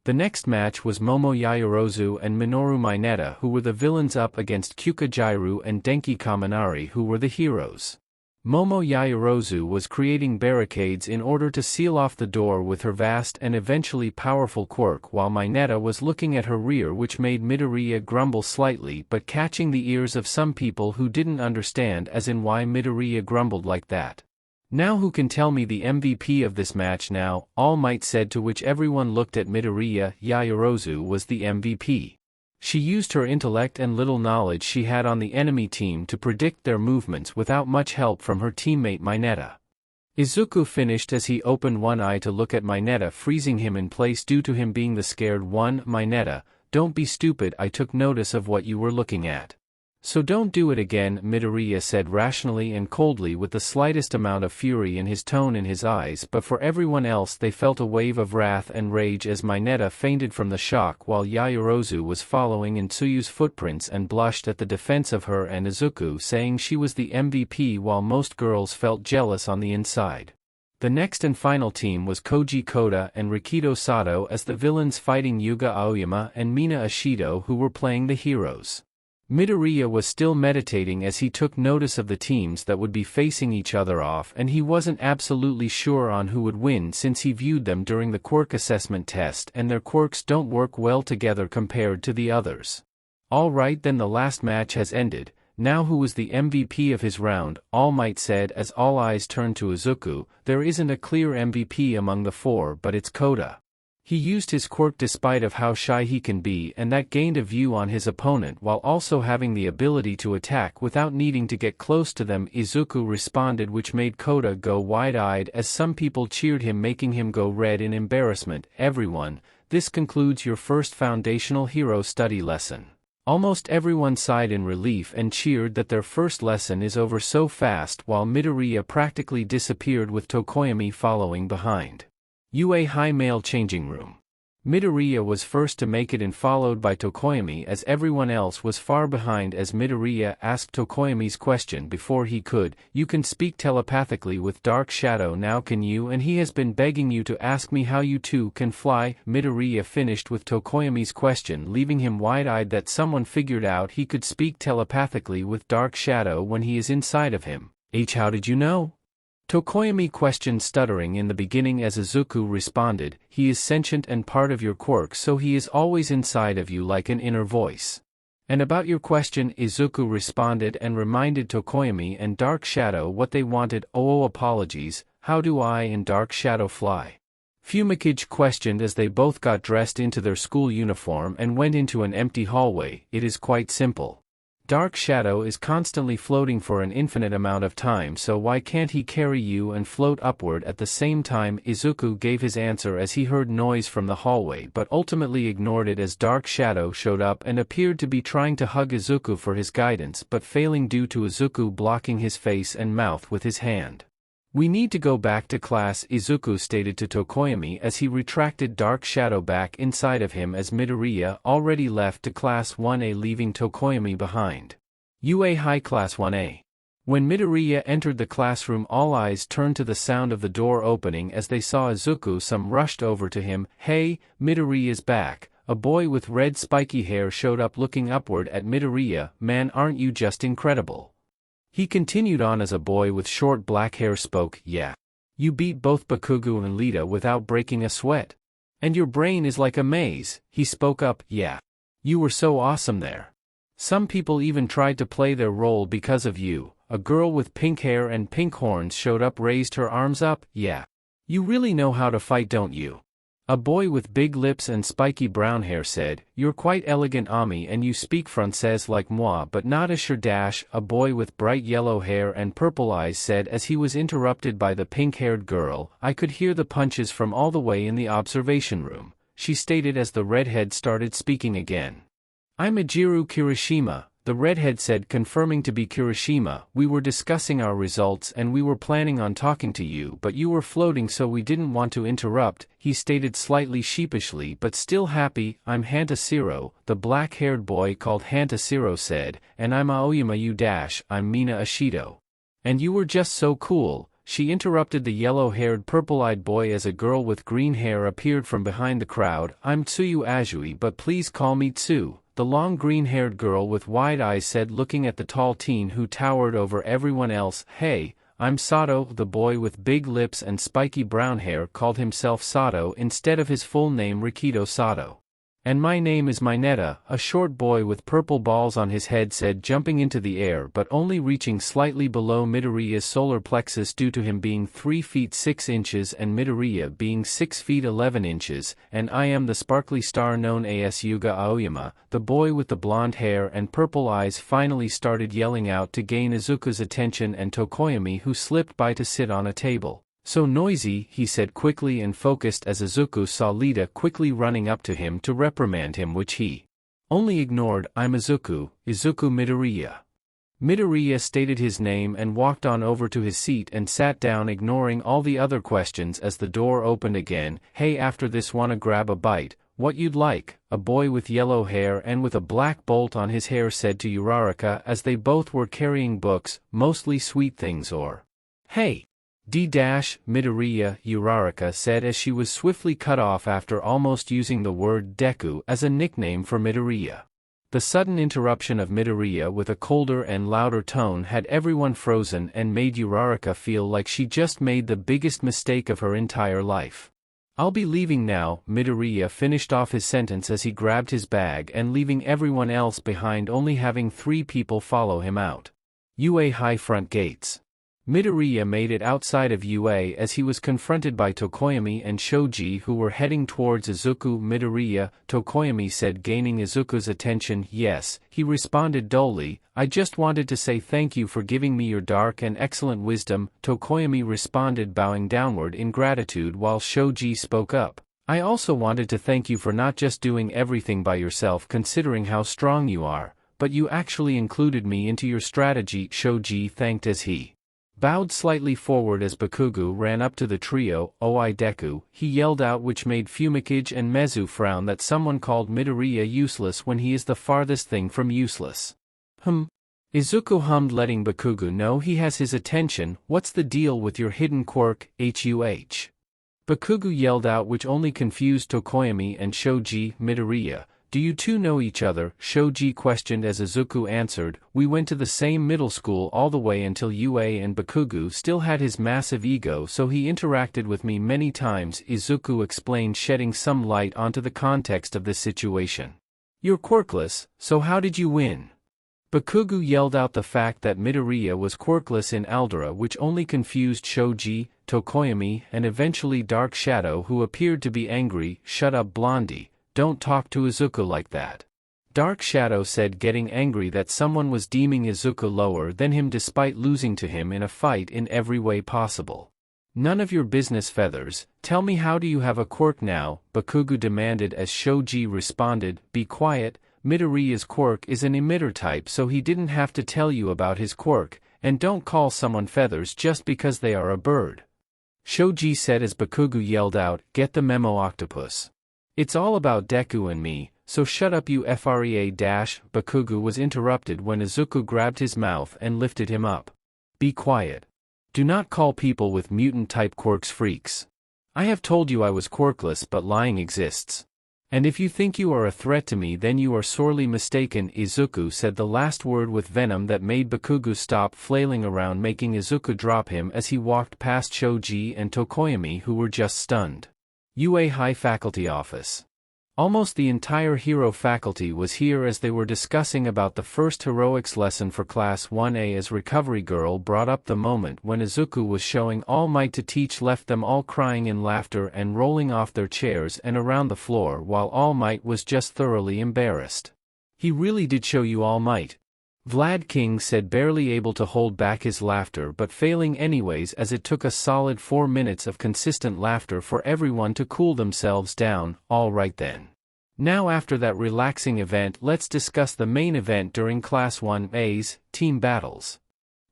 The next match was Momo Yaoyorozu and Minoru Mineta, who were the villains, up against Kyuka Jairu and Denki Kaminari, who were the heroes. Momo Yaoyorozu was creating barricades in order to seal off the door with her vast and eventually powerful quirk, while Mineta was looking at her rear, which made Midoriya grumble slightly, but catching the ears of some people who didn't understand as in why Midoriya grumbled like that. Now who can tell me the MVP of this match now? All Might said, to which everyone looked at Midoriya. Yaoyorozu was the MVP. She used her intellect and little knowledge she had on the enemy team to predict their movements without much help from her teammate Mineta. Izuku finished as he opened one eye to look at Mineta, freezing him in place due to him being the scared one. Mineta, don't be stupid, I took notice of what you were looking at. So don't do it again, Midoriya said rationally and coldly with the slightest amount of fury in his tone in his eyes, but for everyone else they felt a wave of wrath and rage as Mineta fainted from the shock, while Yaoyorozu was following in Tsuyu's footprints and blushed at the defense of her and Izuku, saying she was the MVP, while most girls felt jealous on the inside. The next and final team was Koji Koda and Rikido Sato as the villains, fighting Yuga Aoyama and Mina Ashido, who were playing the heroes. Midoriya was still meditating as he took notice of the teams that would be facing each other off, and he wasn't absolutely sure on who would win since he viewed them during the quirk assessment test and their quirks don't work well together compared to the others. Alright then, the last match has ended. Now who was the MVP of his round? All Might said as all eyes turned to Izuku. There isn't a clear MVP among the four, but it's Koda. He used his quirk despite of how shy he can be, and that gained a view on his opponent while also having the ability to attack without needing to get close to them. Izuku responded, which made Koda go wide-eyed as some people cheered him, making him go red in embarrassment. Everyone, this concludes your first foundational hero study lesson. Almost everyone sighed in relief and cheered that their first lesson is over so fast, while Midoriya practically disappeared with Tokoyami following behind. UA High Male Changing Room. Midoriya was first to make it in, followed by Tokoyami, as everyone else was far behind as Midoriya asked Tokoyami's question before he could. You can speak telepathically with Dark Shadow now, can you? And he has been begging you to ask me how you two can fly. Midoriya finished with Tokoyami's question, leaving him wide-eyed that someone figured out he could speak telepathically with Dark Shadow when he is inside of him. How did you know? Tokoyami questioned, stuttering in the beginning as Izuku responded, he is sentient and part of your quirk, so he is always inside of you like an inner voice. And about your question, Izuku responded and reminded Tokoyami and Dark Shadow what they wanted. Oh, apologies, how do I and Dark Shadow fly? Fumikage questioned as they both got dressed into their school uniform and went into an empty hallway. It is quite simple. Dark Shadow is constantly floating for an infinite amount of time, so why can't he carry you and float upward at the same time? Izuku gave his answer as he heard noise from the hallway, but ultimately ignored it as Dark Shadow showed up and appeared to be trying to hug Izuku for his guidance, but failing due to Izuku blocking his face and mouth with his hand. We need to go back to class, Izuku stated to Tokoyami as he retracted Dark Shadow back inside of him as Midoriya already left to Class 1A, leaving Tokoyami behind. UA High Class 1A. When Midoriya entered the classroom, all eyes turned to the sound of the door opening as they saw Izuku. Some rushed over to him. Hey, Midoriya's back. A boy with red spiky hair showed up looking upward at Midoriya. Man, aren't you just incredible? He continued on as a boy with short black hair spoke. Yeah. You beat both Bakugo and Lita without breaking a sweat. And your brain is like a maze, he spoke up. Yeah. You were so awesome there. Some people even tried to play their role because of you. A girl with pink hair and pink horns showed up, raised her arms up. Yeah. You really know how to fight, don't you? A boy with big lips and spiky brown hair said, you're quite elegant, Ami, and you speak Français like moi, but not as sure. A boy with bright yellow hair and purple eyes said as he was interrupted by the pink-haired girl, I could hear the punches from all the way in the observation room, she stated as the redhead started speaking again. I'm Ajiru Kirishima, the redhead said, confirming to be Kirishima. We were discussing our results and we were planning on talking to you, but you were floating, so we didn't want to interrupt, he stated slightly sheepishly but still happy. I'm Hantasiro, the black-haired boy called Hantasiro said, and I'm Aoyama I'm Mina Ashido. And you were just so cool, she interrupted the yellow-haired purple-eyed boy as a girl with green hair appeared from behind the crowd. I'm Tsuyu Azui, but please call me Tsu. The long green-haired girl with wide eyes said, looking at the tall teen who towered over everyone else. Hey, I'm Sato. The boy with big lips and spiky brown hair called himself Sato instead of his full name Rikido Sato. And my name is Mineta, a short boy with purple balls on his head said, jumping into the air but only reaching slightly below Midoriya's solar plexus due to him being 3 feet 6 inches and Midoriya being 6 feet 11 inches, and I am the sparkly star known as Yuga Aoyama. The boy with the blonde hair and purple eyes finally started yelling out to gain Izuku's attention and Tokoyami, who slipped by to sit on a table. So noisy, he said quickly and focused as Izuku saw Lita quickly running up to him to reprimand him, which he only ignored. I'm Izuku Midoriya. Midoriya stated his name and walked on over to his seat and sat down, ignoring all the other questions as the door opened again. Hey, after this wanna grab a bite? What you'd like? A boy with yellow hair and with a black bolt on his hair said to Uraraka as they both were carrying books, mostly sweet things or hey. Midoriya, Uraraka said as she was swiftly cut off after almost using the word deku as a nickname for Midoriya. The sudden interruption of Midoriya with a colder and louder tone had everyone frozen and made Uraraka feel like she just made the biggest mistake of her entire life. I'll be leaving now, Midoriya finished off his sentence as he grabbed his bag and leaving everyone else behind, only having 3 people follow him out. UA High Front Gates. Midoriya made it outside of UA as he was confronted by Tokoyami and Shoji, who were heading towards Izuku. Midoriya, Tokoyami said, gaining Izuku's attention. Yes, he responded dully, I just wanted to say thank you for giving me your dark and excellent wisdom, Tokoyami responded, bowing downward in gratitude, while Shoji spoke up. I also wanted to thank you for not just doing everything by yourself, considering how strong you are, but you actually included me into your strategy. Shoji thanked as he bowed slightly forward as Bakugo ran up to the trio. Oi Deku, he yelled out, which made Fumikage and Mezu frown that someone called Midoriya useless when he is the farthest thing from useless. Izuku hummed, letting Bakugo know he has his attention. What's the deal with your hidden quirk, HUH? Bakugo yelled out, which only confused Tokoyami and Shoji. Midoriya, do you two know each other? Shoji questioned as Izuku answered, we went to the same middle school all the way until UA, and Bakugo still had his massive ego, so he interacted with me many times, Izuku explained, shedding some light onto the context of this situation. You're quirkless, so how did you win? Bakugo yelled out the fact that Midoriya was quirkless in Aldera, which only confused Shoji, Tokoyami, and eventually Dark Shadow, who appeared to be angry. Shut up, Blondie. Don't talk to Izuku like that. Dark Shadow said, getting angry that someone was deeming Izuku lower than him despite losing to him in a fight in every way possible. None of your business, Feathers. Tell me, how do you have a quirk now? Bakugo demanded as Shoji responded, be quiet. Midoriya's quirk is an emitter type, so he didn't have to tell you about his quirk, and don't call someone Feathers just because they are a bird. Shoji said as Bakugo yelled out, get the memo, Octopus. It's all about Deku and me, so shut up, you Frea. Bakugo was interrupted when Izuku grabbed his mouth and lifted him up. Be quiet. Do not call people with mutant-type quirks freaks. I have told you I was quirkless, but lying exists. And if you think you are a threat to me, then you are sorely mistaken. Izuku said the last word with venom that made Bakugo stop flailing around, making Izuku drop him as he walked past Shoji and Tokoyami, who were just stunned. UA High Faculty Office. Almost the entire hero faculty was here as they were discussing about the first heroics lesson for Class 1A as Recovery Girl brought up the moment when Izuku was showing All Might to teach left them all crying in laughter and rolling off their chairs and around the floor while All Might was just thoroughly embarrassed. He really did show you All Might. Vlad King said, barely able to hold back his laughter but failing anyways as it took a solid 4 minutes of consistent laughter for everyone to cool themselves down. All right then. Now after that relaxing event, let's discuss the main event during Class 1A's team battles.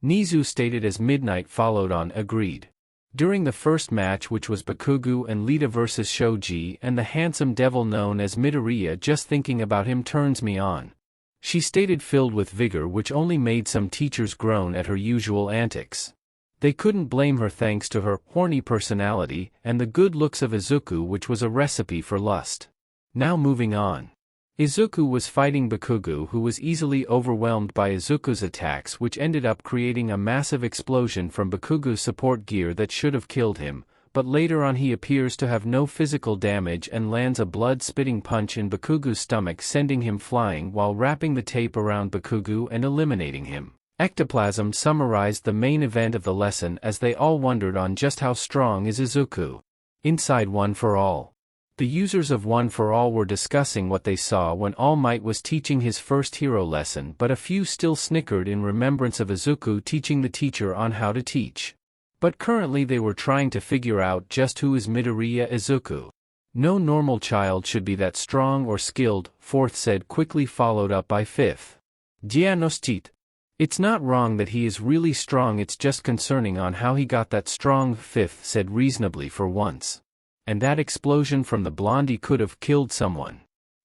Nizu stated as Midnight followed on agreed. During the first match, which was Bakugo and Lita vs Shoji and the handsome devil known as Midoriya, just thinking about him turns me on. She stated, filled with vigor, which only made some teachers groan at her usual antics. They couldn't blame her thanks to her horny personality and the good looks of Izuku, which was a recipe for lust. Now moving on. Izuku was fighting Bakugo, who was easily overwhelmed by Izuku's attacks, which ended up creating a massive explosion from Bakugo's support gear that should have killed him, but later on he appears to have no physical damage and lands a blood-spitting punch in Bakugo's stomach, sending him flying while wrapping the tape around Bakugo and eliminating him. Ectoplasm summarized the main event of the lesson as they all wondered on just how strong is Izuku. Inside One for All. The users of One for All were discussing what they saw when All Might was teaching his first hero lesson, but a few still snickered in remembrance of Izuku teaching the teacher on how to teach. But currently they were trying to figure out just who is Midoriya Izuku. No normal child should be that strong or skilled, Fourth said, quickly followed up by Fifth. Diagnostit. It's not wrong that he is really strong, it's just concerning on how he got that strong, Fifth said reasonably for once. And that explosion from the blondie could have killed someone.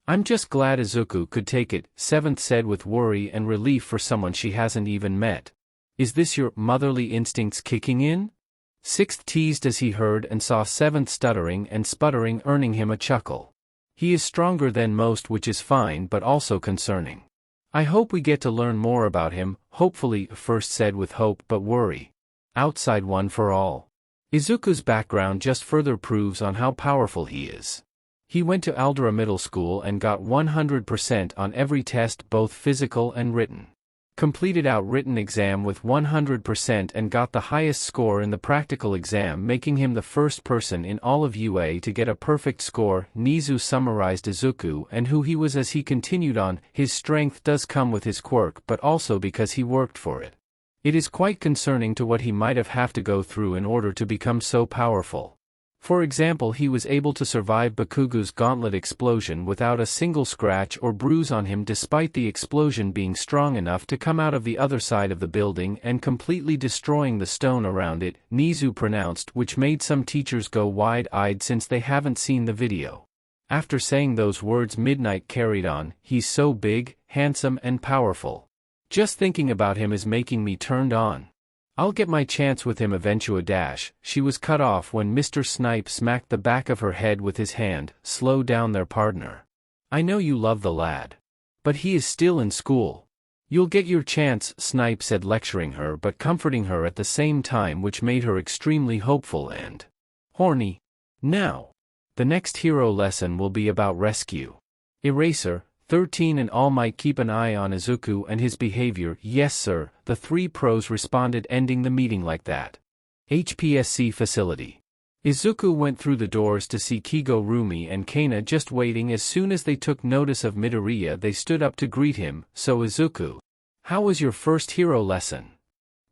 I'm just glad Izuku could take it, Seventh said with worry and relief for someone she hasn't even met. Is this your motherly instincts kicking in? Sixth teased as he heard and saw Seventh stuttering and sputtering, earning him a chuckle. He is stronger than most, which is fine but also concerning. I hope we get to learn more about him, hopefully, First said with hope but worry. Outside One for All. Izuku's background just further proves on how powerful he is. He went to Aldera Middle School and got 100% on every test, both physical and written. Completed out written exam with 100% and got the highest score in the practical exam, making him the first person in all of UA to get a perfect score. Nizu summarized Izuku and who he was as he continued on, his strength does come with his quirk but also because he worked for it. It is quite concerning to what he might have to go through in order to become so powerful. For example, he was able to survive Bakugo's gauntlet explosion without a single scratch or bruise on him, despite the explosion being strong enough to come out of the other side of the building and completely destroying the stone around it, Nizu pronounced, which made some teachers go wide-eyed since they haven't seen the video. After saying those words, Midnight carried on, he's so big, handsome and powerful. Just thinking about him is making me turned on. I'll get my chance with him eventually. She was cut off when Mr. Snipe smacked the back of her head with his hand, slow down their partner. I know you love the lad. But he is still in school. You'll get your chance, Snipe said, lecturing her but comforting her at the same time, which made her extremely hopeful and horny. Now. The next hero lesson will be about rescue. Eraser, 13 and All Might keep an eye on Izuku and his behavior. Yes sir, the three pros responded, ending the meeting like that. HPSC facility. Izuku went through the doors to see Kigurumi and Kana just waiting. As soon as they took notice of Midoriya, they stood up to greet him. So Izuku, how was your first hero lesson?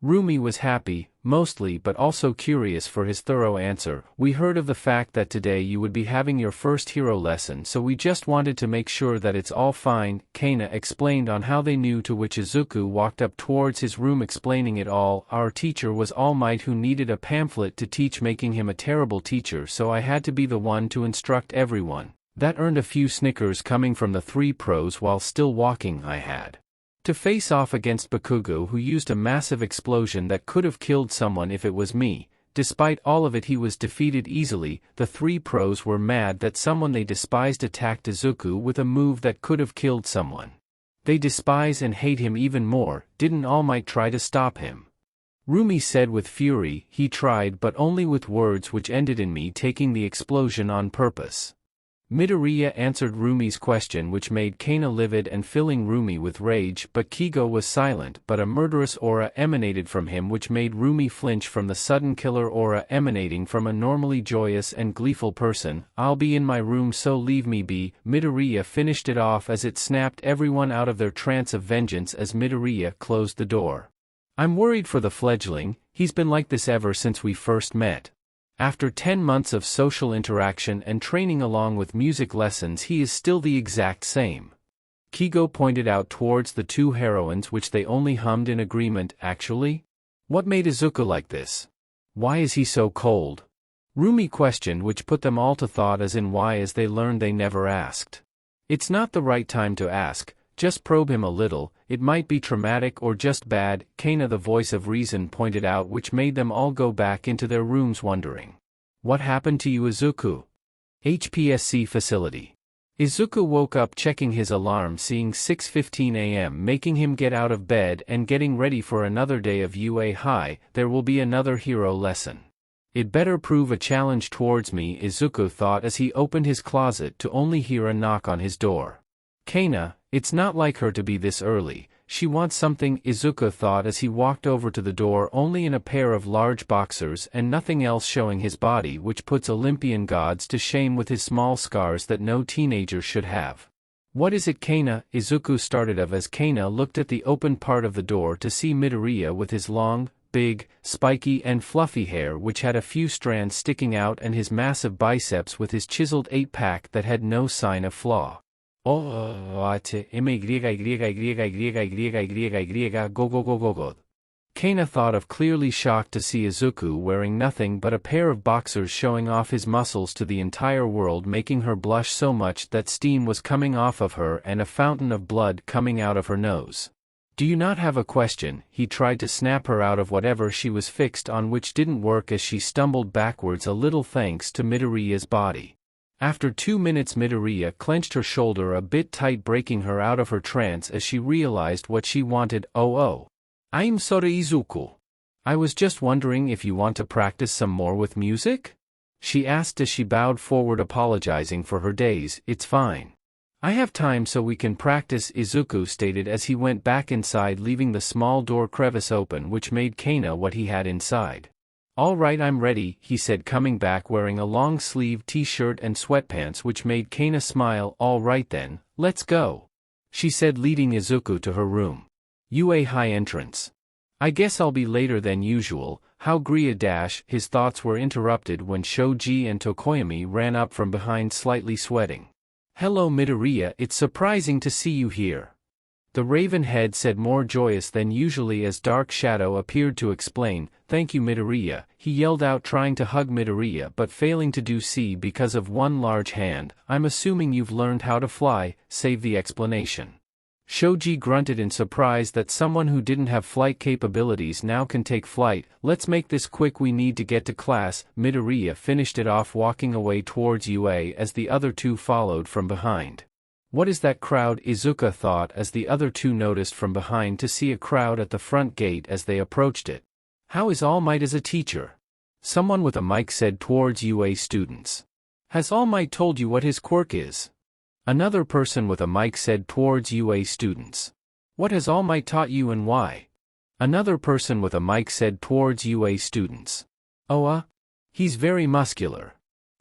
Rumi was happy, mostly, but also curious for his thorough answer. We heard of the fact that today you would be having your first hero lesson, so we just wanted to make sure that it's all fine, Kana explained on how they knew, to which Izuku walked up towards his room explaining it all. Our teacher was All Might, who needed a pamphlet to teach, making him a terrible teacher, so I had to be the one to instruct everyone. That earned a few snickers coming from the three pros. While still walking, I had to face off against Bakugo, who used a massive explosion that could have killed someone if it was me. Despite all of it, he was defeated easily. The three pros were mad that someone they despised attacked Izuku with a move that could have killed someone. They despise and hate him even more. Didn't All Might try to stop him? Rumi said with fury. He tried but only with words which ended in me taking the explosion on purpose. Midoriya answered Rumi's question which made Kana livid and filling Rumi with rage, but Kigo was silent, but a murderous aura emanated from him which made Rumi flinch from the sudden killer aura emanating from a normally joyous and gleeful person. I'll be in my room, so leave me be. Midoriya finished it off as it snapped everyone out of their trance of vengeance as Midoriya closed the door. I'm worried for the fledgling, he's been like this ever since we first met. After 10 months of social interaction and training along with music lessons, he is still the exact same. Kigo pointed out towards the two heroines which they only hummed in agreement. Actually? What made Izuku like this? Why is he so cold? Rumi questioned, which put them all to thought, as in why, as they learned they never asked. It's not the right time to ask, just probe him a little, it might be traumatic or just bad, Kana the voice of reason pointed out, which made them all go back into their rooms wondering. What happened to you, Izuku? HPSC facility. Izuku woke up checking his alarm, seeing 6:15 a.m. making him get out of bed and getting ready for another day of UA High. There will be another hero lesson. It better prove a challenge towards me, Izuku thought as he opened his closet to only hear a knock on his door. Kana, it's not like her to be this early, she wants something, Izuku thought as he walked over to the door, only in a pair of large boxers and nothing else showing his body, which puts Olympian gods to shame with his small scars that no teenager should have. What is it, Kana? Izuku started of as Kana looked at the open part of the door to see Midoriya with his long, big, spiky and fluffy hair which had a few strands sticking out, and his massive biceps with his chiseled 8-pack that had no sign of flaw. Kana thought of, clearly shocked to see Izuku wearing nothing but a pair of boxers, showing off his muscles to the entire world, making her blush so much that steam was coming off of her and a fountain of blood coming out of her nose. Do you not have a question? He tried to snap her out of whatever she was fixed on, which didn't work as she stumbled backwards a little thanks to Midoriya's body. After 2 minutes, Midoriya clenched her shoulder a bit tight, breaking her out of her trance as she realized what she wanted. I'm sorry, Izuku. I was just wondering if you want to practice some more with music? She asked as she bowed forward, apologizing for her days. It's fine. I have time so we can practice, Izuku stated as he went back inside, leaving the small door crevice open which made Kana what he had inside. All right, I'm ready, he said, coming back wearing a long-sleeved t-shirt and sweatpants which made Kana smile. All right then, let's go, she said, leading Izuku to her room. UA High entrance. I guess I'll be later than usual. How Gria his thoughts were interrupted when Shoji and Tokoyami ran up from behind, slightly sweating. Hello Midoriya, it's surprising to see you here. The Raven head said, more joyous than usually as Dark Shadow appeared to explain. Thank you Midoriya, he yelled out, trying to hug Midoriya but failing to do so because of one large hand. I'm assuming you've learned how to fly, save the explanation. Shoji grunted in surprise that someone who didn't have flight capabilities now can take flight. Let's make this quick, we need to get to class. Midoriya finished it off, walking away towards UA as the other two followed from behind. What is that crowd? Izuku thought as the other two noticed from behind to see a crowd at the front gate as they approached it. How is All Might as a teacher? Someone with a mic said towards UA students. Has All Might told you what his quirk is? Another person with a mic said towards UA students. What has All Might taught you and why? Another person with a mic said towards UA students. He's very muscular.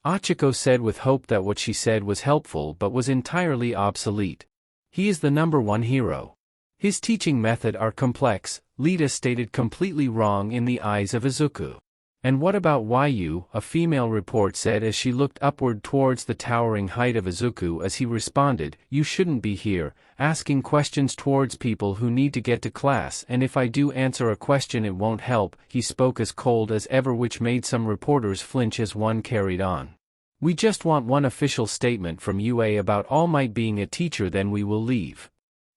Achiko said with hope that what she said was helpful but was entirely obsolete. He is the #1 hero. His teaching method are complex, Lita stated, completely wrong in the eyes of Izuku. And what about YU? A female report said as she looked upward towards the towering height of Izuku as he responded, you shouldn't be here, asking questions towards people who need to get to class, and if I do answer a question it won't help. He spoke as cold as ever, which made some reporters flinch as one carried on. We just want one official statement from UA about All Might being a teacher, then we will leave.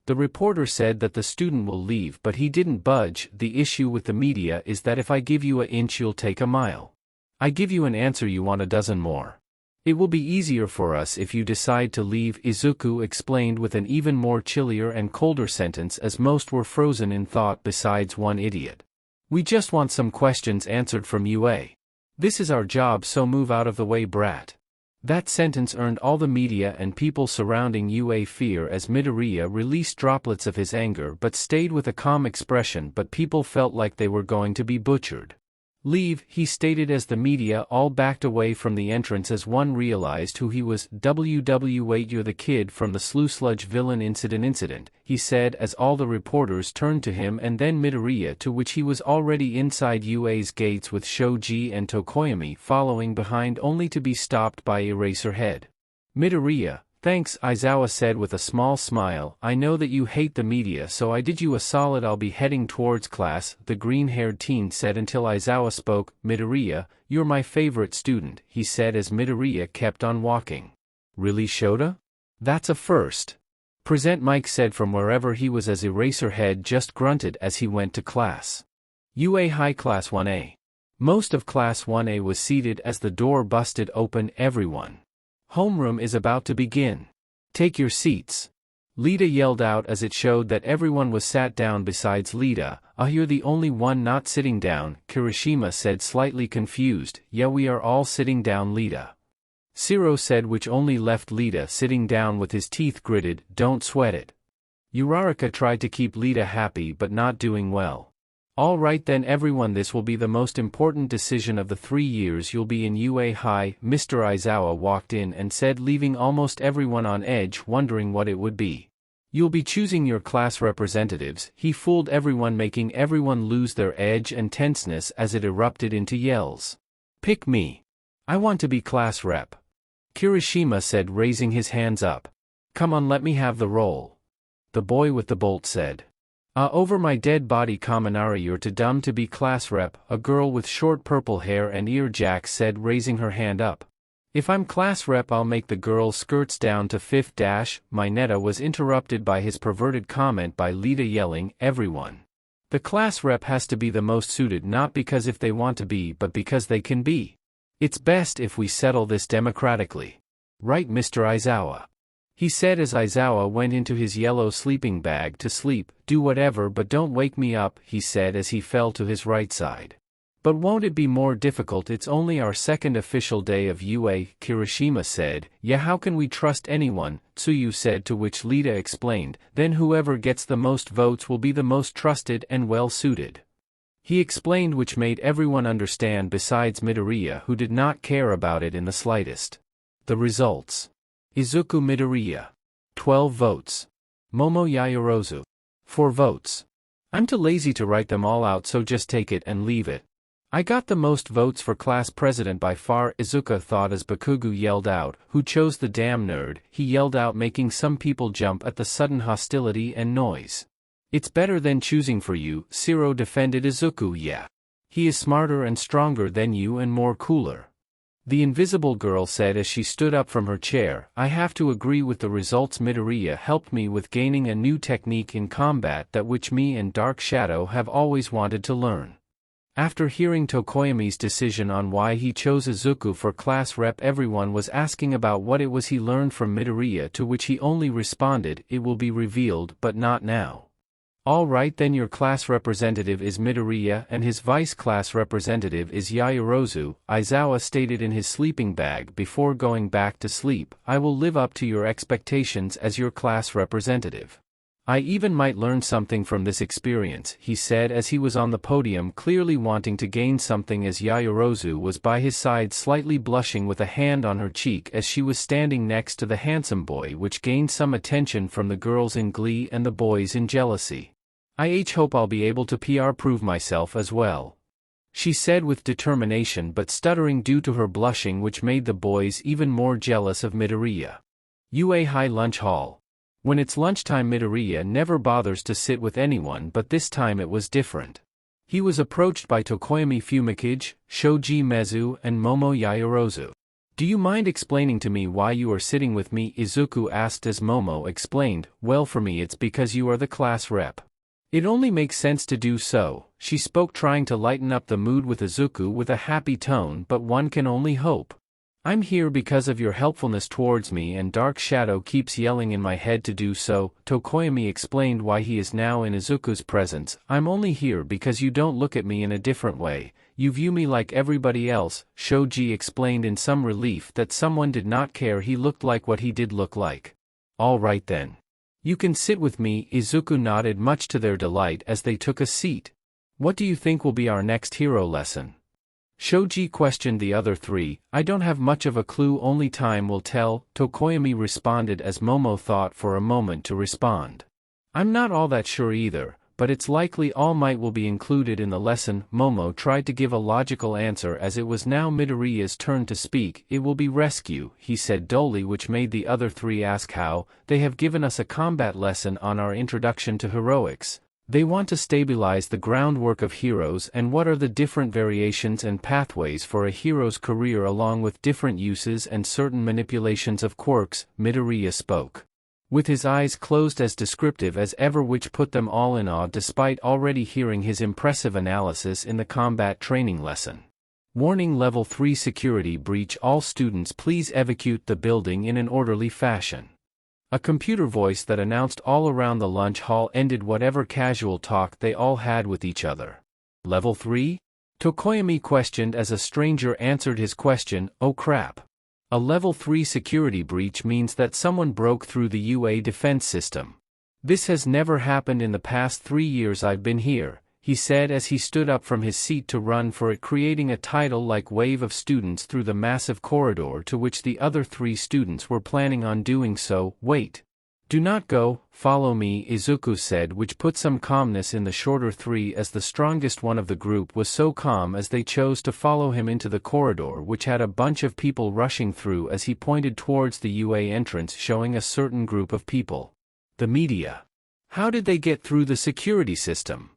The reporter said that the student will leave, but he didn't budge. The issue with the media is that if I give you an inch you'll take a mile. I give you an answer you want a dozen more. It will be easier for us if you decide to leave, Izuku explained with an even more chillier and colder sentence as most were frozen in thought besides one idiot. We just want some questions answered from UA. This is our job, so move out of the way, brat. That sentence earned all the media and people surrounding UA fear as Midoriya released droplets of his anger but stayed with a calm expression, but people felt like they were going to be butchered. Leave, he stated as the media all backed away from the entrance as one realized who he was. Wait, you're the kid from the Slew Sludge villain incident, he said as all the reporters turned to him, and then Midoriya, to which he was already inside UA's gates with Shoji and Tokoyami following behind, only to be stopped by Eraserhead. Midoriya, thanks, Aizawa said with a small smile. I know that you hate the media, so I did you a solid. I'll be heading towards class, the green-haired teen said until Aizawa spoke. Midoriya, you're my favorite student, he said as Midoriya kept on walking. Really, Shota? That's a first. Present, Mike said from wherever he was as Eraserhead just grunted as he went to class. UA High Class 1A. Most of Class 1A was seated as the door busted open. Everyone. Homeroom is about to begin. Take your seats. Lita yelled out as it showed that everyone was sat down besides Lita. You're the only one not sitting down, Kirishima said, slightly confused. Yeah, we are all sitting down, Lita. Siro said, which only left Lita sitting down with his teeth gritted. Don't sweat it. Uraraka tried to keep Lita happy but not doing well. All right then everyone, this will be the most important decision of the 3 years you'll be in UA High. Mr. Aizawa walked in and said, leaving almost everyone on edge wondering what it would be. You'll be choosing your class representatives. He fooled everyone, making everyone lose their edge and tenseness as it erupted into yells. Pick me. I want to be class rep. Kirishima said, raising his hands up. Come on, let me have the role. The boy with the bolt said. Over my dead body, Kaminari, you're too dumb to be class rep, a girl with short purple hair and ear jacks said, raising her hand up. If I'm class rep, I'll make the girl's skirts down to 5th dash. Mineta was interrupted by his perverted comment by Lita yelling, everyone. The class rep has to be the most suited, not because if they want to be but because they can be. It's best if we settle this democratically. Right, Mr. Aizawa? He said as Aizawa went into his yellow sleeping bag to sleep. Do whatever, but don't wake me up, he said as he fell to his right side. But won't it be more difficult? It's only our second official day of UA, Kirishima said. Yeah, how can we trust anyone? Tsuyu said, to which Lita explained, then whoever gets the most votes will be the most trusted and well-suited. He explained, which made everyone understand besides Midoriya, who did not care about it in the slightest. The results. Izuku Midoriya. 12 votes. Momo Yaoyorozu. 4 votes. I'm too lazy to write them all out, so just take it and leave it. I got the most votes for class president by far, Izuka thought as Bakugu yelled out, who chose the damn nerd, he yelled out, making some people jump at the sudden hostility and noise. It's better than choosing for you, Siro defended Izuku. Yeah. He is smarter and stronger than you and more cooler. The invisible girl said as she stood up from her chair. I have to agree with the results. Midoriya helped me with gaining a new technique in combat that which me and Dark Shadow have always wanted to learn. After hearing Tokoyami's decision on why he chose Izuku for class rep, everyone was asking about what it was he learned from Midoriya, to which he only responded, it will be revealed, but not now. All right then, your class representative is Midoriya and his vice class representative is Yaoyorozu, Aizawa stated in his sleeping bag before going back to sleep. I will live up to your expectations as your class representative. I even might learn something from this experience, he said as he was on the podium, clearly wanting to gain something, as Yaoyorozu was by his side slightly blushing with a hand on her cheek as she was standing next to the handsome boy, which gained some attention from the girls in glee and the boys in jealousy. I hope I'll be able to prove myself as well, she said with determination but stuttering due to her blushing, which made the boys even more jealous of Midoriya. UA High Lunch Hall. When it's lunchtime, Midoriya never bothers to sit with anyone, but this time it was different. He was approached by Tokoyami Fumikage, Shoji Mezu and Momo Yaoyorozu. Do you mind explaining to me why you are sitting with me? Izuku asked as Momo explained, well, for me it's because you are the class rep. It only makes sense to do so, she spoke, trying to lighten up the mood with Izuku with a happy tone, but one can only hope. I'm here because of your helpfulness towards me, and Dark Shadow keeps yelling in my head to do so. Tokoyami explained why he is now in Izuku's presence. I'm only here because you don't look at me in a different way. You view me like everybody else. Shoji explained in some relief that someone did not care he looked like what he did look like. All right then. You can sit with me. Izuku nodded, much to their delight, as they took a seat. What do you think will be our next hero lesson? Shoji questioned the other three. I don't have much of a clue, only time will tell, Tokoyami responded as Momo thought for a moment to respond. I'm not all that sure either, but it's likely All Might will be included in the lesson. Momo tried to give a logical answer as it was now Midoriya's turn to speak. It will be rescue, he said dully, which made the other three ask how. They have given us a combat lesson on our introduction to heroics. They want to stabilize the groundwork of heroes and what are the different variations and pathways for a hero's career along with different uses and certain manipulations of quirks. Midoriya spoke, with his eyes closed, as descriptive as ever, which put them all in awe despite already hearing his impressive analysis in the combat training lesson. Warning: Level 3 security breach. All students please evacuate the building in an orderly fashion. A computer voice that announced all around the lunch hall ended whatever casual talk they all had with each other. Level 3? Tokoyami questioned as a stranger answered his question. Oh crap. A level 3 security breach means that someone broke through the UA defense system. This has never happened in the past 3 years I've been here, he said as he stood up from his seat to run for it, creating a tidal-like wave of students through the massive corridor to which the other 3 students were planning on doing so. Wait. Do not go, follow me, Izuku said, which put some calmness in the shorter 3 as the strongest one of the group was so calm as they chose to follow him into the corridor, which had a bunch of people rushing through as he pointed towards the UA entrance, showing a certain group of people. The media. How did they get through the security system?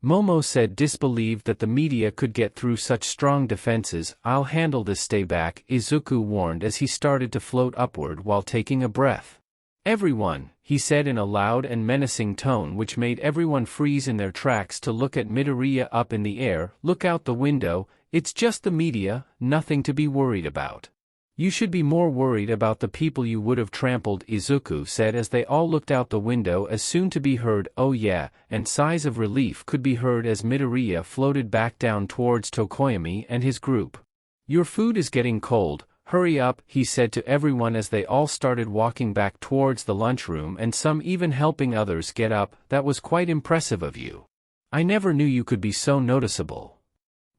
Momo said, disbelieved that the media could get through such strong defenses. I'll handle this, stay back, Izuku warned as he started to float upward while taking a breath. Everyone, he said in a loud and menacing tone which made everyone freeze in their tracks to look at Midoriya up in the air. Look out the window, it's just the media, nothing to be worried about. You should be more worried about the people you would have trampled, Izuku said as they all looked out the window as soon to be heard oh yeah, and sighs of relief could be heard as Midoriya floated back down towards Tokoyami and his group. Your food is getting cold, hurry up, he said to everyone as they all started walking back towards the lunchroom and some even helping others get up. That was quite impressive of you. I never knew you could be so noticeable.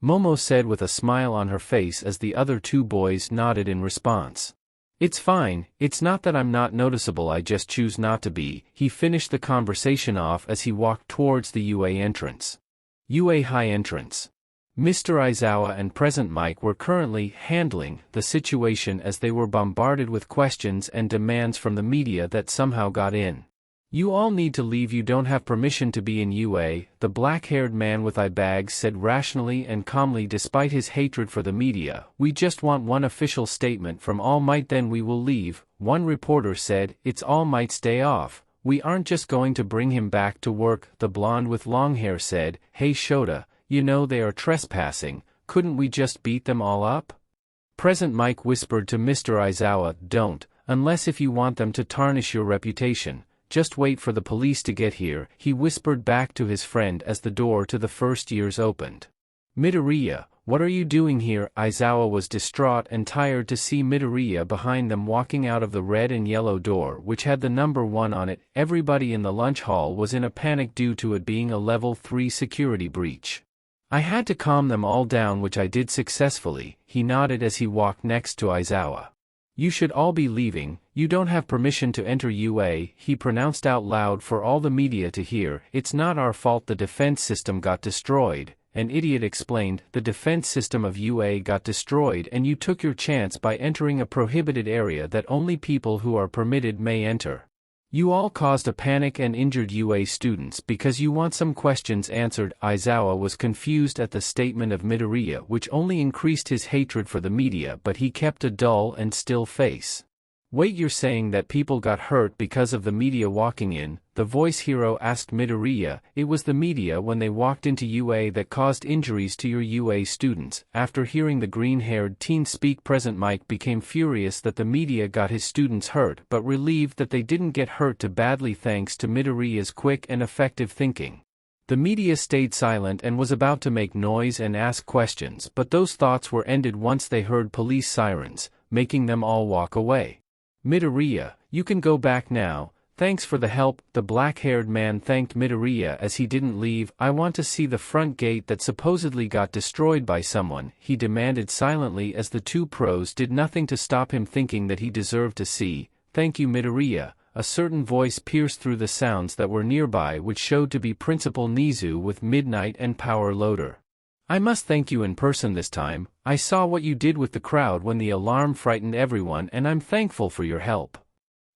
Momo said with a smile on her face as the other 2 boys nodded in response. It's fine, it's not that I'm not noticeable, I just choose not to be, he finished the conversation off as he walked towards the UA entrance. UA High entrance. Mr. Aizawa and Present Mike were currently handling the situation as they were bombarded with questions and demands from the media that somehow got in. You all need to leave, you don't have permission to be in UA, the black-haired man with eye bags said rationally and calmly despite his hatred for the media. We just want one official statement from All Might, then we will leave, one reporter said. It's All Might's day off, we aren't just going to bring him back to work, the blonde with long hair said. Hey Shota, you know they are trespassing, couldn't we just beat them all up? Present Mike whispered to Mr. Aizawa, don't, unless if you want them to tarnish your reputation. Just wait for the police to get here, he whispered back to his friend as the door to the first years opened. Midoriya, what are you doing here? Aizawa was distraught and tired to see Midoriya behind them walking out of the red and yellow door which had the number 1 on it. Everybody in the lunch hall was in a panic due to it being a level 3 security breach. I had to calm them all down, which I did successfully, he nodded as he walked next to Aizawa. You should all be leaving, you don't have permission to enter UA, he pronounced out loud for all the media to hear. It's not our fault the defense system got destroyed, an idiot explained. The defense system of UA got destroyed and you took your chance by entering a prohibited area that only people who are permitted may enter. You all caused a panic and injured UA students because you want some questions answered. Aizawa was confused at the statement of Midoriya, which only increased his hatred for the media, but he kept a dull and still face. Wait, you're saying that people got hurt because of the media walking in? The voice hero asked Midoriya. It was the media when they walked into UA that caused injuries to your UA students. After hearing the green-haired teen speak, Present Mike became furious that the media got his students hurt, but relieved that they didn't get hurt too badly thanks to Midoriya's quick and effective thinking. The media stayed silent and was about to make noise and ask questions, but those thoughts were ended once they heard police sirens, making them all walk away. Midoriya, you can go back now. Thanks for the help. The black-haired man thanked Midoriya as he didn't leave. I want to see the front gate that supposedly got destroyed by someone, he demanded silently as the two pros did nothing to stop him thinking that he deserved to see. Thank you, Midoriya. A certain voice pierced through the sounds that were nearby, which showed to be Principal Nizu with Midnight and Power Loader. I must thank you in person this time. I saw what you did with the crowd when the alarm frightened everyone, and I'm thankful for your help.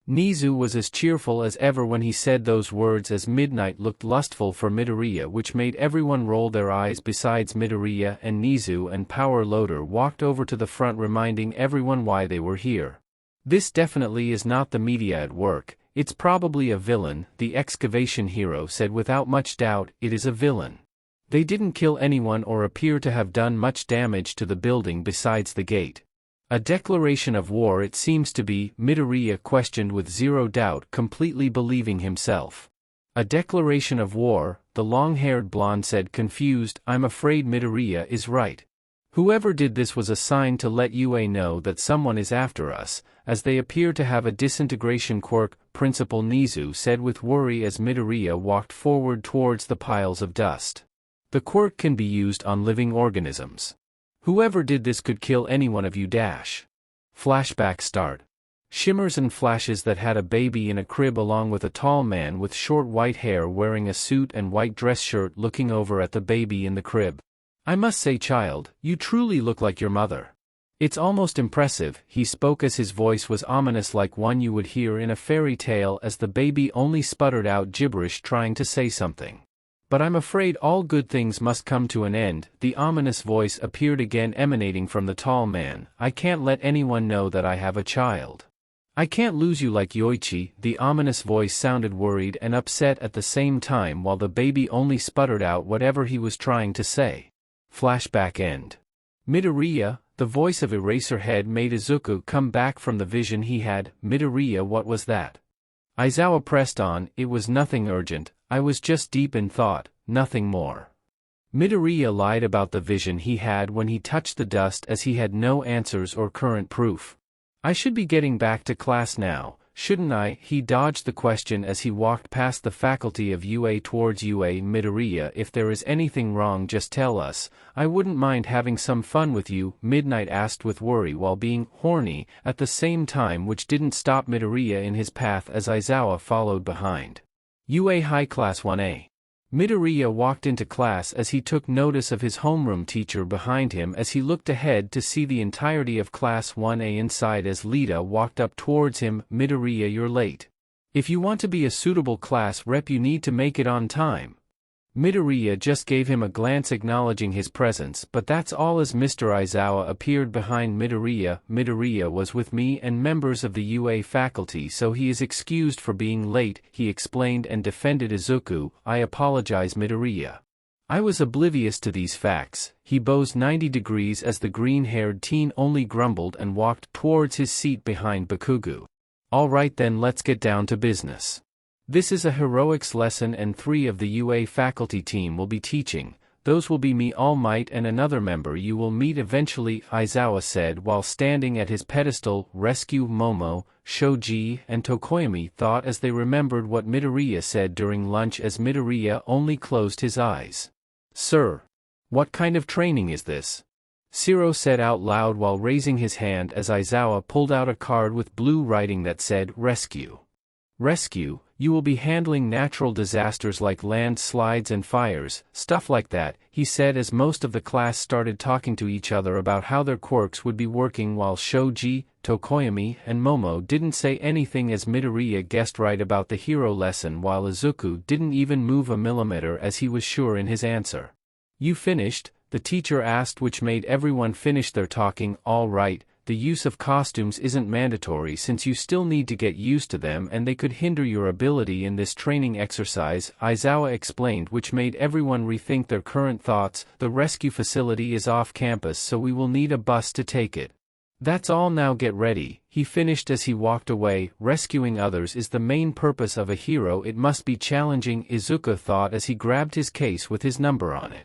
Nizu was as cheerful as ever when he said those words as Midnight looked lustful for Midoriya, which made everyone roll their eyes. Besides Midoriya and Nizu, and Power Loader walked over to the front reminding everyone why they were here. This definitely is not the media at work, it's probably a villain, the excavation hero said without much doubt. It is a villain. They didn't kill anyone or appear to have done much damage to the building besides the gate. A declaration of war it seems to be, Midoriya questioned with zero doubt, completely believing himself. A declaration of war, the long-haired blonde said confused. I'm afraid Midoriya is right. Whoever did this was a sign to let UA know that someone is after us, as they appear to have a disintegration quirk, Principal Nizu said with worry as Midoriya walked forward towards the piles of dust. The quirk can be used on living organisms. Whoever did this could kill any one of you. Flashback start. Shimmers and flashes that had a baby in a crib along with a tall man with short white hair wearing a suit and white dress shirt looking over at the baby in the crib. I must say, child, you truly look like your mother. It's almost impressive, he spoke as his voice was ominous like one you would hear in a fairy tale as the baby only sputtered out gibberish trying to say something. But I'm afraid all good things must come to an end. The ominous voice appeared again emanating from the tall man. I can't let anyone know that I have a child. I can't lose you like Yoichi. The ominous voice sounded worried and upset at the same time while the baby only sputtered out whatever he was trying to say. Flashback end. Midoriya, the voice of Eraserhead made Izuku come back from the vision he had. Midoriya, what was that? Aizawa pressed on. It was nothing urgent, I was just deep in thought, nothing more. Midoriya lied about the vision he had when he touched the dust as he had no answers or current proof. I should be getting back to class now, shouldn't I? He dodged the question as he walked past the faculty of UA towards UA. Midoriya, if there is anything wrong just tell us, I wouldn't mind having some fun with you, Midnight asked with worry while being horny at the same time, which didn't stop Midoriya in his path as Aizawa followed behind. UA High Class 1A. Midoriya walked into class as he took notice of his homeroom teacher behind him as he looked ahead to see the entirety of Class 1A inside as Lita walked up towards him. Midoriya, you're late. If you want to be a suitable class rep you need to make it on time. Midoriya just gave him a glance acknowledging his presence, but that's all as Mr. Aizawa appeared behind Midoriya. Midoriya was with me and members of the UA faculty, so he is excused for being late, he explained and defended Izuku. I apologize, Midoriya. I was oblivious to these facts. He bows 90 degrees as the green-haired teen only grumbled and walked towards his seat behind Bakugo. All right then, let's get down to business. This is a heroics lesson and 3 of the UA faculty team will be teaching. Those will be me, All Might, and another member you will meet eventually, Aizawa said while standing at his pedestal. Rescue Momo, Shoji, and Tokoyami thought as they remembered what Midoriya said during lunch as Midoriya only closed his eyes. Sir. What kind of training is this? Shiro said out loud while raising his hand as Aizawa pulled out a card with blue writing that said Rescue. Rescue, you will be handling natural disasters like landslides and fires, stuff like that, he said as most of the class started talking to each other about how their quirks would be working while Shoji, Tokoyami, and Momo didn't say anything as Midoriya guessed right about the hero lesson while Izuku didn't even move a millimeter as he was sure in his answer. You finished? The teacher asked, which made everyone finish their talking. All right, the use of costumes isn't mandatory since you still need to get used to them and they could hinder your ability in this training exercise, Aizawa explained, which made everyone rethink their current thoughts. The rescue facility is off campus, so we will need a bus to take it. That's all, now get ready, he finished as he walked away. Rescuing others is the main purpose of a hero. It must be challenging, Izuku thought as he grabbed his case with his number on it.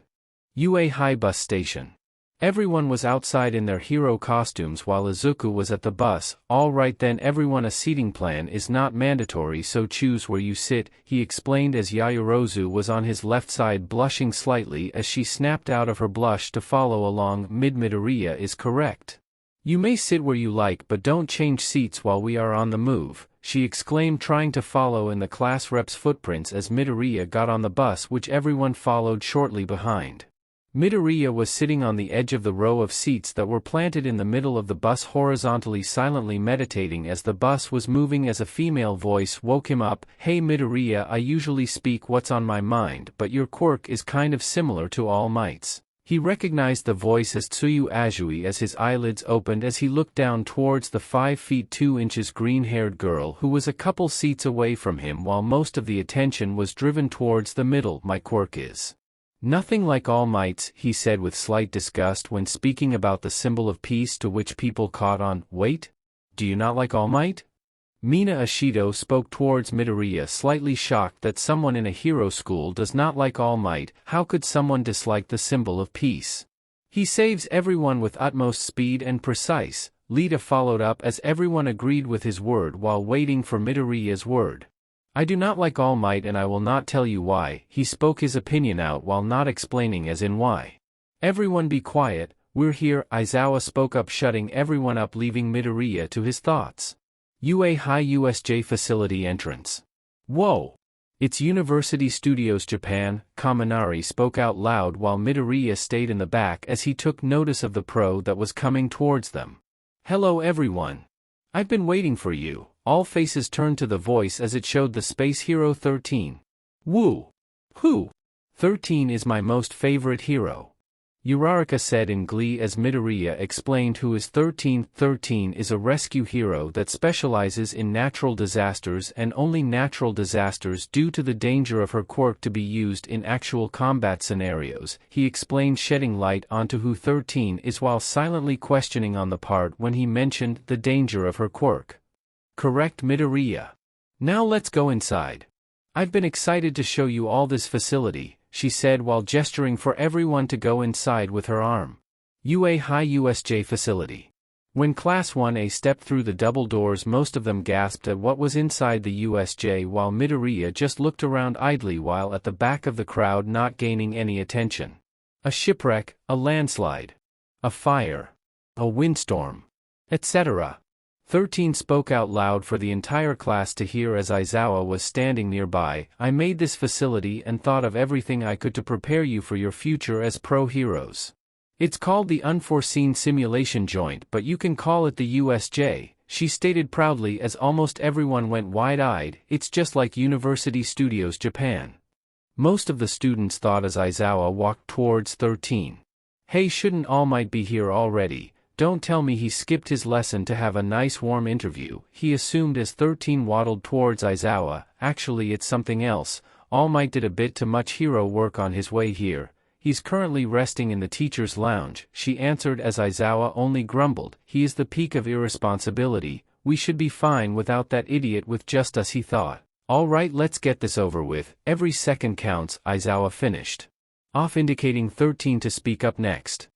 UA High Bus Station. Everyone was outside in their hero costumes while Izuku was at the bus. Alright then everyone, a seating plan is not mandatory, so choose where you sit, he explained as Yaoyorozu was on his left side, blushing slightly as she snapped out of her blush to follow along. Midoriya is correct. You may sit where you like, but don't change seats while we are on the move, she exclaimed, trying to follow in the class rep's footprints as Midoriya got on the bus, which everyone followed shortly behind. Midoriya was sitting on the edge of the row of seats that were planted in the middle of the bus, horizontally, silently meditating as the bus was moving as a female voice woke him up. Hey Midoriya, I usually speak what's on my mind, but your quirk is kind of similar to All Might's. He recognized the voice as Tsuyu Azui as his eyelids opened as he looked down towards the 5 feet 2 inches green-haired girl who was a couple seats away from him while most of the attention was driven towards the middle. My quirk is nothing like All Might's, he said with slight disgust when speaking about the symbol of peace, to which people caught on. Wait? Do you not like All Might? Mina Ashido spoke towards Midoriya, slightly shocked that someone in a hero school does not like All Might. How could someone dislike the symbol of peace? He saves everyone with utmost speed and precise, Lita followed up as everyone agreed with his word while waiting for Midoriya's word. I do not like All Might and I will not tell you why. He spoke his opinion out while not explaining as in why. Everyone be quiet, we're here, Aizawa spoke up, shutting everyone up, leaving Midoriya to his thoughts. UA High USJ Facility Entrance. Whoa! It's University Studios Japan, Kaminari spoke out loud while Midoriya stayed in the back as he took notice of the pro that was coming towards them. Hello everyone. I've been waiting for you. All faces turned to the voice as it showed the Space Hero 13. Woo! Who? 13 is my most favorite hero. Uraraka said in glee as Midoriya explained who is 13. 13 is a rescue hero that specializes in natural disasters and only natural disasters due to the danger of her quirk to be used in actual combat scenarios, he explained, shedding light onto who 13 is while silently questioning on the part when he mentioned the danger of her quirk. Correct, Midoriya. Now let's go inside. I've been excited to show you all this facility, she said while gesturing for everyone to go inside with her arm. UA High USJ Facility. When Class 1A stepped through the double doors, most of them gasped at what was inside the USJ while Midoriya just looked around idly while at the back of the crowd, not gaining any attention. A shipwreck, a landslide, a fire, a windstorm, etc. 13 spoke out loud for the entire class to hear as Aizawa was standing nearby. I made this facility and thought of everything I could to prepare you for your future as pro heroes. It's called the Unforeseen Simulation Joint, but you can call it the USJ, she stated proudly as almost everyone went wide-eyed. It's just like University Studios Japan. Most of the students thought as Aizawa walked towards 13. Hey, shouldn't All Might be here already? Don't tell me he skipped his lesson to have a nice warm interview, he assumed as 13 waddled towards Aizawa. Actually it's something else. All Might did a bit too much hero work on his way here. He's currently resting in the teacher's lounge, she answered as Aizawa only grumbled. He is the peak of irresponsibility. We should be fine without that idiot with just us, he thought. Alright, let's get this over with. Every second counts, Aizawa finished off, indicating 13 to speak up next.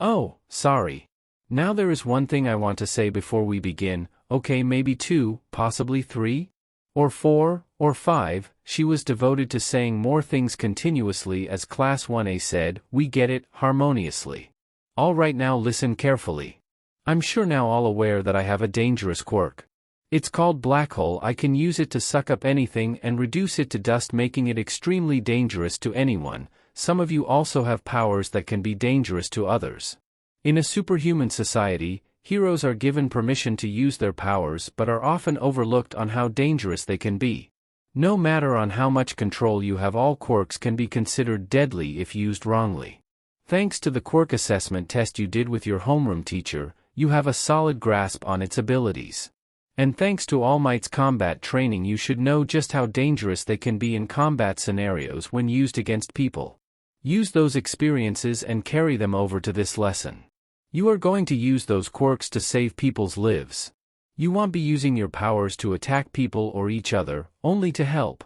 Oh, sorry. Now there is one thing I want to say before we begin. Okay, maybe 2, possibly 3? Or 4, or 5, she was devoted to saying more things continuously as Class 1A said, we get it, harmoniously. Alright, now listen carefully. I'm sure now all aware that I have a dangerous quirk. It's called Black Hole. I can use it to suck up anything and reduce it to dust, making it extremely dangerous to anyone. Some of you also have powers that can be dangerous to others. In a superhuman society, heroes are given permission to use their powers but are often overlooked on how dangerous they can be. No matter on how much control you have, all quirks can be considered deadly if used wrongly. Thanks to the quirk assessment test you did with your homeroom teacher, you have a solid grasp on its abilities. And thanks to All Might's combat training, you should know just how dangerous they can be in combat scenarios when used against people. Use those experiences and carry them over to this lesson. You are going to use those quirks to save people's lives. You won't be using your powers to attack people or each other, only to help.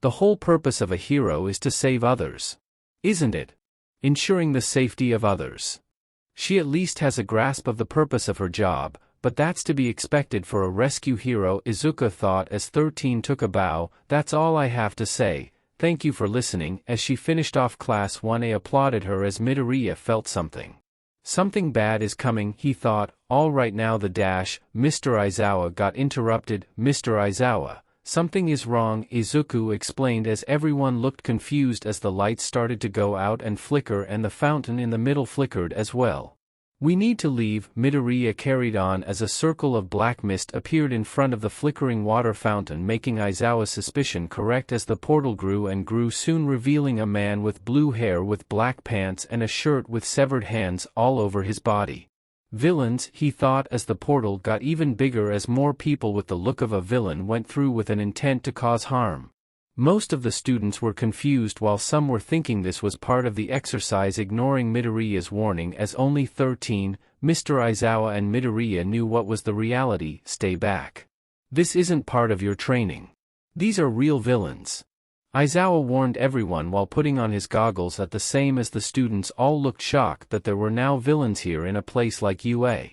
The whole purpose of a hero is to save others. Isn't it? Ensuring the safety of others. She at least has a grasp of the purpose of her job, but that's to be expected for a rescue hero, Izuka thought as 13 took a bow. That's all I have to say, thank you for listening. As she finished off Class 1A applauded her as Midoriya felt something. Something bad is coming, he thought. All right now the dash, Mr. Aizawa got interrupted. Mr. Aizawa, something is wrong, Izuku explained as everyone looked confused as the lights started to go out and flicker and the fountain in the middle flickered as well. We need to leave, Midoriya carried on as a circle of black mist appeared in front of the flickering water fountain, making Aizawa's suspicion correct as the portal grew and grew, soon revealing a man with blue hair with black pants and a shirt with severed hands all over his body. Villains, he thought as the portal got even bigger as more people with the look of a villain went through with an intent to cause harm. Most of the students were confused while some were thinking this was part of the exercise, ignoring Midoriya's warning as only 13, Mr. Aizawa and Midoriya knew what was the reality. Stay back. This isn't part of your training. These are real villains. Aizawa warned everyone while putting on his goggles at the same as the students all looked shocked that there were now villains here in a place like UA.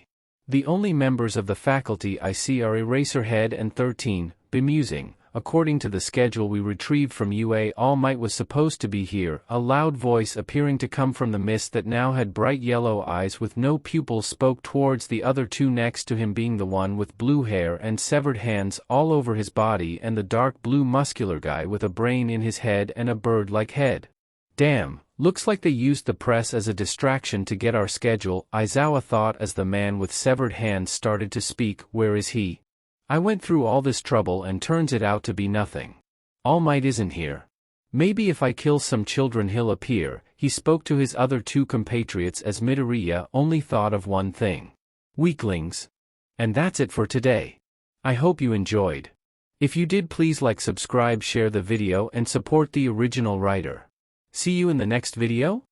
The only members of the faculty I see are Eraserhead and 13, bemusing. According to the schedule we retrieved from UA, All Might was supposed to be here. A loud voice appearing to come from the mist that now had bright yellow eyes with no pupils spoke towards the other two next to him, being the one with blue hair and severed hands all over his body and the dark blue muscular guy with a brain in his head and a bird-like head. Damn, looks like they used the press as a distraction to get our schedule, Aizawa thought as the man with severed hands started to speak. Where is he? I went through all this trouble and turns it out to be nothing. All Might isn't here. Maybe if I kill some children he'll appear. He spoke to his other two compatriots as Midoriya only thought of one thing. Weaklings. And that's it for today. I hope you enjoyed. If you did, please like, subscribe, share the video and support the original writer. See you in the next video?